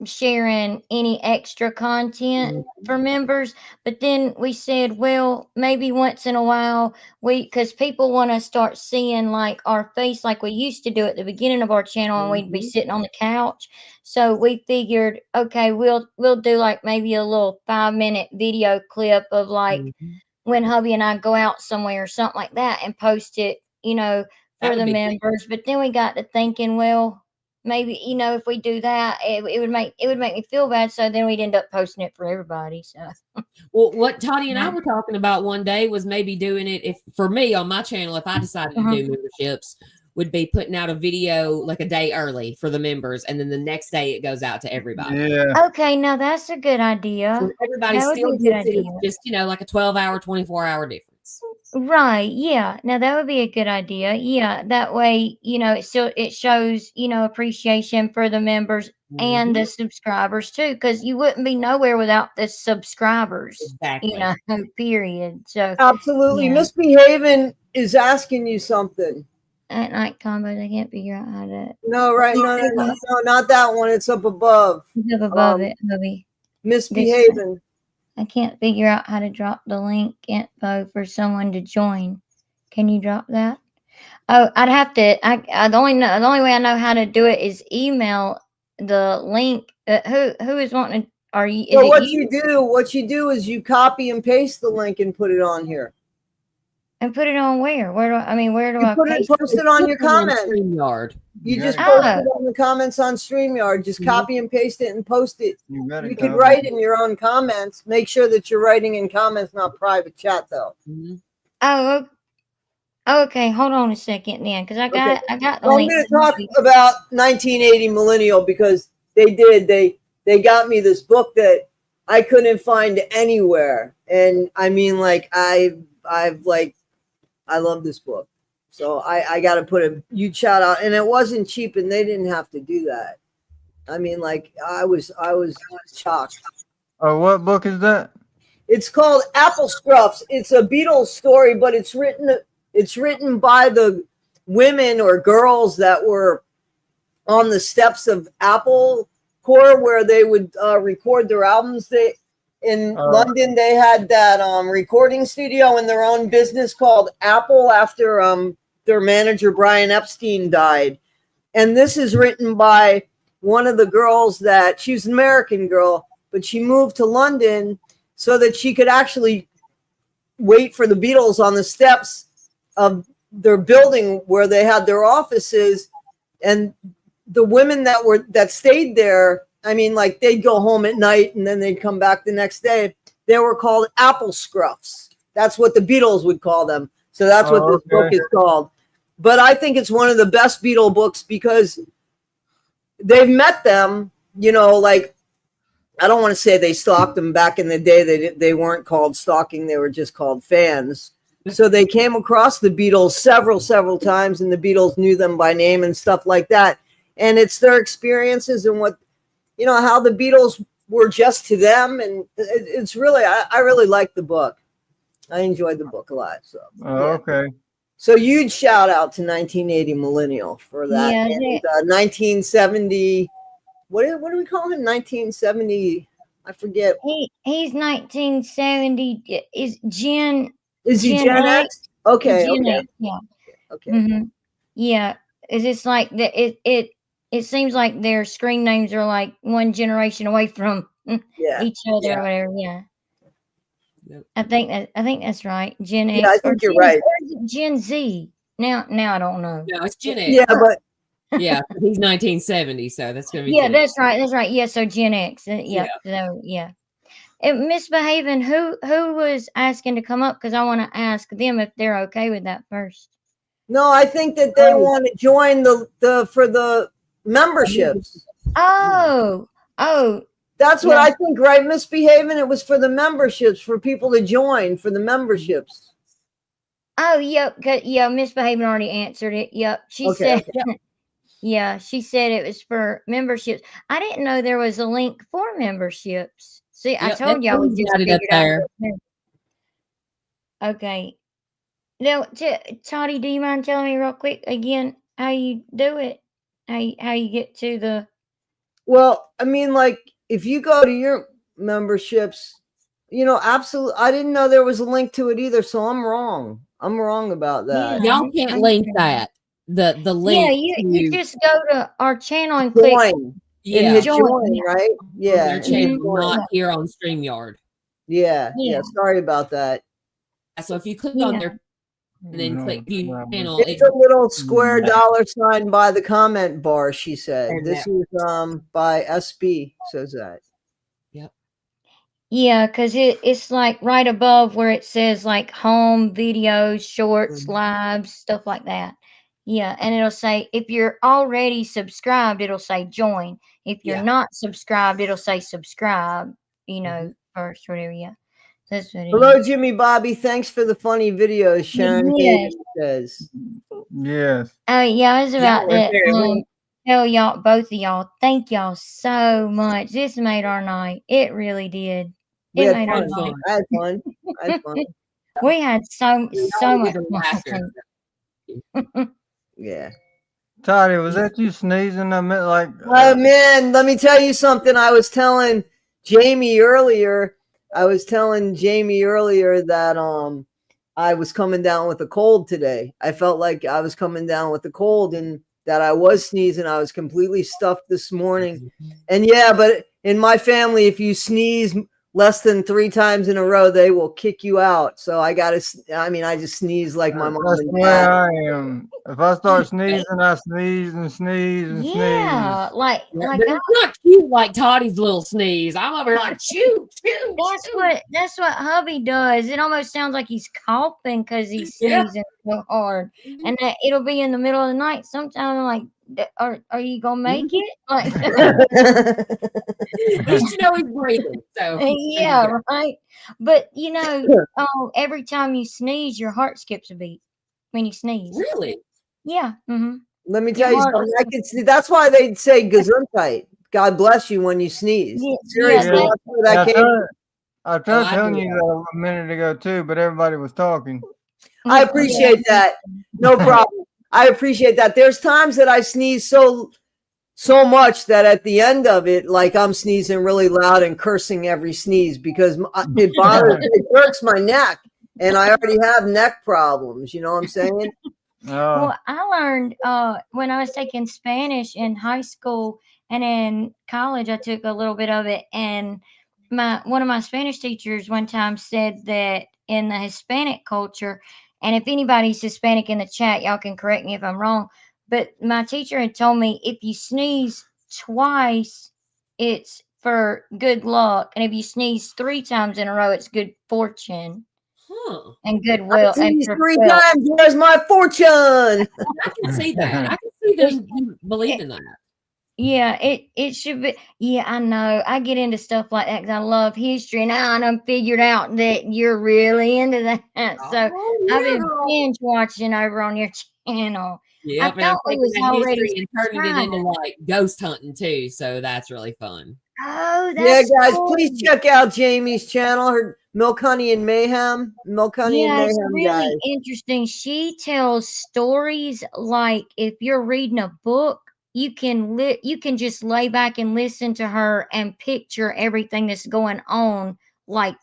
sharing any extra content for members, but then we said, well, maybe once in a while, because people want to start seeing like our face like we used to do at the beginning of our channel, and we'd be sitting on the couch. So we figured, okay, we'll do like maybe a little 5-minute video clip of like when hubby and I go out somewhere or something like that, and post it, for the members. But then we got to thinking, well, maybe, if we do that, it would make me feel bad. So then we'd end up posting it for everybody. So, well, what Toddy and I were talking about one day was maybe doing it, if for me on my channel, if I decided to do memberships, would be putting out a video like a day early for the members, and then the next day it goes out to everybody. Yeah. Okay, now that's a good idea. So everybody still gets it, just like a 12-hour, 24-hour difference. Right. Yeah. Now that would be a good idea. Yeah. That way, it shows, appreciation for the members and the subscribers too, because you wouldn't be nowhere without the subscribers. Exactly. Period. So absolutely. Yeah. Misbehaving is asking you something. At night combos, I can't figure out how to. No, right. No, not that one. It's up above. It's up above it, hubby. Misbehaving. I can't figure out how to drop the link info for someone to join. Can you drop that? Oh, I'd have to. The only way I know how to do it is email the link. Who is wanting? Are you? So what you do is you copy and paste the link and put it on here. And put it on where? Where do I post it on your comment? StreamYard. You just post it on the comments on StreamYard. Just copy and paste it and post it. You could write in your own comments. Make sure that you're writing in comments, not private chat, though. Oh, okay. Hold on a second, then, because I got the link. I'm going to talk about 1980 Millennial, because they got me this book that I couldn't find anywhere, and I mean, like I love this book. So I got to put a huge shout out, and it wasn't cheap, and they didn't have to do that. I mean, like I was shocked. Oh, what book is that? It's called Apple Scruffs. It's a Beatles story, but it's written by the women or girls that were on the steps of Apple Corps, where they would record their albums. In London, they had that recording studio in their own business called Apple after their manager, Brian Epstein, died. And this is written by one of the girls she was an American girl, but she moved to London so that she could actually wait for the Beatles on the steps of their building where they had their offices. And the women that stayed there, I mean, like they'd go home at night and then they'd come back the next day. They were called apple scruffs. That's what the Beatles would call them. So that's what this book is called. But I think it's one of the best Beatle books because they've met them, like, I don't want to say they stalked them back in the day. They weren't called stalking. They were just called fans. So they came across the Beatles several times, and the Beatles knew them by name and stuff like that. And it's their experiences and what, how the Beatles were just to them. And it's really, I really like the book. I enjoyed the book a lot. So, okay. So huge shout out to 1980 Millennial for that. Yeah, and 1970, what do we call him? 1970, I forget. He's 1970. Is Gen? Is he Gen X? Okay. Gen Okay. X, yeah. Okay. Mm-hmm. Yeah. Is this like that? It seems like their screen names are like one generation away from each other or whatever. Yeah. Yep. I think that's right. Gen X. Yeah, I think you're right. Or is it Gen Z? Now I don't know. No, it's Gen X. Yeah, but yeah, he's 1970, so that's gonna be. Yeah, Gen that's X. right. That's right. Yeah, so Gen X. Yeah. So yeah. And Misbehaving, who was asking to come up? Because I want to ask them if they're okay with that first. no, I think that they want to join for the memberships. Oh. That's what I think, right? Misbehaving. It was for the memberships, for people to join for the memberships. Oh, yep. Yeah, Misbehaving already answered it. Yep. She said. Okay. Yeah, she said it was for memberships. I didn't know there was a link for memberships. See, I told y'all we just figured out. Okay. Now, Toddy, do you mind telling me real quick again how you do it? How you get to the? Well, I mean, like if you go to your memberships, absolutely. I didn't know there was a link to it either, so I'm wrong. I'm wrong about that. Yeah, y'all can't link that. The link. Yeah, you just go to our channel and join. click. Yeah, and join, right? Yeah, their channel, not here on StreamYard. Yeah. Sorry about that. So if you click on their and then click view channel, it's a little square $sign by the comment bar. She said this is by SB. Says that. Yep. Yeah, because it's like right above where it says like home, videos, shorts, lives, stuff like that. Yeah, and it'll say if you're already subscribed, it'll say join. If you're not subscribed, it'll say subscribe. First, whatever. Yeah, that's what it Hello, is. Jimmy Bobby. Thanks for the funny videos. Sharon says. Yes. Oh yeah, I was about to tell y'all, both of y'all, thank y'all so much. This made our night. It really did. It made our night. I had fun. We had so much fun. Yeah. Toddy, was that you sneezing? I meant like. Oh man, let me tell you something. I was telling Jamie earlier that I was coming down with a cold today. I felt like I was coming down with a cold and that I was sneezing. I was completely stuffed this morning. And but in my family, if you sneeze less than 3 times in a row, they will kick you out. So I just sneeze like my mom. That's the way I am. If I start sneezing, I sneeze and sneeze and sneeze. Yeah, like it's not cute like Toddy's little sneeze. I'm over like chew. That's what hubby does. It almost sounds like he's coughing because he's sneezing so hard, and that it'll be in the middle of the night. Sometimes I'm like, are you gonna make it? Like, at least he's breathing. So yeah, right. But every time you sneeze, your heart skips a beat when you sneeze. Really? Yeah. Mm-hmm. Let me tell you something. I can see. That's why they say Gesundheit. God bless you when you sneeze. Seriously, that's where that came. I tried telling you that a minute ago too, but everybody was talking. I appreciate that. No problem. I appreciate that. There's times that I sneeze so much that at the end of it, like I'm sneezing really loud and cursing every sneeze because it bothers, it hurts my neck, and I already have neck problems. You know what I'm saying? Well, I learned when I was taking Spanish in high school and in college, I took a little bit of it, and one of my Spanish teachers one time said that in the Hispanic culture, and if anybody's Hispanic in the chat, y'all can correct me if I'm wrong. But my teacher had told me if you sneeze twice, it's for good luck, and if you sneeze 3 times in a row, it's good fortune Huh. and I goodwill. And sneeze for 3 wealth. times. Where's my fortune? I can see that. I can see them believing that. Yeah, it should be. Yeah, I know. I get into stuff like that because I love history, and I done figured out that you're really into that. So Oh, I've yeah, been girl. binge watching over on your channel. I Yep, and I'm thought we taking was that already history and turning it into subscribed. like ghost hunting too. So that's really fun. Oh, Yeah, that's guys, cool. please check out Jamie's channel. Her Milk Honey and Mayhem. Milk Honey and Yeah, it's Mayhem, really guys. interesting. She tells stories like if you're reading a book, you can just lay back and listen to her and picture everything that's going on like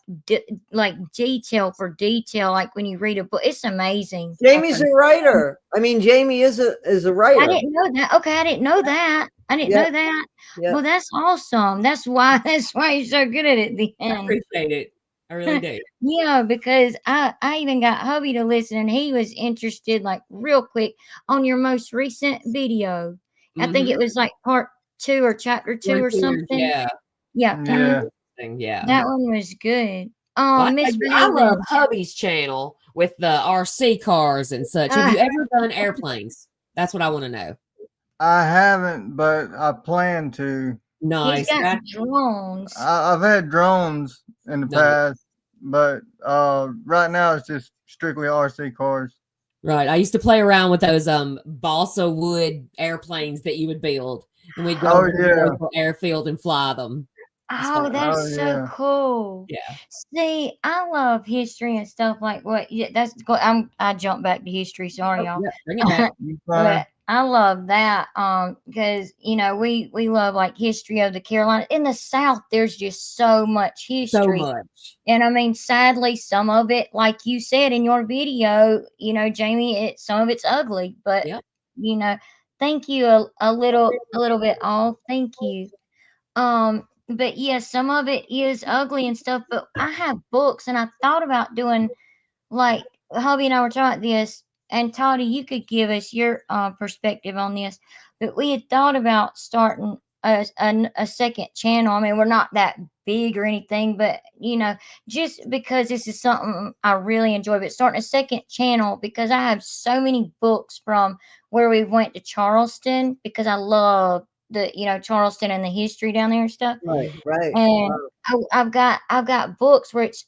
like detail for detail like when you read a book. It's amazing. Jamie's a writer. I mean, Jamie is a I writer. didn't know that. Okay, I didn't know that. I didn't Yep. know that. Yep. Well, that's awesome. That's why you're so good at it I then. appreciate it. I really do. Yeah, because I even got hubby to listen, and he was interested, like real quick, on your most recent video. I think it was like part 2 or chapter 2 or something. Yeah. Yeah, Yeah. Yeah. that one was good. Well, I Misbehaving. love hubby's channel with the RC cars and such. Have you ever done airplanes? That's what I want to know. I haven't, but I plan to. He's Nice. got drones. I've had drones in the Nice. past, but right now it's just strictly RC cars. Right. I used to play around with those balsa wood airplanes that you would build, and we'd go to the local airfield and fly them. Oh, that's so cool. Yeah. See, I love history and stuff like what. Yeah, that's go. I jump back to history. Sorry, y'all. Yeah, bring it back. But I love that because we love like history of the Carolinas. In the South, there's just so much history. So much. And I mean, sadly, some of it, like you said in your video, Jamie, some of it's ugly, but thank you a little bit off. Thank you. But yeah, some of it is ugly and stuff, but I have books, and I thought about doing like hubby and I were talking about this, and Toddy, you could give us your perspective on this. But we had thought about starting a second channel. I mean, we're not that big or anything, but just because this is something I really enjoy. But starting a second channel because I have so many books from where we went to Charleston because I love the Charleston and the history down there and stuff. Right. And I've got books where it's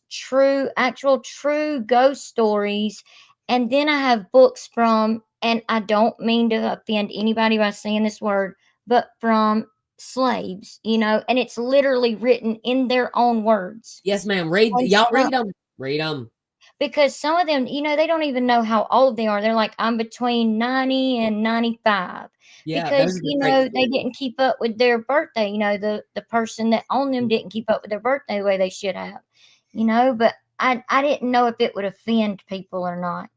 actual true ghost stories, and then I have books from, and I don't mean to offend anybody by saying this word, but from slaves, and it's literally written in their own words. Yes, ma'am. Read them. Read them. Because some of them, they don't even know how old they are. They're like, I'm between 90 and 95. Yeah, because, they didn't keep up with their birthday. The person that owned them didn't keep up with their birthday the way they should have. But I didn't know if it would offend people or not.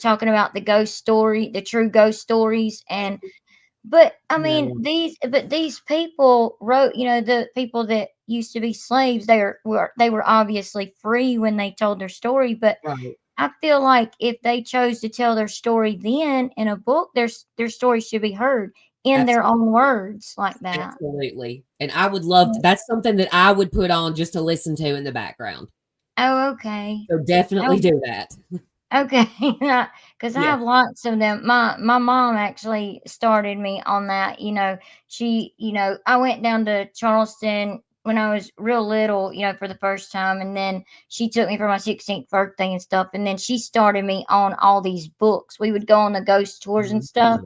Talking about the ghost story, the true ghost stories. But I mean, these people wrote, the people that used to be slaves, they were obviously free when they told their story. But I feel like if they chose to tell their story then in a book, their story should be heard in their own words like that. Absolutely. And I would love to, that's something that I would put on just to listen to in the background. Oh, okay. So definitely do that. Okay, because I have lots of them. My mom actually started me on that. She, I went down to Charleston when I was real little, for the first time, and then she took me for my 16th birthday and stuff, and then she started me on all these books. We would go on the ghost tours and stuff,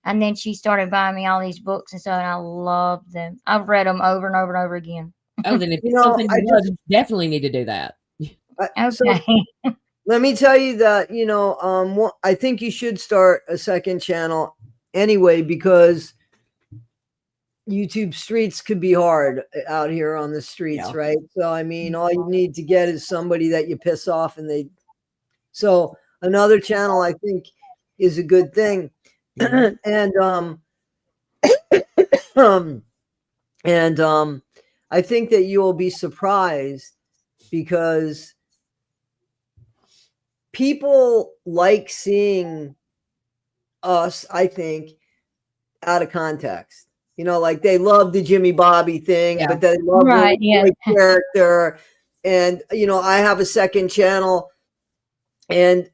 and then she started buying me all these books and stuff, and I loved them. I've read them over and over and over again. Oh, then if it's something you love, you definitely need to do that. Okay. So, let me tell you that, I think you should start a second channel anyway, because YouTube streets could be hard out here on the streets, right? So, I mean, all you need to get is somebody that you piss off so another channel I think is a good thing. And I think that you will be surprised because people like seeing us, I think, out of context. You know, like they love the Jimmy Bobby thing, Yeah. but they love Right, yeah. the character. And, you know, I have a second channel, and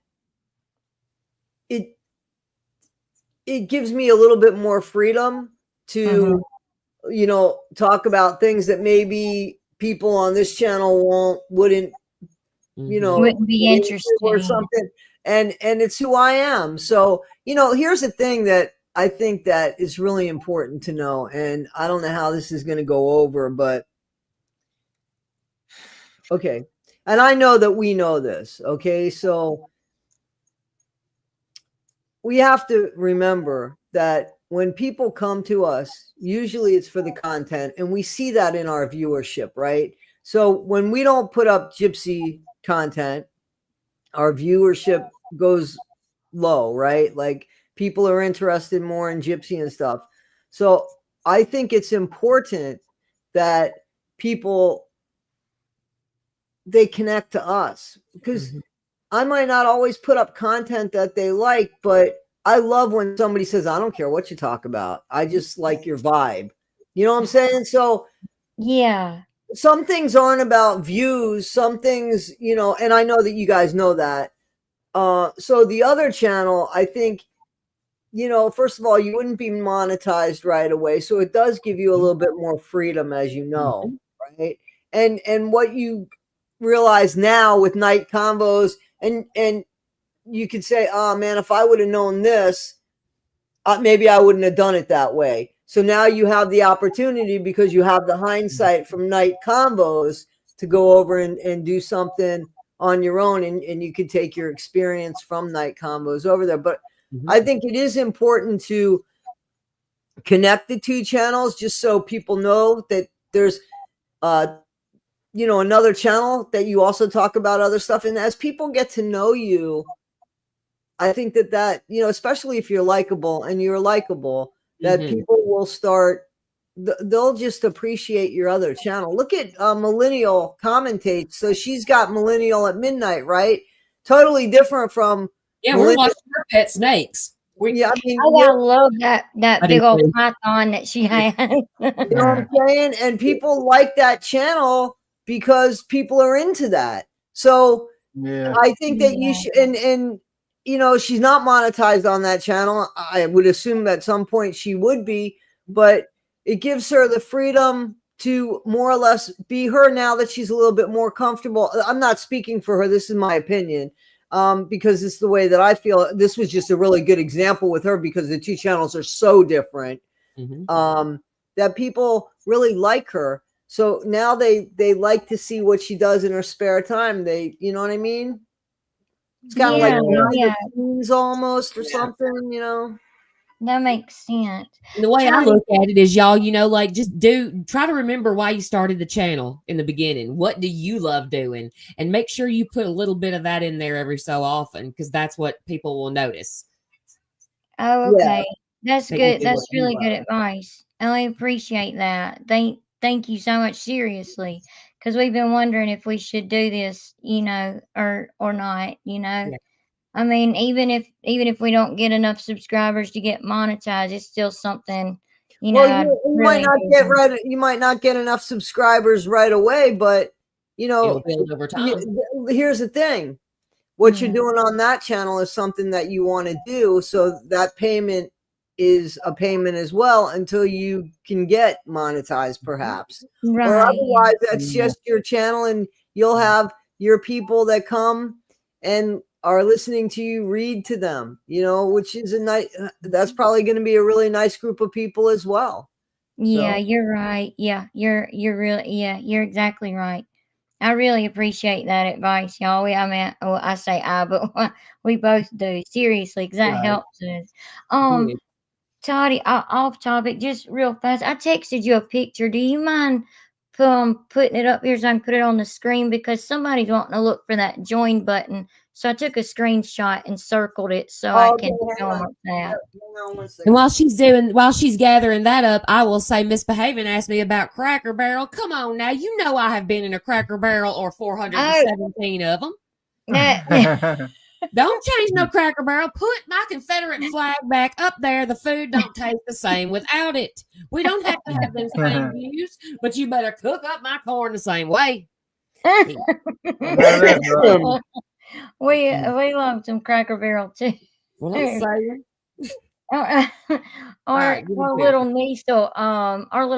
it gives me a little bit more freedom to, you know, talk about things that maybe people on this channel wouldn't, you know, Wouldn't be interested or in. something. And it's who I am. So, you know, here's the thing that I think that is really important to know. And I don't know how this is going to go over, but okay. And I know that we know this. Okay. So we have to remember that when people come to us, usually it's for the content, and we see that in our viewership, right? So when we don't put up Gypsy content, our viewership goes low, right? Like people are interested more in Gypsy and stuff. So I think it's important that people, they connect to us, because I might not always put up content that they like, but I love when somebody says, I don't care what you talk about, I just like your vibe. You know what I'm saying? So Yeah. some things aren't about views, some things, you know, and I know that you guys know that. So the other channel, I think, you know, first of all, you wouldn't be monetized right away. So it does give you a little bit more freedom, as you know, right? And what you realize now with night combos, and you could say, oh man, if I would have known this, maybe I wouldn't have done it that way. So now you have the opportunity, because you have the hindsight from night combos, to go over and do something on your own, and you could take your experience from night combos over there. But I think it is important to connect the two channels, just so people know that there's you know, another channel that you also talk about other stuff. And as people get to know you, I think that, you know, especially if you're likable, and you're likable, that people will start, they'll just appreciate your other channel. Look at Millennial commentates. So she's got Millennial at Midnight, right? Totally different from Yeah, we're Millennial. watching her pet snakes. Yeah, I mean, I gotta love that I do big old too. python that she has. you know what I'm saying? And people like that channel because people are into that. So Yeah. I think that you should, and you know, she's not monetized on that channel. I would assume at some point she would be, but it gives her the freedom to more or less be her now that she's a little bit more comfortable. I'm not speaking for her. This is my opinion, because it's the way that I feel. This was just a really good example with her, because the two channels are so different, that people really like her. So now they like to see what she does in her spare time. They, you know what I mean? It's kind of like Yeah, scenes almost, or something, you know? that makes sense. And the way I Charlie, look at it is, y'all, you know, like just try to remember why you started the channel in the beginning. What do you love doing? And make sure you put a little bit of that in there every so often, because that's what people will notice. oh, Yeah. okay. That's They can good. do That's what you really love. good advice. I appreciate that. Thank you so much, seriously, because we've been wondering if we should do this, you know, or not, you know. Yeah. I mean, even if we don't get enough subscribers to get monetized, it's still something, you know, Well, I'd you might really not do. get you might not get enough subscribers right away, but you know, It'll build over time. here's the thing. What you're Mhm. doing on that channel is something that you want to do, so that payment is a payment as well, until you can get monetized, perhaps. Or Right. otherwise, that's just your channel, and you'll have your people that come and are listening to you read to them, you know, which is that's probably going to be a really nice group of people as well. Yeah, So you're right. Yeah, you're really, yeah, you're exactly right. I really appreciate that advice, y'all. I mean, well, I say I, but we both do, seriously, because that right. helps us. Um, Good. Toddy, off topic, just real fast. I texted you a picture. Do you mind putting it up here so I can put it on the screen because somebody's wanting to look for that join button. So I took a screenshot and circled it so I Okay, can show hang them on. that. Hang on 1 And second. while she's gathering that up, I will say Misbehaving asked me about Cracker Barrel. Come on now, you know I have been in a Cracker Barrel or 417 of them. That, Don't change no Cracker Barrel. Put my Confederate flag back up there. The food don't taste the same without it. We don't have to have them same views, but you better cook up my corn the same way. That's right. we love some Cracker Barrel too. Well, I'm saying. our right, give me our two. little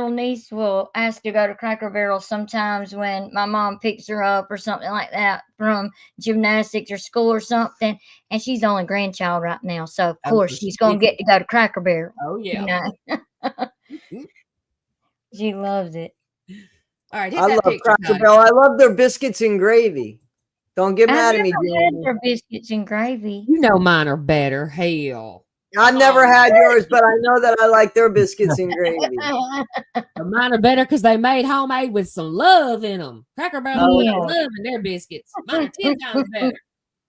niece will ask to go to Cracker Barrel sometimes when my mom picks her up or something like that from gymnastics or school or something. And she's the only grandchild right now, so of course so she's gonna get to go to Cracker Barrel. Oh, yeah. You know, she loves it. All right, hit I that love picture, Cracker Toddy. Barrel. I love their biscuits and gravy. Don't get I've mad at never me, had Jamie. their biscuits and gravy. You know mine are better. Hell. I've never had yours, but I know that I like their biscuits and gravy. But mine are better because they made homemade with some love in them. Cracker Barrel don't put no Yeah. love in their biscuits. Mine are 10 times better.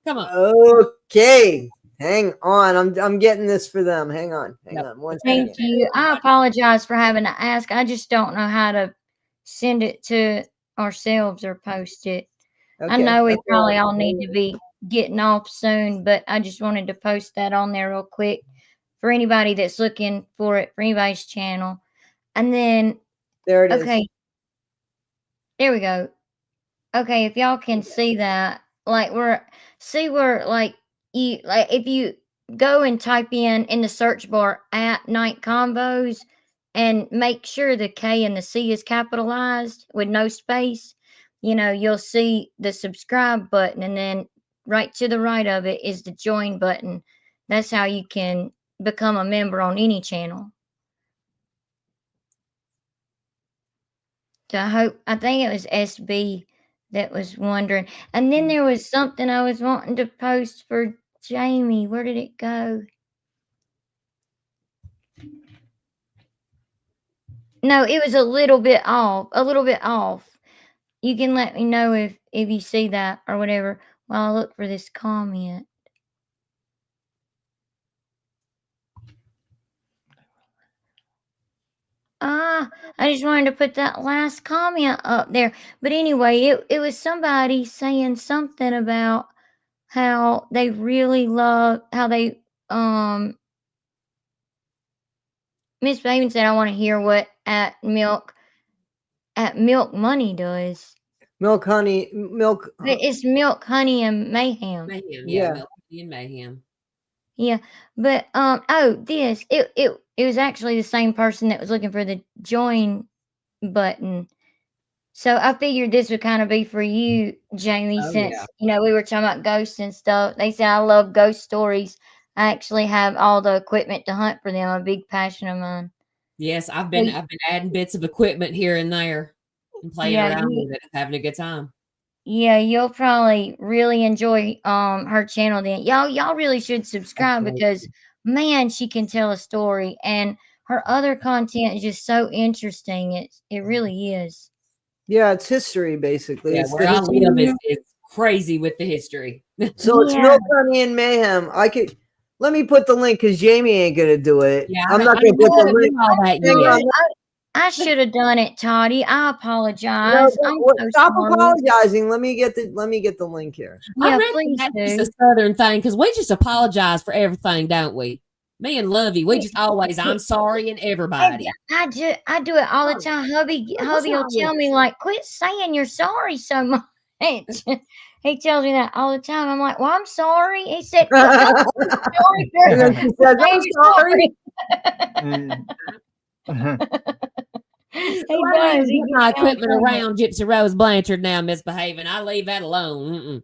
Come on. Okay. Hang on. I'm getting this for them. Hang on. Hang Yep. on. 1 Thank second. you. I apologize for having to ask. I just don't know how to send it to ourselves or post it. I Okay. know we That's all probably right. all need to be getting off soon, but I just wanted to post that on there real quick for anybody that's looking for it, for anybody's channel. And then, There it is. okay, there we go. Okay, if y'all can see that, like like if you go and type in the search bar at night combos and make sure the K and the C is capitalized with no space, you'll see the subscribe button, and then right to the right of it is the join button. That's how you can become a member on any channel. So I think it was SB that was wondering. And then there was something I was wanting to post for Jamie. Where did it go? No, it was a little bit off. A little bit off. You can let me know if you see that or whatever while I look for this comment. I just wanted to put that last comment up there. But anyway, it was somebody saying something about how they really love how they Miss Baven said I want to hear what at Milk Money does. Milk, honey, milk. It's Milk, Honey, and Mayhem. Mayhem. Yeah. Milk and Mayhem. Yeah, but it was actually the same person that was looking for the join button. So I figured this would kind of be for you, Jamie, Oh, since yeah. we were talking about ghosts and stuff. They say I love ghost stories. I actually have all the equipment to hunt for them. A big passion of mine. Yes, I've been adding bits of equipment here and there and playing Yeah, around with it, having a good time. Yeah, you'll probably really enjoy her channel then. Y'all really should subscribe Absolutely. because man, she can tell a story and her other content is just so interesting. It really is. Yeah, it's history basically. Yeah, It's where the I history. live is crazy with the history. So it's Yeah. Milk, Honey, and Mayhem. Let me put the link because Jamie ain't gonna do it. Yeah, I'm not gonna put the link. all that Hang yet. on. I should have done it, Toddy. I No, apologize. I'm so stop sorry. apologizing. Let me get the link here. I Yeah, reckon please that's do. just a southern thing because we just apologize for everything, don't we? Me and Lovey, we just always, I'm sorry, and everybody. I do it all the time. Hubby what's will wrong with tell me like, quit saying you're sorry so much. He tells me that all the time. I'm like, well, I'm sorry. He said, "No, I'm sorry, And then she says, "I'm sorry." He So I does. leave He my gets down equipment from it. around Gypsy Rose Blanchard now, Misbehaving. I leave that alone.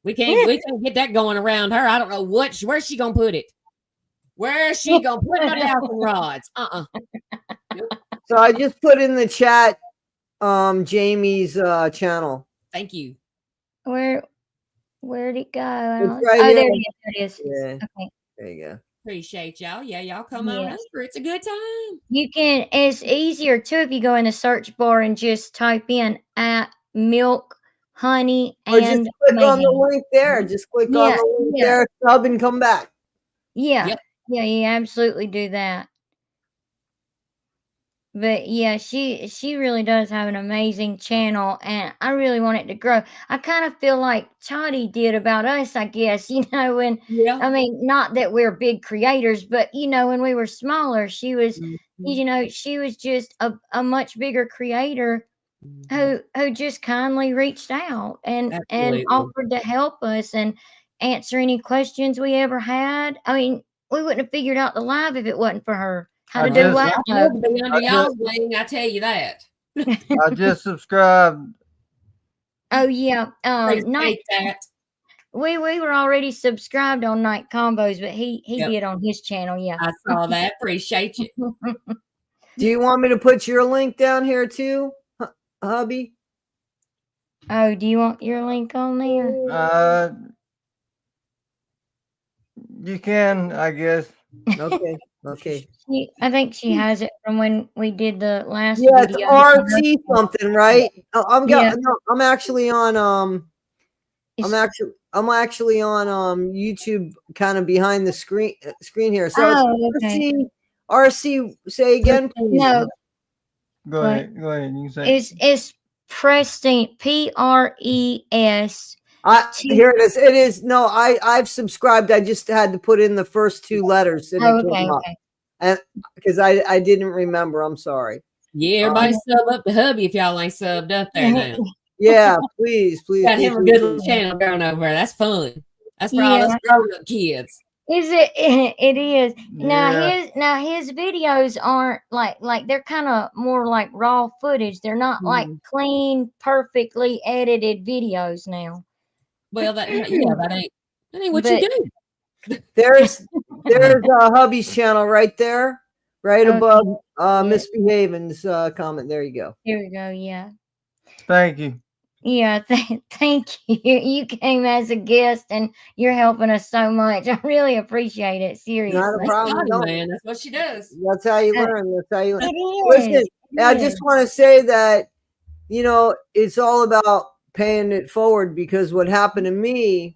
We can't get that going around her. I don't know where's she gonna put it. Where's she gonna put my dowsing rods? Nope. So I just put in the chat Jamie's channel. Thank you. Where'd it go? It's right Oh, here. there it is. Yeah. Okay. There you go. Appreciate y'all. Yeah, y'all come on Yes. over. It's a good time. You can, it's easier too if you go in the search bar and just type in at milk, honey, Or just and click on the mayhem. link there. Just click on Yeah, the link yeah, there, sub, and come back. yeah, Yep. yeah, you absolutely do that. But yeah, she really does have an amazing channel, and I really want it to grow. I kind of feel like Toddy did about us, I guess. When Yeah. I mean, not that we're big creators, but when we were smaller, she was, Mhm. she was just a much bigger creator Mhm. who just kindly reached out and Absolutely. offered to help us and answer any questions we ever had. I mean, we wouldn't have figured out the live if it wasn't for her. How I to do Oh, just live. I'd love to be under I just y'all's wing, I tell you that. I just subscribed. Oh yeah, night. Appreciate that. We were already subscribed on Night Combos, but he Yep. did on his channel. Yeah. I saw that. Appreciate you. Do you want me to put your link down here too, hubby? Oh, do you want your link on there? You can, I guess. Okay. Okay. I think she has it from when we did the last Yeah, it's video. RT something, right? Yeah. I'm actually on I'm It's- actually on YouTube, kind of behind the screen here. So it's oh, okay. RC. Say again, please. No, Go but ahead. Go ahead. You can say. it's Preston, PRES. Here it is. It is no. I've subscribed. I just had to put in the first two letters and it Oh, okay, came up, okay. and because I didn't remember. I'm sorry. Yeah, everybody sub up to hubby if y'all ain't subbed up there now. Yeah, please. Got him a good little channel going over there. That's fun. That's for all us Yeah. grown-up kids. Is it? It is. Yeah. Now his videos aren't like they're kind of more like raw footage. They're not like clean, perfectly edited videos now. Well, that ain't what you But do. There's hubby's channel right there, right okay, above yeah, Misbehaving's comment. There you go. here we go. Yeah. Thank you. Yeah, thank you. You came as a guest and you're helping us so much. I really appreciate it. Not a Seriously. That's problem. Dottie, No, man. That's what she does. that's how you Uh, learn. That's how you learn. it Listen, is. I It just is. want to say that it's all about paying it forward, because what happened to me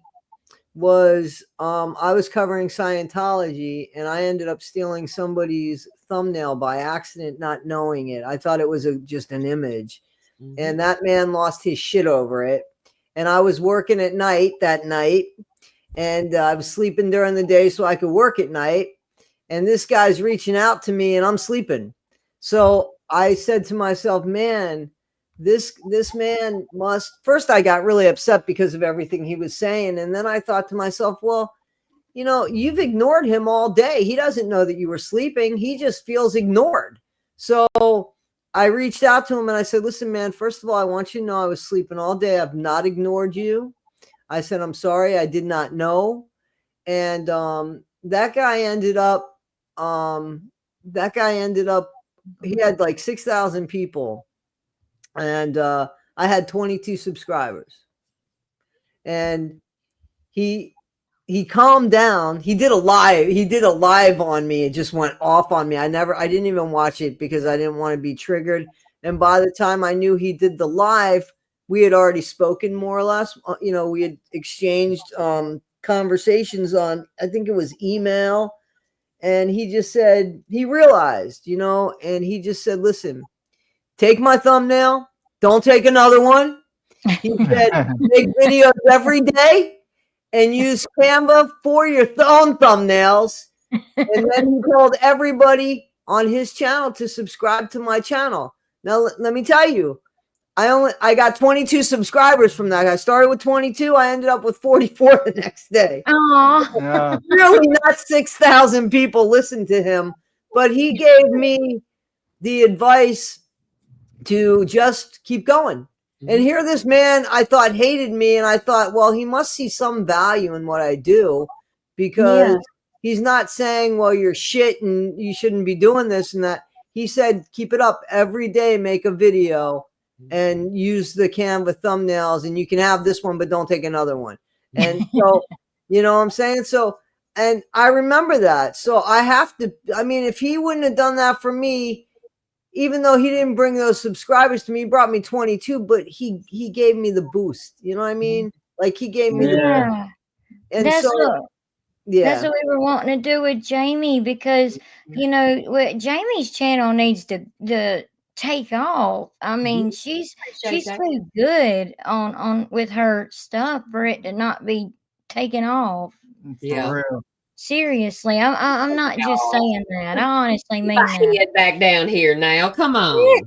was I was covering Scientology and I ended up stealing somebody's thumbnail by accident, not knowing it. I thought it was just an image. And that man lost his shit over it. And I was working at night that night, and I was sleeping during the day so I could work at night. And this guy's reaching out to me and I'm sleeping. So I said to myself, man, this man must. First, I got really upset because of everything he was saying. And then I thought to myself, well, you've ignored him all day. He doesn't know that you were sleeping. He just feels ignored. So I reached out to him and I said, listen, man, first of all, I want you to know I was sleeping all day. I've not ignored you. I said, I'm sorry. I did not know. And that guy ended up, he had like 6,000 people. And I had 22 subscribers. And he calmed down. He did a live on me. It just went off on me. I didn't even watch it because I didn't want to be triggered. And by the time I knew he did the live, we had already spoken more or less. We had exchanged conversations on, I think it was email. And he just said, he realized, and he just said, listen, take my thumbnail. Don't take another one. He said, make videos every day and use Canva for your own thumbnails. And then he told everybody on his channel to subscribe to my channel. Now, let me tell you, I got 22 subscribers from that. I started with 22. I ended up with 44 the next day. Aw. Yeah. Really, not 6,000 people listened to him, but he gave me the advice to just keep going. And here this man I thought hated me, and I thought, well, he must see some value in what I do, because he's not saying, well, you're shit and you shouldn't be doing this and that. He said, keep it up every day, make a video and use the Canva thumbnails, and you can have this one, but don't take another one. And so, you know what I'm saying? So And I remember that. So I have to, I mean, if he wouldn't have done that for me, even though he didn't bring those subscribers to me, he brought me 22, but he gave me the boost. You know what I mean? Like he gave me the, Yeah. and That's so, what that's yeah. what we were wanting to do with Jamie because Jamie's channel needs to take off. I mean, she's that. too good on with her stuff for it to not be taken off. Yeah. For real. Seriously, I'm not just Y'all. saying that. I honestly Put mean my that. head back down here now. Come on.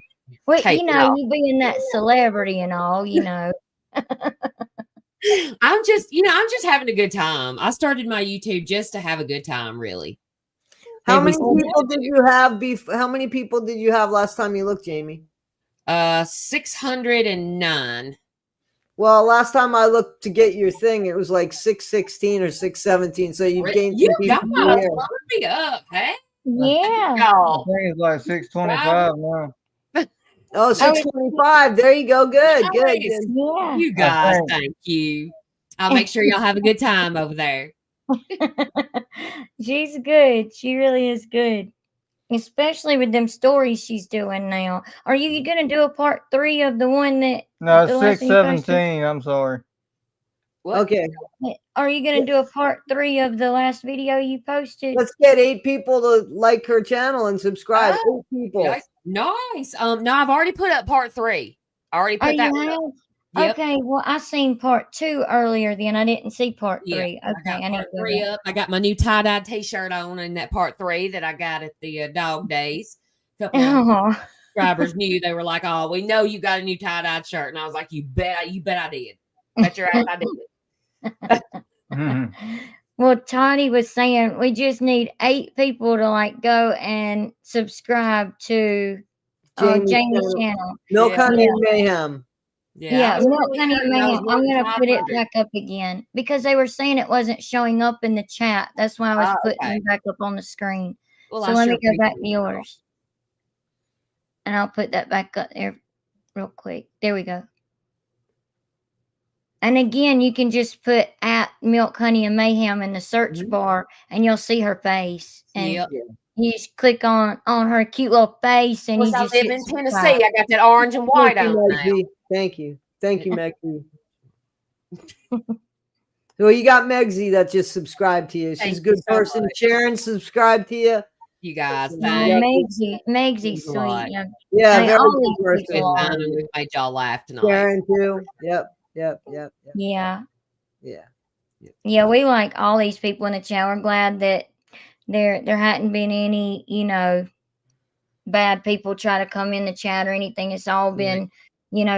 Well, Take it off. you being that celebrity and all, I'm just having a good time. I started my YouTube just to have a good time, really. How Maybe many people did you have how many people did you have last time you looked, Jamie? 609. Well, last time I looked to get your thing, it was like 616 or 617. So you've gained You some guys people here. line me up, hey? yeah. I Y'all. think it's like 625 now. Oh, 625. There you go. Good, good, Nice. good. Yeah. You guys, thank you. I'll make sure y'all have a good time over there. She's good. She really is good. Especially with them stories she's doing now. Are you gonna do a part 3 of the one that No, the last one you posted? 617. I'm sorry. What? Okay. Are you gonna do a part 3 of the last video you posted? Let's get 8 people to like her channel and subscribe. Oh, 8 people. Nice. No, I've already put up part 3. I already Oh, put that you one up. have? Yep. Okay, well, I seen part 2 earlier then. I didn't see part 3. Okay, I got I need part to go 3 back. up. I got my new tie-dye t-shirt on in that part 3 that I got at the dog days. A couple of Oh, subscribers knew. They were like, "Oh, we know you got a new tie-dye shirt," and I was like, "You bet I did. Bet your ass I did." well, Toddy was saying we just need 8 people to like go and subscribe to Jamie's channel. Milk, Yeah. honey, and mayhem. Yeah, I was Milk really Honey and hoping I was Mayhem. I'm more than gonna put it 500. back up again because they were saying it wasn't showing up in the chat. That's why I was putting Okay. them back up on the screen. Well, So I let sure me go back to appreciate y'all. yours, and I'll put that back up there real quick. There we go. And again, you can just put at Milk, Honey, and Mayhem in the search bar, and you'll see her face. And Yep. you just click on her cute little face, and Of you course, I just live hit in subscribe. Tennessee. I got that orange and white Thank on you, now. Megzy. Thank you. Thank you, Megzy. Well, you got Megzy that just subscribed to you. She's Thank a you good so person. much. Sharon subscribed to you. You guys, Oh, thanks. Megsy's a lot. sweet. Yeah, I mean, very all good these person. people are. Fun, and we've made y'all laugh tonight. Sharon too. Yep. Yeah. Yeah. Yeah, we like all these people in the chat. We're glad that there hadn't been any, bad people try to come in the chat or anything. It's all been,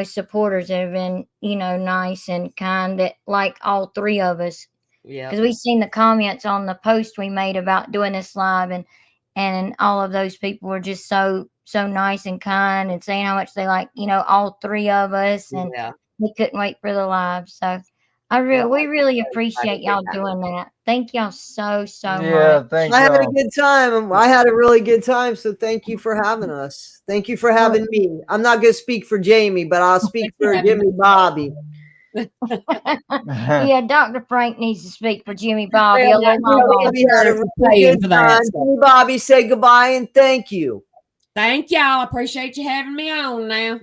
supporters that have been, nice and kind that like all 3 of us. Yeah. Because we've seen the comments on the post we made about doing this live, and all of those people were just so nice and kind and saying how much they like, all 3 of us, and they couldn't wait for the live. So we really appreciate y'all doing that. Thank y'all so much. Thank I had a y'all. good time. I had a really good time. So thank you for having us. Thank you for having me. I'm not going to speak for Jamie, but I'll speak for Jimmy Bobby. Yeah, Dr. Frank needs to speak for Jimmy Bobby. Well, although my boss We had a really paying good for that time. stuff. Jimmy Bobby, say goodbye and thank you. Thank y'all. I appreciate you having me on now.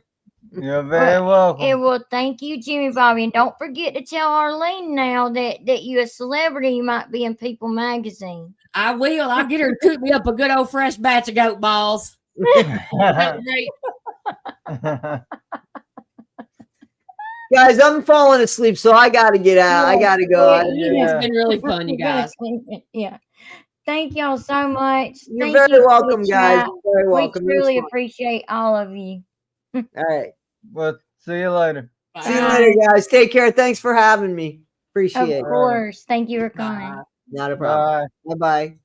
You're very welcome. well, thank you, Jimmy Bobby. And don't forget to tell Arlene now that you're a celebrity. You might be in People magazine. I will. I'll get her to cook me up a good old fresh batch of goat balls. Guys, I'm falling asleep, so I got to get out. I got to go. It's been really fun, you guys. Yeah. Thank y'all so much. You're Thank very you welcome, guys. You're very welcome. We truly appreciate all of you. All right. Well, see you later. Bye. See you later, guys. Take care. Thanks for having me. Appreciate it. Of course. Thank you for coming. Bye. Not a problem. Bye. Bye-bye.